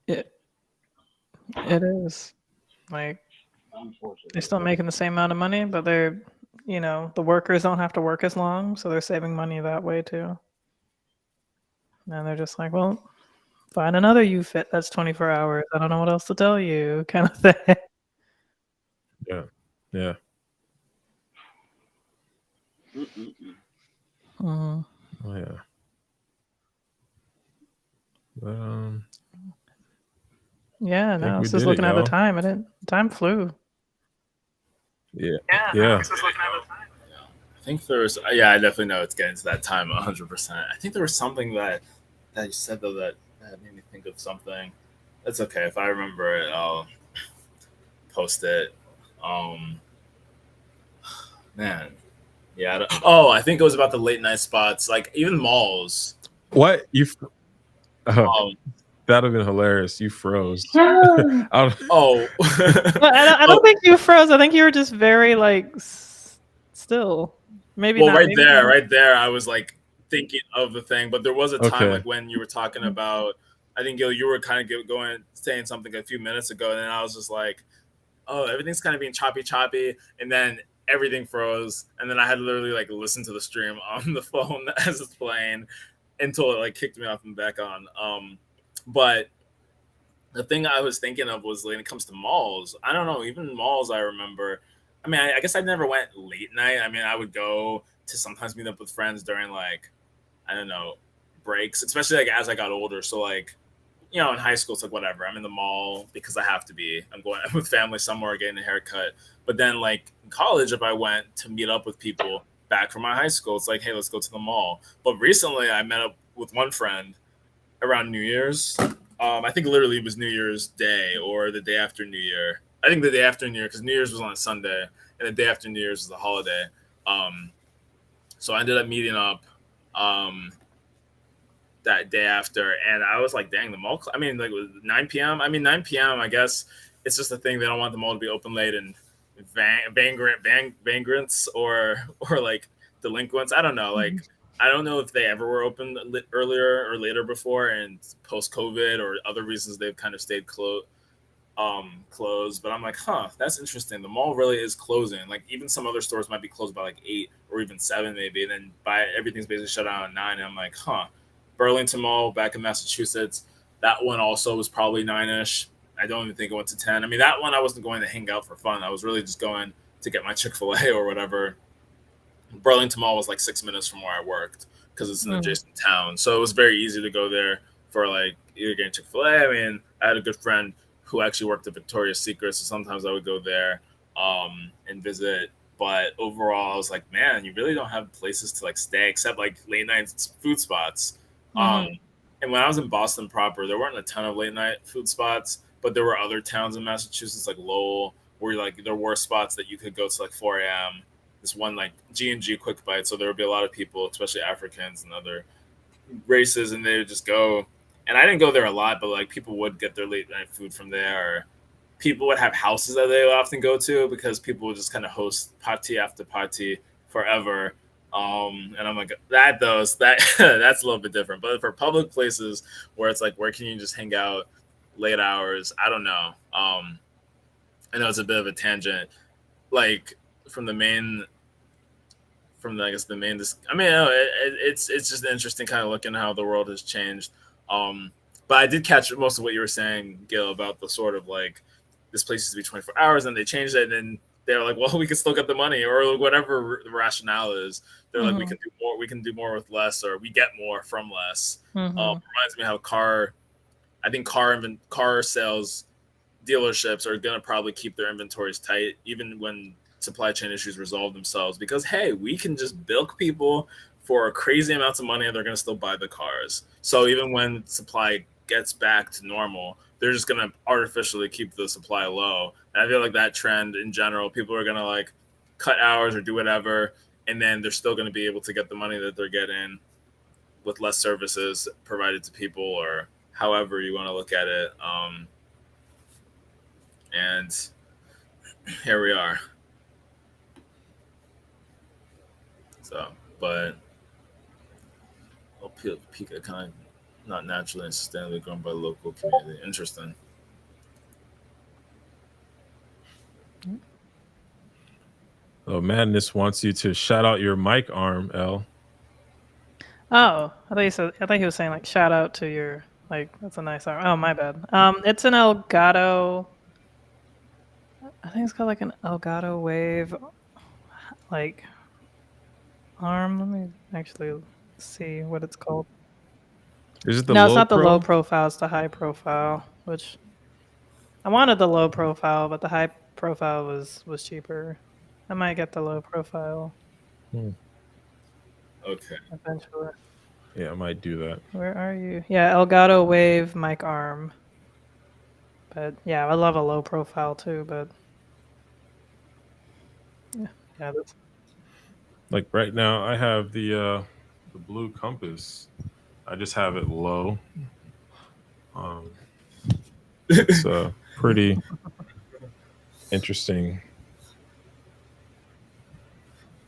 It it is. Like Unfortunately. they're still making the same amount of money, but the workers don't have to work as long, so they're saving money that way too. And they're just like, well, find another UFit that's 24 hours. I don't know what else to tell you, kind of thing. Yeah, yeah, Mm-mm-mm. Mhm. oh yeah. But, Yeah, I no, think I we was just did it, looking at the y'all. time, and time flew. Yeah, Yeah, no, I yeah. was just looking at the time. Yeah. I think there's, yeah, I definitely know it's getting to that time 100%. I think there was something that you said though that made me think of something. That's okay. If I remember it, I'll post it. Um, Man, yeah. Oh, I think it was about the late night spots, like even malls. What uh, Um, that'd have been hilarious. You froze. I oh, But I oh, don't think you froze. I think you were just very like still. Maybe well, not. Maybe not. right there, I was like thinking of the thing, but there was a time okay. like when you were talking about, I think you were kind of going saying something a few minutes ago, and then I was just like, oh, everything's kind of being choppy, and then everything froze, and then I had to literally like listen to the stream on the phone as it's playing until it like kicked me off and back on. But the thing I was thinking of was when it comes to malls. I don't know, even malls. I remember. I mean, I guess I never went late night. I mean, I would go to sometimes meet up with friends during like I don't know breaks, especially like as I got older. So like in high school, it's like whatever. I'm in the mall because I have to be. I'm going with family somewhere, getting a haircut. But then, like in college, if I went to meet up with people back from my high school, it's like, hey, let's go to the mall. But recently, I met up with one friend around New Year's. I think literally it was New Year's Day or the day after New Year. I think the day after New Year because New Year's was on a Sunday and the day after New Year's was a holiday. Um, so I ended up meeting up. That day after, and I was like, "Dang, the mall!" I mean, like, it was 9 p.m. I mean, 9 p.m. I guess it's just a thing. They don't want the mall to be open late and vagrants or like delinquents. I don't know. Like, I don't know if they ever were open earlier or later before, and post COVID or other reasons they've kind of stayed closed. But I'm like, huh, that's interesting. The mall really is closing. Like, even some other stores might be closed by like 8 or even 7 maybe, and then by everything's basically shut down at 9. And I'm like, huh. Burlington Mall back in Massachusetts. That one also was probably 9ish. I don't even think it went to 10. I mean, that one I wasn't going to hang out for fun. I was really just going to get my Chick-fil-A or whatever. Burlington Mall was like 6 minutes from where I worked because it's an adjacent town. So it was very easy to go there for like either getting Chick-fil-A. I mean, I had a good friend who actually worked at Victoria's Secret, so sometimes I would go there and visit. But overall, I was like, man, you really don't have places to like stay except like late night food spots. And when I was in Boston proper, there weren't a ton of late night food spots, but there were other towns in Massachusetts like Lowell, where like there were spots that you could go to like 4 a.m. This one like G&G Quick Bite, so there would be a lot of people, especially Africans and other races, and they would just go. And I didn't go there a lot, but like people would get their late night food from there. Or people would have houses that they would often go to because people would just kind of host party after party forever. And I'm like, that's a little bit different. But for public places where it's like, where can you just hang out late hours? I don't know. I know it's a bit of a tangent. Like from the main I guess the main. I mean, it's just interesting, kind of looking how the world has changed. But I did catch most of what you were saying, Gil, about the sort of like this place used to be 24 hours, and they changed it, and then they're like, well, we can still get the money, or whatever the rationale is. They're like, we can do more. We can do more with less, or we get more from less. Reminds me how car sales dealerships are going to probably keep their inventories tight, even when supply chain issues resolve themselves, because hey, we can just bilk people for crazy amounts of money and they're going to still buy the cars. So even when supply gets back to normal, they're just going to artificially keep the supply low. And I feel like that trend in general, people are going to like cut hours or do whatever, and then they're still going to be able to get the money that they're getting with less services provided to people, or however you want to look at it. And here we are. So, but Pika kind of not naturally and sustainably grown by the local community. Interesting. Oh, Madness wants you to shout out your mic arm, L. Oh, I thought he was saying like shout out to your like that's a nice arm. Oh, my bad. It's an Elgato. I think it's called like an Elgato Wave, like arm. Let me actually see what it's called. Is it the No, low it's not the pro? low profile. It's the high profile. Which I wanted the low profile, but the high profile was cheaper. I might get the low profile Okay. eventually. Yeah, I might do that. Where are you? Yeah, Elgato Wave mic arm. But yeah, I love a low profile too. But yeah, that's Like right now, I have the Blue Compass. I just have it low. It's pretty interesting.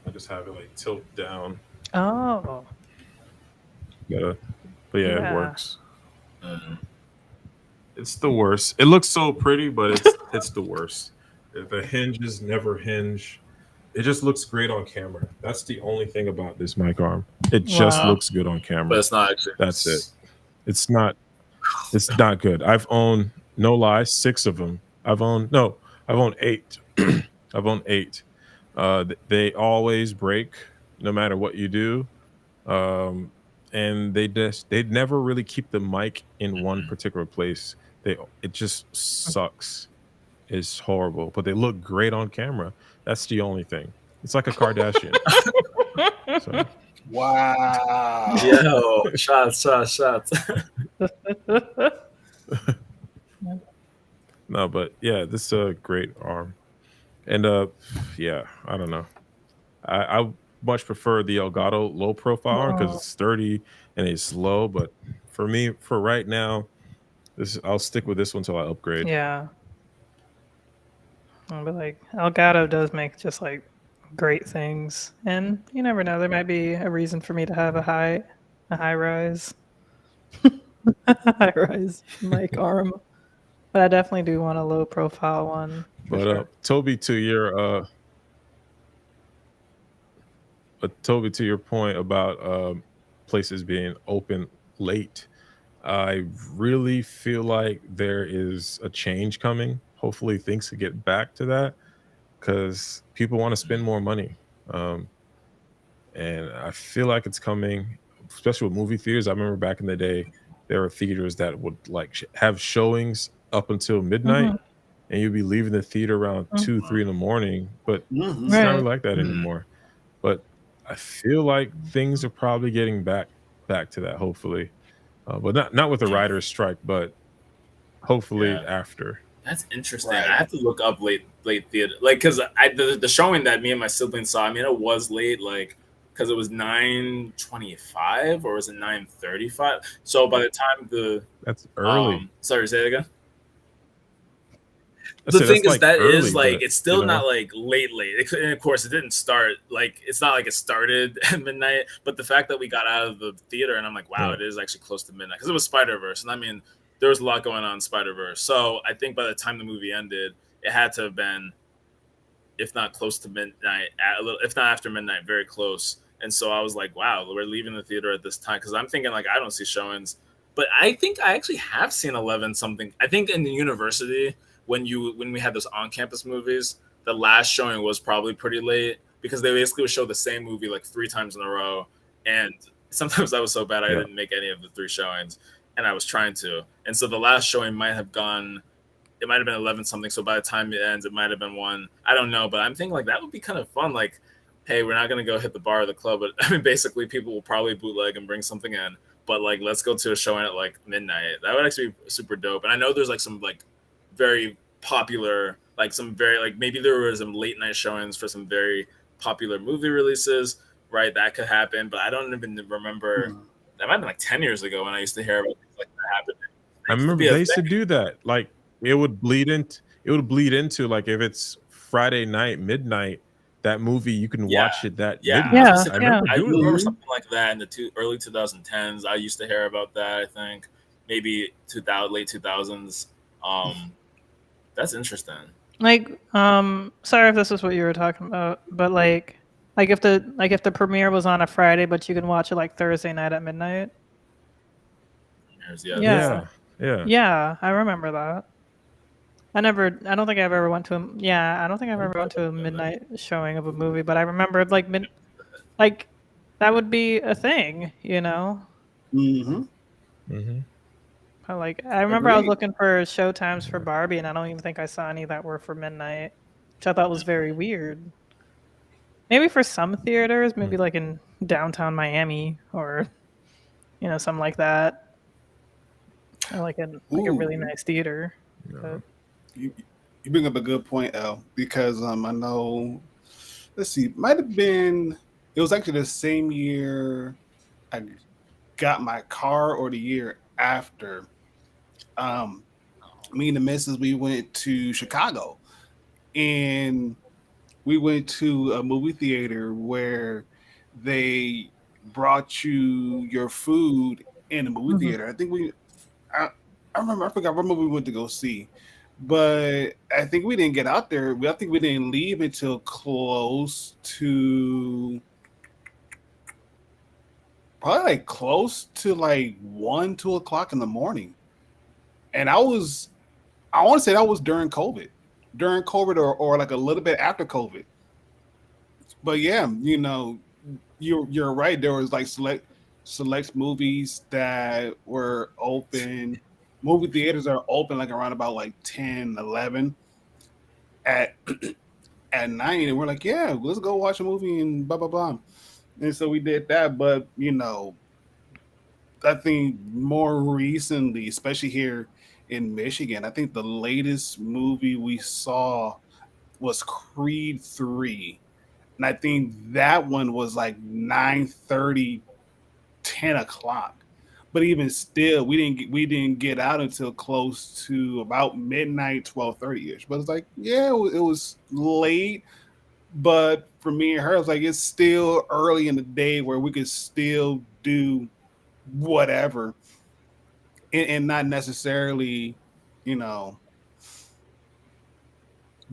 I just have it like tilt down. oh But yeah, it Yeah. works. It's the worst. It looks so pretty, but it's the worst. The hinges never hinge. It just looks great on camera. That's the only thing about this mic arm. It just Wow. looks good on But camera. it's not actually. That's it. It's not good. I've owned, no lie, 6 of them. I've owned 8. I've owned 8. They always break no matter what you do. And they never really keep the mic in one particular place. It just sucks. It's horrible, but they look great on camera. That's the only thing. It's like a Kardashian. So, Wow. Yo, shots. no, but yeah, this is a great arm. And yeah, I don't know. I much prefer the Elgato low profile arm because it's sturdy and it's low. But for me, for right now, I'll stick with this one until I upgrade. Yeah. But like Elgato does make just like great things, and you never know. There might be a reason for me to have a high rise, high rise mic arm. But I definitely do want a low profile one. But Toby, to your point about places being open late, I really feel like there is a change coming. Hopefully things could get back to that because people want to spend more money. And I feel like it's coming, especially with movie theaters. I remember back in the day, there were theaters that would like have showings up until midnight, and you'd be leaving the theater around 2, 3 in the morning. But it's not Right. really like that anymore. But I feel like things are probably getting back to that, hopefully. But not with the writer's strike, but hopefully after. That's interesting. Right. I have to look up late theater, like because the showing that me and my siblings saw. I mean, it was late, like because it was 9:25 or was it 9:35? So by the time That's early. sorry, say it again. I The said thing that's, is that early, is like but, it's still you know, not like late. And of course, it didn't start like it's not like it started at midnight. But the fact that we got out of the theater and I'm like, wow, it is actually close to midnight because it was Spider-Verse, and I mean, there was a lot going on in Spider-Verse. So I think by the time the movie ended, it had to have been if not close to midnight, a little, if not after midnight, very close. And so I was like, wow, we're leaving the theater at this time, because I'm thinking like I don't see showings, but I think I actually have seen 11 something. I think in the university when we had those on campus movies, the last showing was probably pretty late because they basically would show the same movie like 3 times in a row, and sometimes I was so bad I didn't make any of the 3 showings, and I was trying to, and so the last showing might have gone. It might have been 11 something. So by the time it ends, it might have been 1. I don't know, but I'm thinking like that would be kind of fun. Like, hey, we're not gonna go hit the bar or the club, but I mean, basically, people will probably bootleg and bring something in. But like, let's go to a showing at like midnight. That would actually be super dope. And I know there's like some like very popular, like some very like maybe there was some late night showings for some very popular movie releases, right? That could happen, but I don't even remember. That might have been like 10 years ago when I used to hear about things like that happening. I remember they used to do that. Like it would bleed into like if it's Friday night, midnight, that movie you can watch it that midnight. Yeah. I remember I doing remember that. something like that in the early 2010s. I used to hear about that. I think maybe late 2000s. That's interesting. Like, sorry if this is what you were talking about, but like if the premiere was on a Friday, but you can watch it like Thursday night at midnight. Yeah. Yeah, I remember that. I don't think I've ever went to a midnight showing of a movie, but I remember like like that would be a thing, you know? Like I remember I was looking for show times for Barbie, and I don't even think I saw any that were for midnight, which I thought was very weird. Maybe for some theaters, maybe like in downtown Miami or something like that, or like a really nice theater. But, You bring up a good point, L, because I know. Let's see, might have been. It was actually the same year I got my car, or the year after. Me and the missus, we went to Chicago, and we went to a movie theater where they brought you your food in the movie theater. I think I forgot what movie we went to go see, but I think we didn't get out there. I think we didn't leave until close to like 1, 2 o'clock in the morning. And I want to say that was during COVID or like a little bit after COVID. But yeah, you're right. There was like select movies that were open. Movie theaters are open like around about like 10, 11 at night. And we're like, yeah, let's go watch a movie and blah, blah, blah. And so we did that. But, I think more recently, especially here in Michigan, I think the latest movie we saw was Creed 3. And I think that one was like 9:30, 10 o'clock. But even still, we didn't get out until close to about midnight, 12:30ish. But it's like, yeah, it was late. But for me and her, it's like it's still early in the day where we could still do whatever, and not necessarily,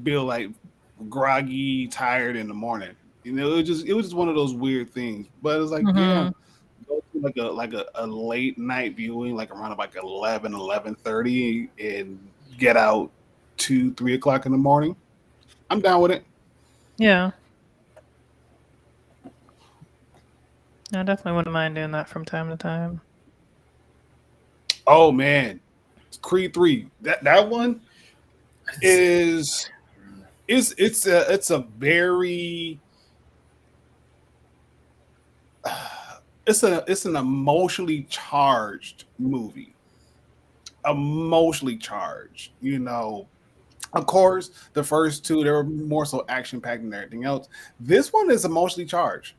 feel like groggy, tired in the morning. It was just one of those weird things. But it's like, yeah, go to like a late night viewing, like around like 11:30, and get out 2, 3 o'clock in the morning. I'm down with it. yeah. I definitely wouldn't mind doing that from time to time. Oh man, Creed 3. That one is it's a very it's an emotionally charged movie. Emotionally charged, Of course, the first two, they were more so action packed than everything else. This one is emotionally charged.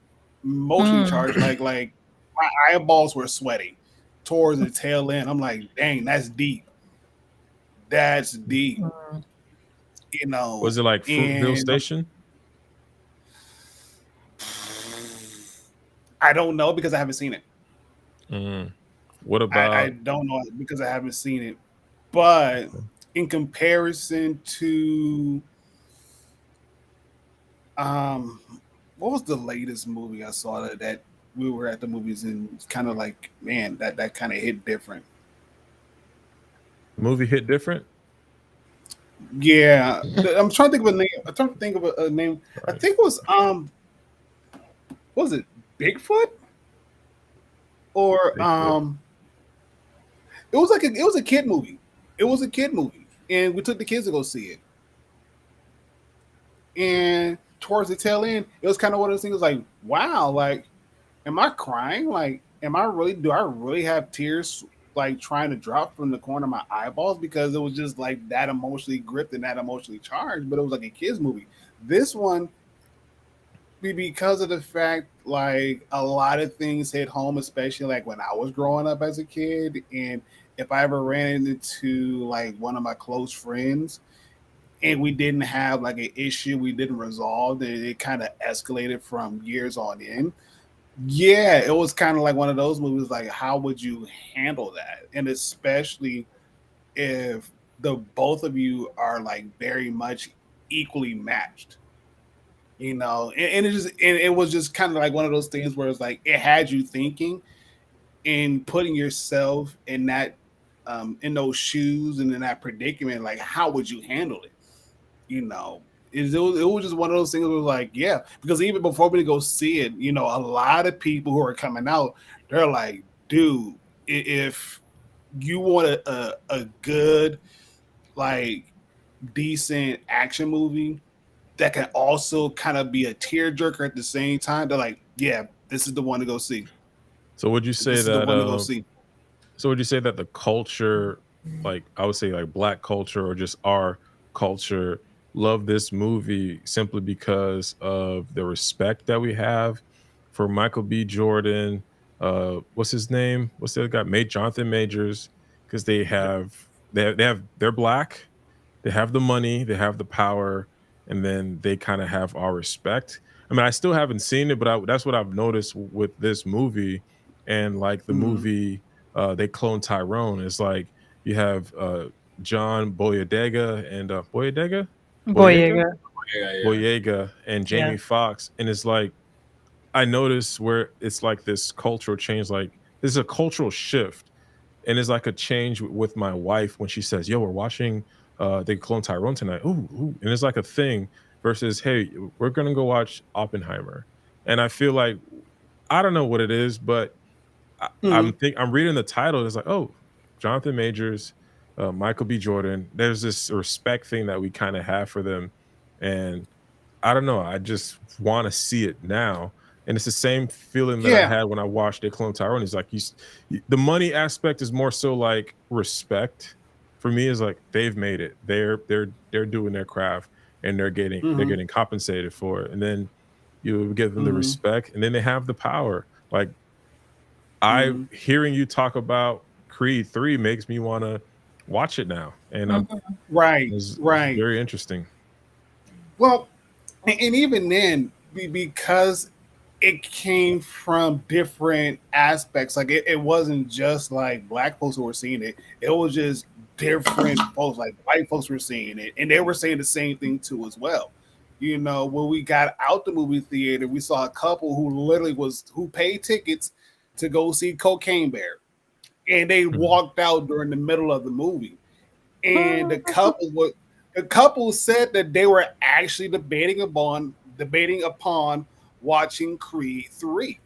Like my eyeballs were sweating towards the tail end. I'm like, dang, that's deep. That's deep. Was it like Fruitvale Station? I don't know because I haven't seen it. What about? I don't know because I haven't seen it. But in comparison to Um, what was the latest movie I saw that we were at the movies and kind of like, man, that kind of hit different. The movie hit different. Yeah, I'm trying to think of a name. I'm trying to think of a name. I Right. think it was what was it Bigfoot or Bigfoot. it was a kid movie. It was a kid movie, and we took the kids to go see it. And towards the tail end, it was kind of one of those things like, wow, like, am I crying? Like, do I really have tears like trying to drop from the corner of my eyeballs because it was just like that emotionally gripped and that emotionally charged, but it was like a kids movie. This one, because of the fact like a lot of things hit home, especially like when I was growing up as a kid, and if I ever ran into like one of my close friends and we didn't have like an issue we didn't resolve, and it kind of escalated from years on in. Yeah, it was kind of like one of those movies. Like, how would you handle that? And especially if the both of you are like very much equally matched, and it was just kind of like one of those things where it's like it had you thinking and putting yourself in that in those shoes and in that predicament. Like, how would you handle it? you know it was just one of those things where it was like, yeah, because even before we go see it, a lot of people who are coming out, they're like, dude, if you want a good, like, decent action movie that can also kind of be a tearjerker at the same time, they're like, yeah, this is the one to go see. So would you say This is the that? one to go see. So would you say that the culture, like I would say, like Black culture or just our culture, love this movie simply because of the respect that we have for Michael B. Jordan? What's his name? What's the other guy? Jonathan Majors, because they're black, they have the money, they have the power, and then they kind of have our respect. I mean, I still haven't seen it, but that's what I've noticed with this movie. And like the Mhm. movie, they clone Tyrone. It's like you have John Boyega and Boyega, Boyega. Yeah, yeah. Boyega, and Yeah. Jamie Foxx, and it's like I noticed where it's like this cultural change, like there's a cultural shift, and it's like a change with my wife when she says, "Yo, we're watching they clone Tyrone tonight." Ooh, and it's like a thing versus, "Hey, we're gonna go watch Oppenheimer," and I feel like I don't know what it is, but Mhm. I'm reading the title. It's like, oh, Jonathan Majors, Michael B. Jordan. There's this respect thing that we kind of have for them, and I don't know. I just want to see it now. And it's the same feeling that I Yeah. had when I watched They Clone Tyrone. It's like the money aspect is more so like respect. For me, is like they've made it. They're doing their craft and they're Mhm. getting compensated for it. And then you give them the Mhm. respect, and then they have the power. Like I Mhm. hearing you talk about Creed 3 makes me want to watch it now. And I'm Mhm. Right. it's Right. very interesting. Well, and even then, because it came from different aspects. Like, it wasn't just like Black folks who were seeing it. It was just different folks, like white folks were seeing it, and they were saying the same thing too as well. When we got out the movie theater, we saw a couple who literally who paid tickets to go see Cocaine Bear, and they Mhm. walked out during the middle of the movie. And the couple said that they were actually debating upon watching Creed 3.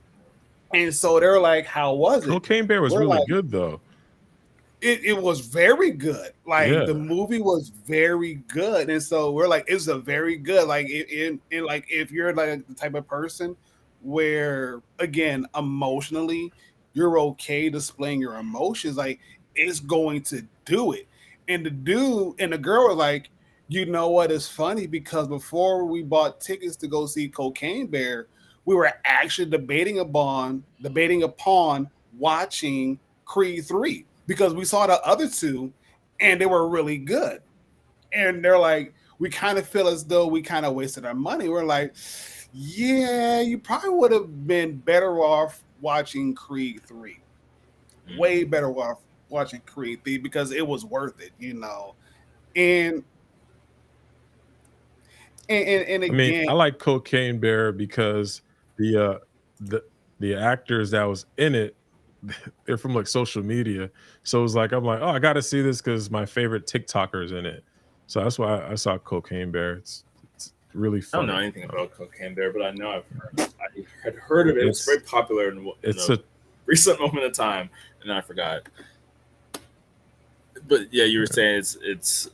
And so they're like, how was it? Cocaine Bear was We're really like, good though. it was very good. Like, the Yeah. movie was very good. And so we're like, it's a very good, like, like, if you're like the type of person where, again, emotionally you're okay displaying your emotions, like, it's going to do it. And the dude and the girl were like, you know what is funny, because before we bought tickets to go see Cocaine Bear, we were actually debating upon watching Creed 3 because we saw the other two and they were really good. And they're like, we kind of feel as though we kind of wasted our money. We're like, yeah, you probably would have been better off watching Creed 3. Way better off watching Creed 3 because it was worth it. And And I mean, again, I like Cocaine Bear because the uh the the actors that was in it, they're from like social media. So it's like I'm like, oh, I gotta see this because my favorite TikTokers in it. So that's why I saw Cocaine Bear. It's really I don't know funny. anything about Cocaine Bear, but I know I had heard of it. It was It's very popular in it's a a recent moment of time, and I forgot. But yeah, you were saying it's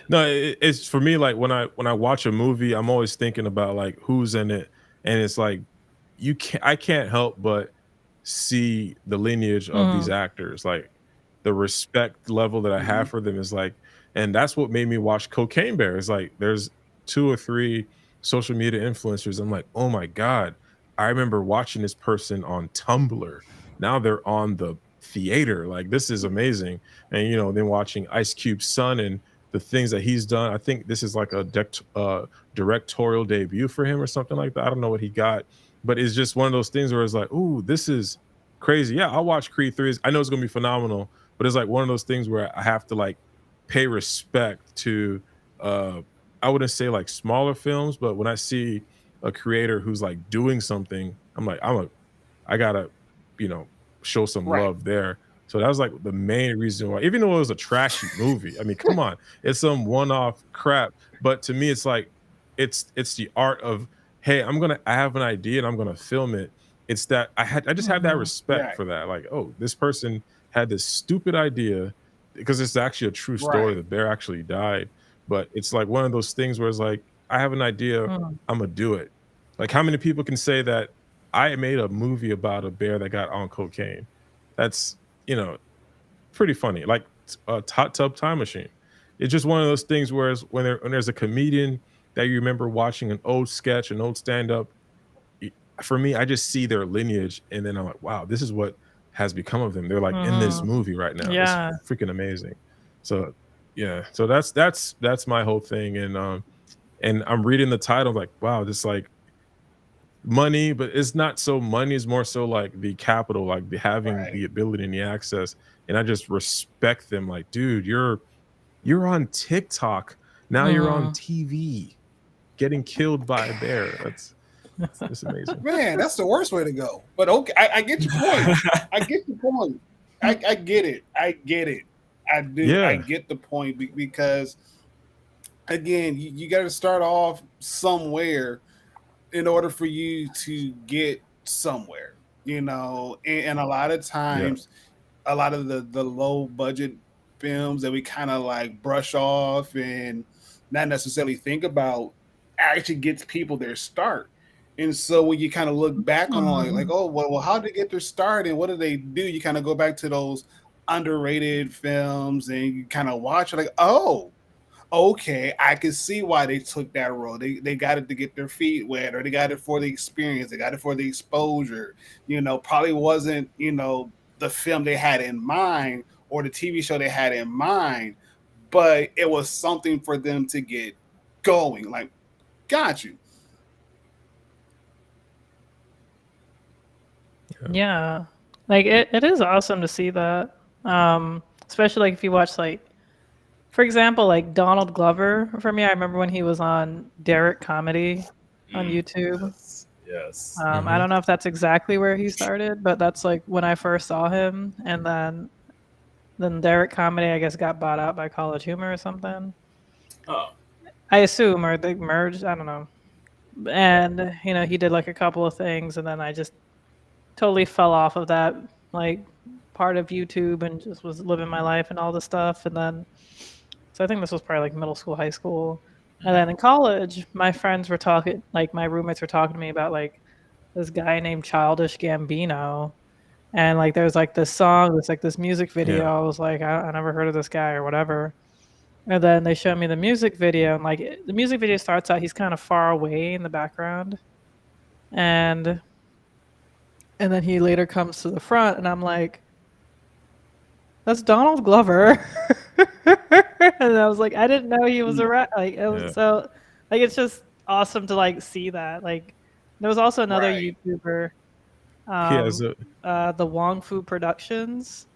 no, it's for me like when I watch a movie, I'm always thinking about like who's in it, and it's like I can't help but see the lineage of these Mm. actors. Like the respect level that I have Mhm. for them is like, and that's what made me watch Cocaine Bear. Is like there's two or three social media influencers. I'm like, oh my god, I remember watching this person on Tumblr. Now they're on the theater. Like this is amazing. And then watching Ice Cube's son and the things that he's done. I think this is like a directorial debut for him or something like that. I don't know what he got, but it's just one of those things where it's like, ooh, this is crazy. Yeah, I'll watch Creed 3. I know it's gonna be phenomenal, but it's like one of those things where I have to like pay respect to uh I wouldn't say like smaller films, but when I see a creator who's like doing something, I'm like, I gotta, you know, show some Right. love there. So that was like the main reason why, even though it was a trashy movie. I mean, come on, it's some one-off crap. But to me, it's like it's the art of, hey, I have an idea and I'm gonna film it. It's that I just have that Mhm. respect Right. for that. Like, oh, this person had this stupid idea because it's actually a true story. Right. The bear actually died. But it's like one of those things where it's like, I have an idea, Mm. I'm gonna do it. Like, how many people can say that I made a movie about a bear that got on cocaine? That's, you know, pretty funny. Like a Hot Tub Time Machine. It's just one of those things where when there's a comedian that you remember watching an old sketch, an old stand-up, for me, I just see their lineage and then I'm like, wow, this is what has become of them. They're like in this Mhm. movie right now. It's Yeah. freaking amazing. So yeah, so that's my whole thing. And I'm reading the title, like, wow, this like money, but it's not so money, it's more so like the capital, like the having Right. the ability and the access. And I just respect them, like, dude, you're on TikTok. Now you're on Mhm. TV getting killed by a bear. That's amazing. Man, that's the worst way to go. But okay, I get your point. I get the point. I get it. I get it. I do. I Yeah. get the point because again, you got to start off somewhere in order for you to get somewhere. And a lot of Yeah. times, a lot of the low budget films that we kind of like brush off and not necessarily think about actually gets people their start. And so when you kind of look back on like Mhm. oh well how did they get their start and what did they do? You kind of go back to those underrated films and you kind of watch it like, oh, okay, I can see why they took that road. They got it to get their feet wet, or they got it for the experience, they got it for the exposure. Probably wasn't, the film they had in mind or the TV show they had in mind, but it was something for them to get going. Like, got you. Yeah. Like it is awesome to see that. Especially like if you watch like for example, like Donald Glover for me, I remember when he was on Derek Comedy on YouTube. yes, yes. I Mhm. don't know if that's exactly where he started, but that's like when I first saw him, and then Derek Comedy, I guess, got bought out by College Humor or something. Oh, I assume, or they merged. I don't know. And he did like a couple of things, and then I just totally fell off of that like part of YouTube and just was living my life and all this stuff. And then, so I think this was probably like middle school, high school, and then in college, my friends were talking, like my roommates were talking to me about like this guy named Childish Gambino. And like there's like this song, there's like this music video. Yeah. I was like, I never heard of this guy or whatever. And then they showed me the music video, and like the music video starts out, he's kind of far away in the background, and then he later comes to the front, and I'm like, that's Donald Glover. And I was like, I didn't know he was a rat. Like it was Yeah. so, like it's just awesome to like see that. Like there was also another Right. YouTuber, He has um, a the Wong Fu Productions.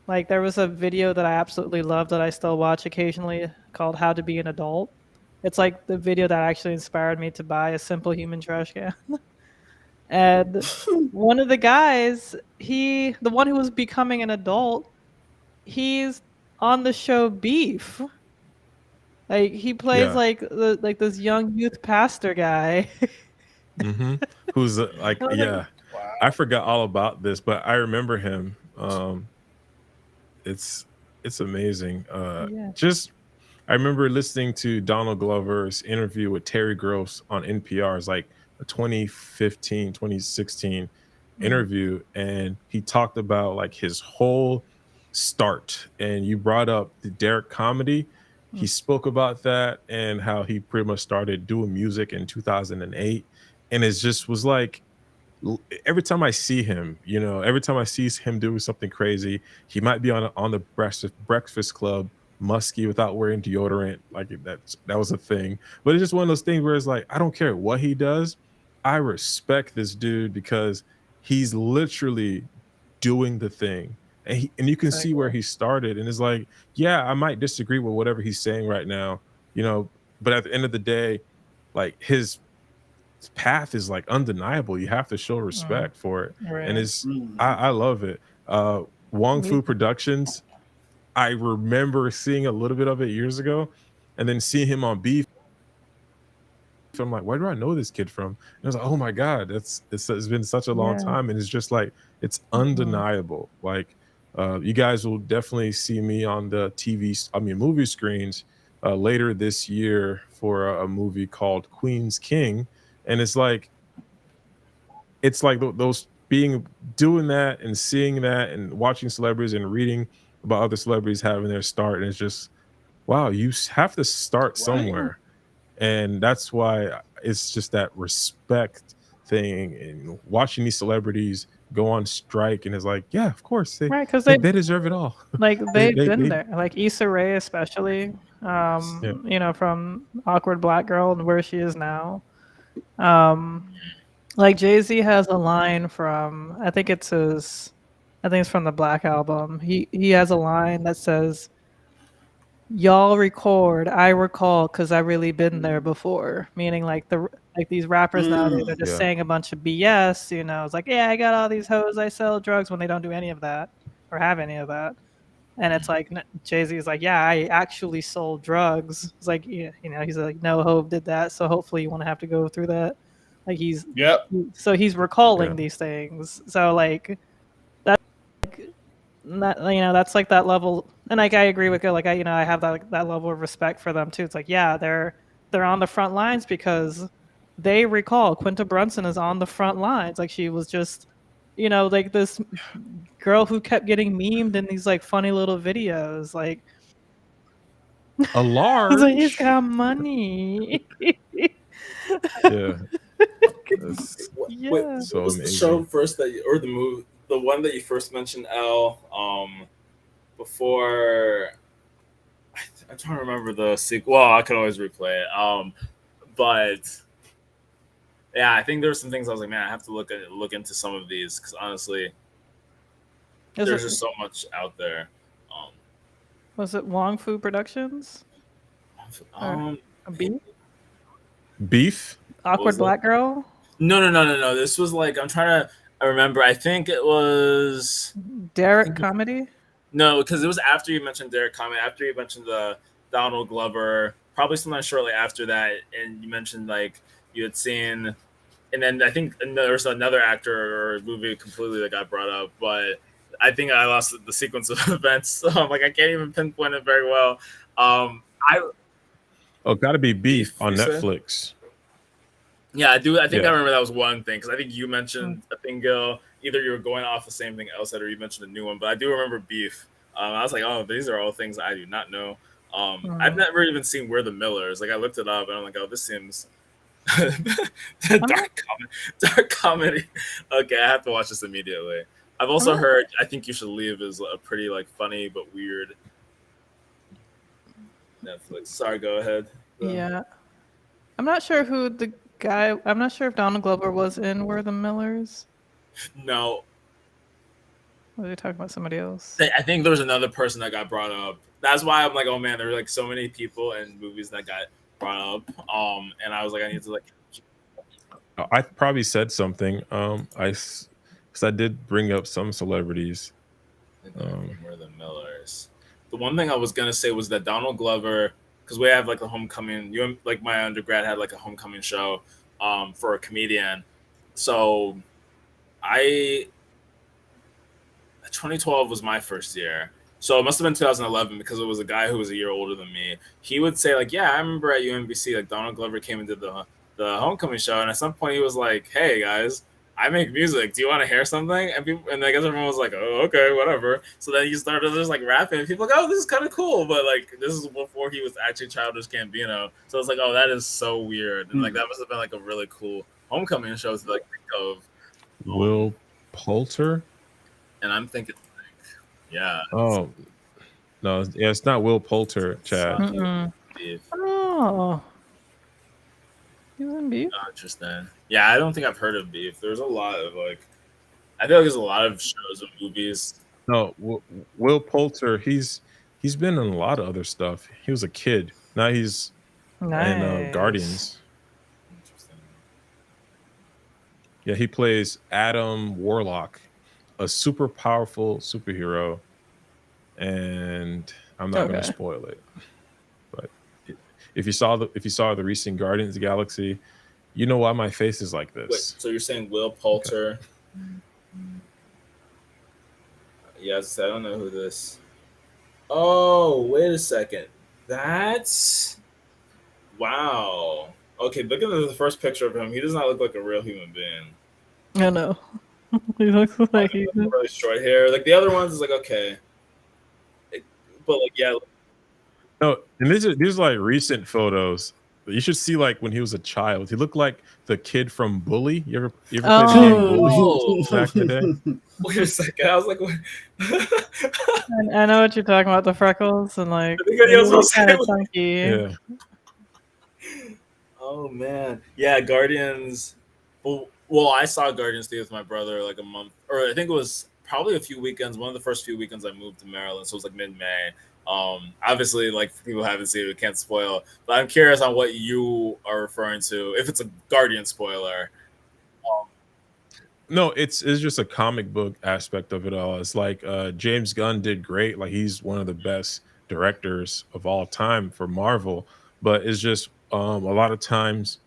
Like there was a video that I absolutely love that I still watch occasionally called "How to Be an Adult." It's like the video that actually inspired me to buy a simple human trash can. And one of the guys, the one who was becoming an adult, he's on the show Beef. Like he plays Yeah. like this young youth pastor guy. Mm-hmm. Who's like, I was like, yeah, Wow. I forgot all about this, but I remember him. It's amazing. yeah. Just I remember listening to Donald Glover's interview with Terry Gross on NPR. It's like a 2015, 2016 interview, and he talked about like his whole start. And you brought up the Derek comedy. He spoke about that and how he pretty much started doing music in 2008. And it just was like every time I see him, every time I see him doing something crazy, he might be on the Breakfast Club, musky without wearing deodorant, like that was a thing. But it's just one of those things where it's like I don't care what he does, I respect this dude because he's literally doing the thing, and you can see where he started, and it's like, yeah, I might disagree with whatever he's saying right now, but at the end of the day, like his path is like undeniable. You have to show respect for it. And Right. it's Mhm. I love it. Wong Me Fu Productions, I remember seeing a little bit of it years ago and then seeing him on Beef. I'm like, where do I know this kid from? And I was like, oh my God, it's been such a long Yeah. time. And it's just like it's Mhm. undeniable. Like you guys will definitely see me on the movie screens later this year for a movie called Queen's King. And it's like those doing that and seeing that and watching celebrities and reading about other celebrities having their start, and it's just wow, you have to start Right. somewhere, and that's why it's just that respect thing and watching these celebrities go on strike, and it's like, yeah, of course Right, because they deserve it all. like they they've they been they there. Like Issa Rae especially. yeah. From Awkward Black Girl and where she is now. Um like Jay-Z has a line from I think it's from the Black Album. He has a line that says, "Y'all record, I recall, cause I really been there before." Meaning like these rappers nowadays are just Yeah. saying a bunch of BS. It's like, yeah, I got all these hoes, I sell drugs, when they don't do any of that or have any of that. And it's like Jay-Z is like, yeah, I actually sold drugs. It's like, yeah, he's like, no, Hove did that, so hopefully you won't have to go through that. Like he's Yep. he's recalling Yeah. these things. So like that's like that level. And like I agree with you. Like I have that level of respect for them too. It's like, yeah, they're on the front lines because they recall Quinta Brunson is on the front lines. Like she was just like this girl who kept getting memed in these like funny little videos. Like A it's like he's large. got money. Yeah. That's Yeah. Wait, so what was the amazing. show first or the movie, the one that you first mentioned, Al? Before I'm trying to remember the sequel. Well, I can always replay it. But yeah, I think there were some things I was like, man, I have to look into some of these because honestly, there's just so much out there. Was it Wong Fu Productions? Beef? Beef? Awkward was Black Girl? No. This was like I remember. I think it was Derek Comedy? no, because it was after you mentioned Derek Comedy, after you mentioned the Donald Glover, probably sometime shortly after that, and you mentioned like you had seen, and then I think there was another actor or movie completely that got brought up, but I think I lost the sequence of events, so I'm like I can't even pinpoint it very well. Gotta be Beef Beef, on you said? Netflix. Yeah, I do. I think Yeah. I remember that was one thing because I think you mentioned a thing, Gil. Either you were going off the same thing else said, or you mentioned a new one. But I do remember Beef. I was like, oh, these are all things I do not know. I've never even seen We're the Millers. Like I looked it up, and I'm like, oh, this seems dark comedy. Okay, I have to watch this immediately. I've also heard I Think You Should Leave is a pretty like funny but weird Netflix. Sorry, go ahead. Yeah. I'm not sure who the guy. I'm not sure if Donald Glover was in We're the Millers. No. Or are they talking about somebody else? I think there was another person that got brought up. That's why I'm like, oh man, there were like so many people and movies that got brought up. And I was like, I need to like. I probably said something. Because I did bring up some celebrities. Where the Millers. The one thing I was gonna say was that Donald Glover, because we have like a homecoming. Like my undergrad had like a homecoming show, for a comedian. So, 2012 was my first year. So it must have been 2011 because it was a guy who was a year older than me. He would say like, yeah, I remember at UMBC, like Donald Glover came and did the homecoming show, and at some point he was like, hey guys, I make music. Do you want to hear something? And I guess everyone was like, oh, okay, whatever. So then he started just like rapping. And people were like, oh, this is kind of cool. But like, this is before he was actually Childish Gambino. So it's like, oh, that is so weird. And like, that must have been like a really cool homecoming show to like think of. Will Poulter? And I'm thinking, like, yeah. Oh, no. Yeah, it's not Will Poulter, Chad. Oh. He was in Beef? Oh, interesting. Yeah, I don't think I've heard of Beef. There's a lot of like, I feel like there's a lot of shows and movies. No, Will Poulter, he's been in a lot of other stuff. He was a kid. Now he's in Guardians. Interesting. Yeah, he plays Adam Warlock, a super powerful superhero. And I'm not going to spoil it. But if you saw the recent Guardians of the Galaxy, you know why my face is like this. Wait, so you're saying Will Poulter? Okay. Yes, I don't know who this. Oh, wait a second. That's wow. Okay, looking at the first picture of him, he does not look like a real human being. I know. He looks like he's really short hair. Like the other ones is like okay, but like yeah. No, and these are like recent photos. You should see like when he was a child. He looked like the kid from Bully. You ever played the game Bully back in the day? Wait a second. I was like, what? I know what you're talking about, the freckles and like kind of funky. Yeah. Oh man. Yeah, Guardians. Well, I saw Guardians 3 with my brother like a month, or I think it was probably a few weekends. One of the first few weekends I moved to Maryland, so it was like mid-May. Obviously, like people haven't seen it, we can't spoil. But I'm curious on what you are referring to. If it's a Guardian spoiler. No, it's just a comic book aspect of it all. It's like James Gunn did great. Like he's one of the best directors of all time for Marvel. But it's just a lot of times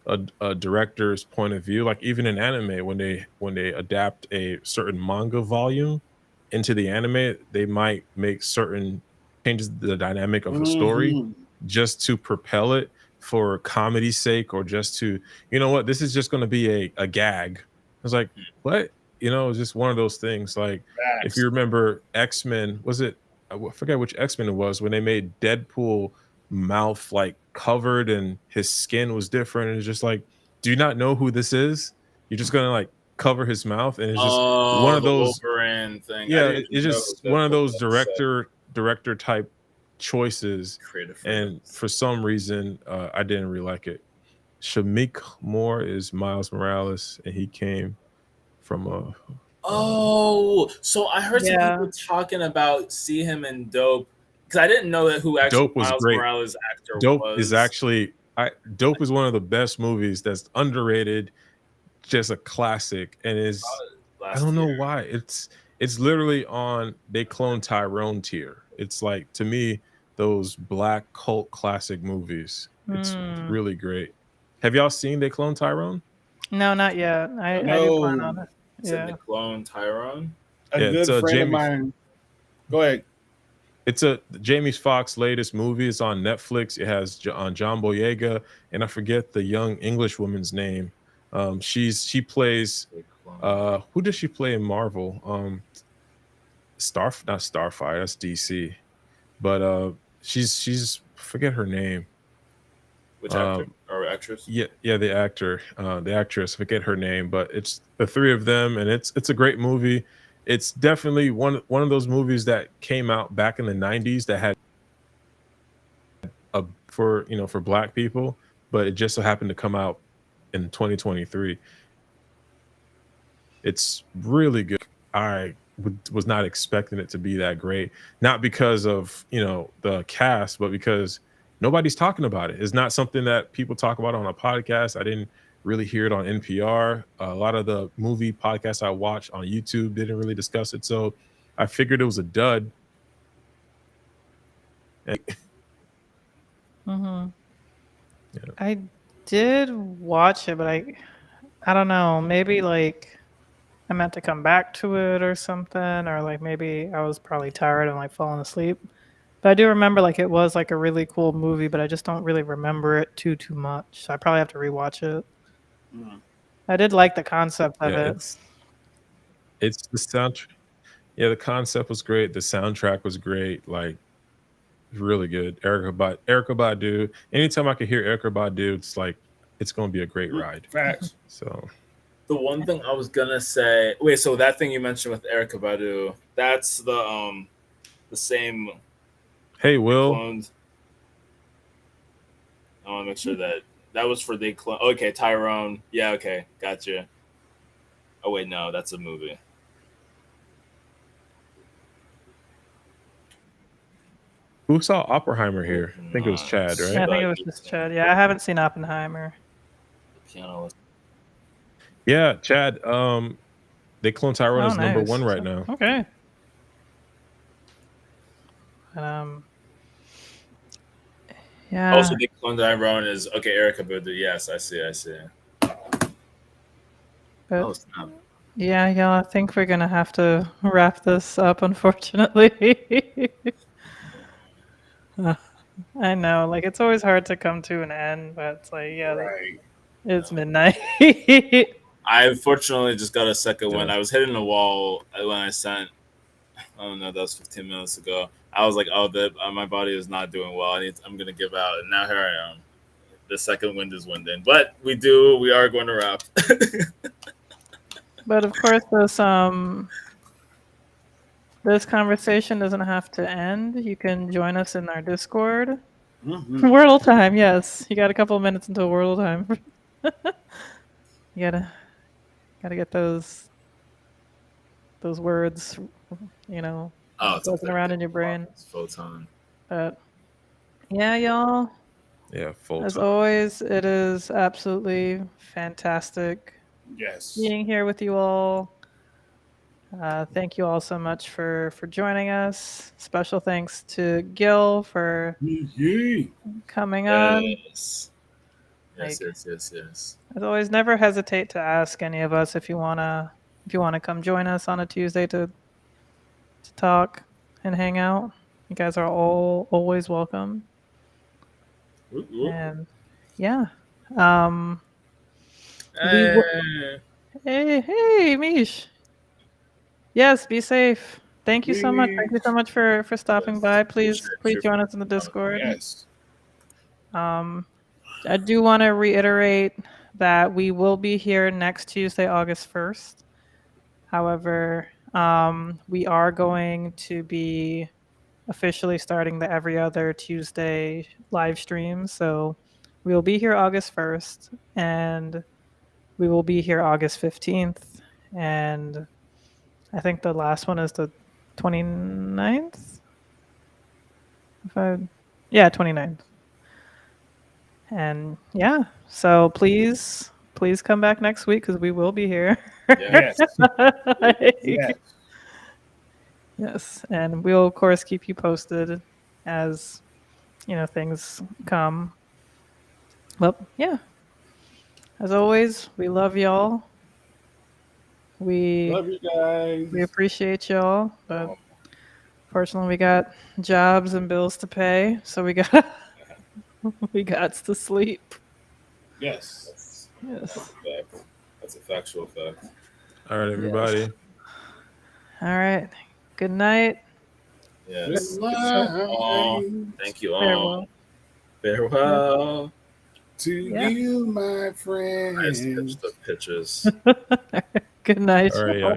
a director's point of view, like even in anime, when they adapt a certain manga volume into the anime, they might make certain changes to the dynamic of the story just to propel it for comedy's sake, or just to, you know what, this is just going to be a gag. I was like, what? You know, it's just one of those things. Like, if you remember X-Men, was it, I forget which X-Men it was, when they made Deadpool mouth like covered and his skin was different, and it's just like, do you not know who this is? You're just gonna like cover his mouth, and it's just one of those Wolverine thing. Yeah, it's just one of those director type choices. And for some reason, I didn't really like it. Shamik Moore is Miles Morales, and he came from a. Oh, so I heard some people talking about see him in Dope, because I didn't know that who actually Dope was Miles great. Morales actor Dope was. is actually Dope is one of the best movies that's underrated, just a classic, and is I don't know why it's literally on they clone Tyrone tier. It's like, to me, those black cult classic movies. It's really great. Have y'all seen They Clone Tyrone? No, not yet. I do plan on it. Yeah. They clone Tyrone? A good friend of mine. Go ahead. It's a Jamie Foxx latest movie. It's on Netflix. It has John Boyega, and I forget the young English woman's name. She plays who does she play in Marvel? Not Starfire, that's DC. But she's forget her name. Which actor or actress? Yeah, the actor, the actress, forget her name, but it's the three of them, and it's a great movie. It's definitely one of those movies that came out back in the 90s that had for black people, but it just so happened to come out in 2023. It's really good. I was not expecting it to be that great. Not because of the cast, but because nobody's talking about it. It's not something that people talk about on a podcast. I didn't really hear it on NPR. A lot of the movie podcasts I watch on YouTube didn't really discuss it. So I figured it was a dud. Mm-hmm. Yeah. I did watch it, but I don't know. Maybe like I meant to come back to it or something, or like maybe I was probably tired and like falling asleep. But I do remember like it was like a really cool movie, but I just don't really remember it too much. So I probably have to rewatch it. Mm. I did like the concept of Yeah, it. it's the soundtrack. Yeah, the concept was great. The soundtrack was great. Like really good. Erica Badu. Anytime I could hear Erica Badu, it's like it's going to be a great ride. Facts. So The one thing I was gonna say. Wait, so that thing you mentioned with Erica Badu, that's the same hey, Will. cloned. I want to make sure that was for the clone. Okay, Tyrone. Yeah, okay, gotcha. Oh wait, no, that's a movie. Who saw Oppenheimer here? I think it was Chad, Yeah, I right? think it was just Chad. Yeah, I haven't seen Oppenheimer. Piano. Yeah, Chad. They clone Tyrone Oh, as number nice. one right now. Okay. Yeah. Also, the clone Tyrone is okay. Erica Badu. Yes, I see. but Oh snap! yeah, I think we're gonna have to wrap this up, unfortunately. I know, like it's always hard to come to an end, but it's like, yeah, Right. it's midnight. I unfortunately just got a second Yeah. one. I was hitting a wall when I sent. I don't know. That was 15 minutes ago. I was like, "Oh, my body is not doing well. I'm gonna give out." And now here I am. The second wind is winding, but we are going to wrap. But of course, this conversation doesn't have to end. You can join us in our Discord. Mhm. Wordle time, yes. You got a couple of minutes until Wordle time. You gotta get those words, Oh, it's floating around in your brain. It's photon. But yeah, y'all. Yeah, full As time. always, it is absolutely fantastic Yes. being here with you all. Thank you all so much for joining us. Special thanks to Gil for Yeah. coming on. Yes. Yes, Like- yes. As always, never hesitate to ask any of us if you wanna come join us on a Tuesday to talk and hang out. You guys are all always welcome. Whoop, whoop. And yeah. Hey. Hey, Mish. Yes, be safe. Thank you so much. Thank you so much for stopping Yes, by. for Please sure, please sure. join us in the Discord. Yes. I do want to reiterate that we will be here next Tuesday, August 1st. However, we are going to be officially starting the every other Tuesday live stream. So we will be here August 1st and we will be here August 15th. And I think the last one is the 29th. 29th. And yeah, so please come back next week because we will be here. Yes. Yes. Yes, and we'll of course keep you posted as things come. Well, yeah. As always, we love y'all. We Love you guys. we appreciate y'all, but fortunately we got jobs and bills to pay, so we got to sleep. Yes. Yes. That's a factual fact. All right, everybody. All right. Good night. Yes. Good night. Thank you all. Farewell. Farewell. To Yeah. you, my I friend. just pitched the pitches. Good night. All right, y'all. yeah.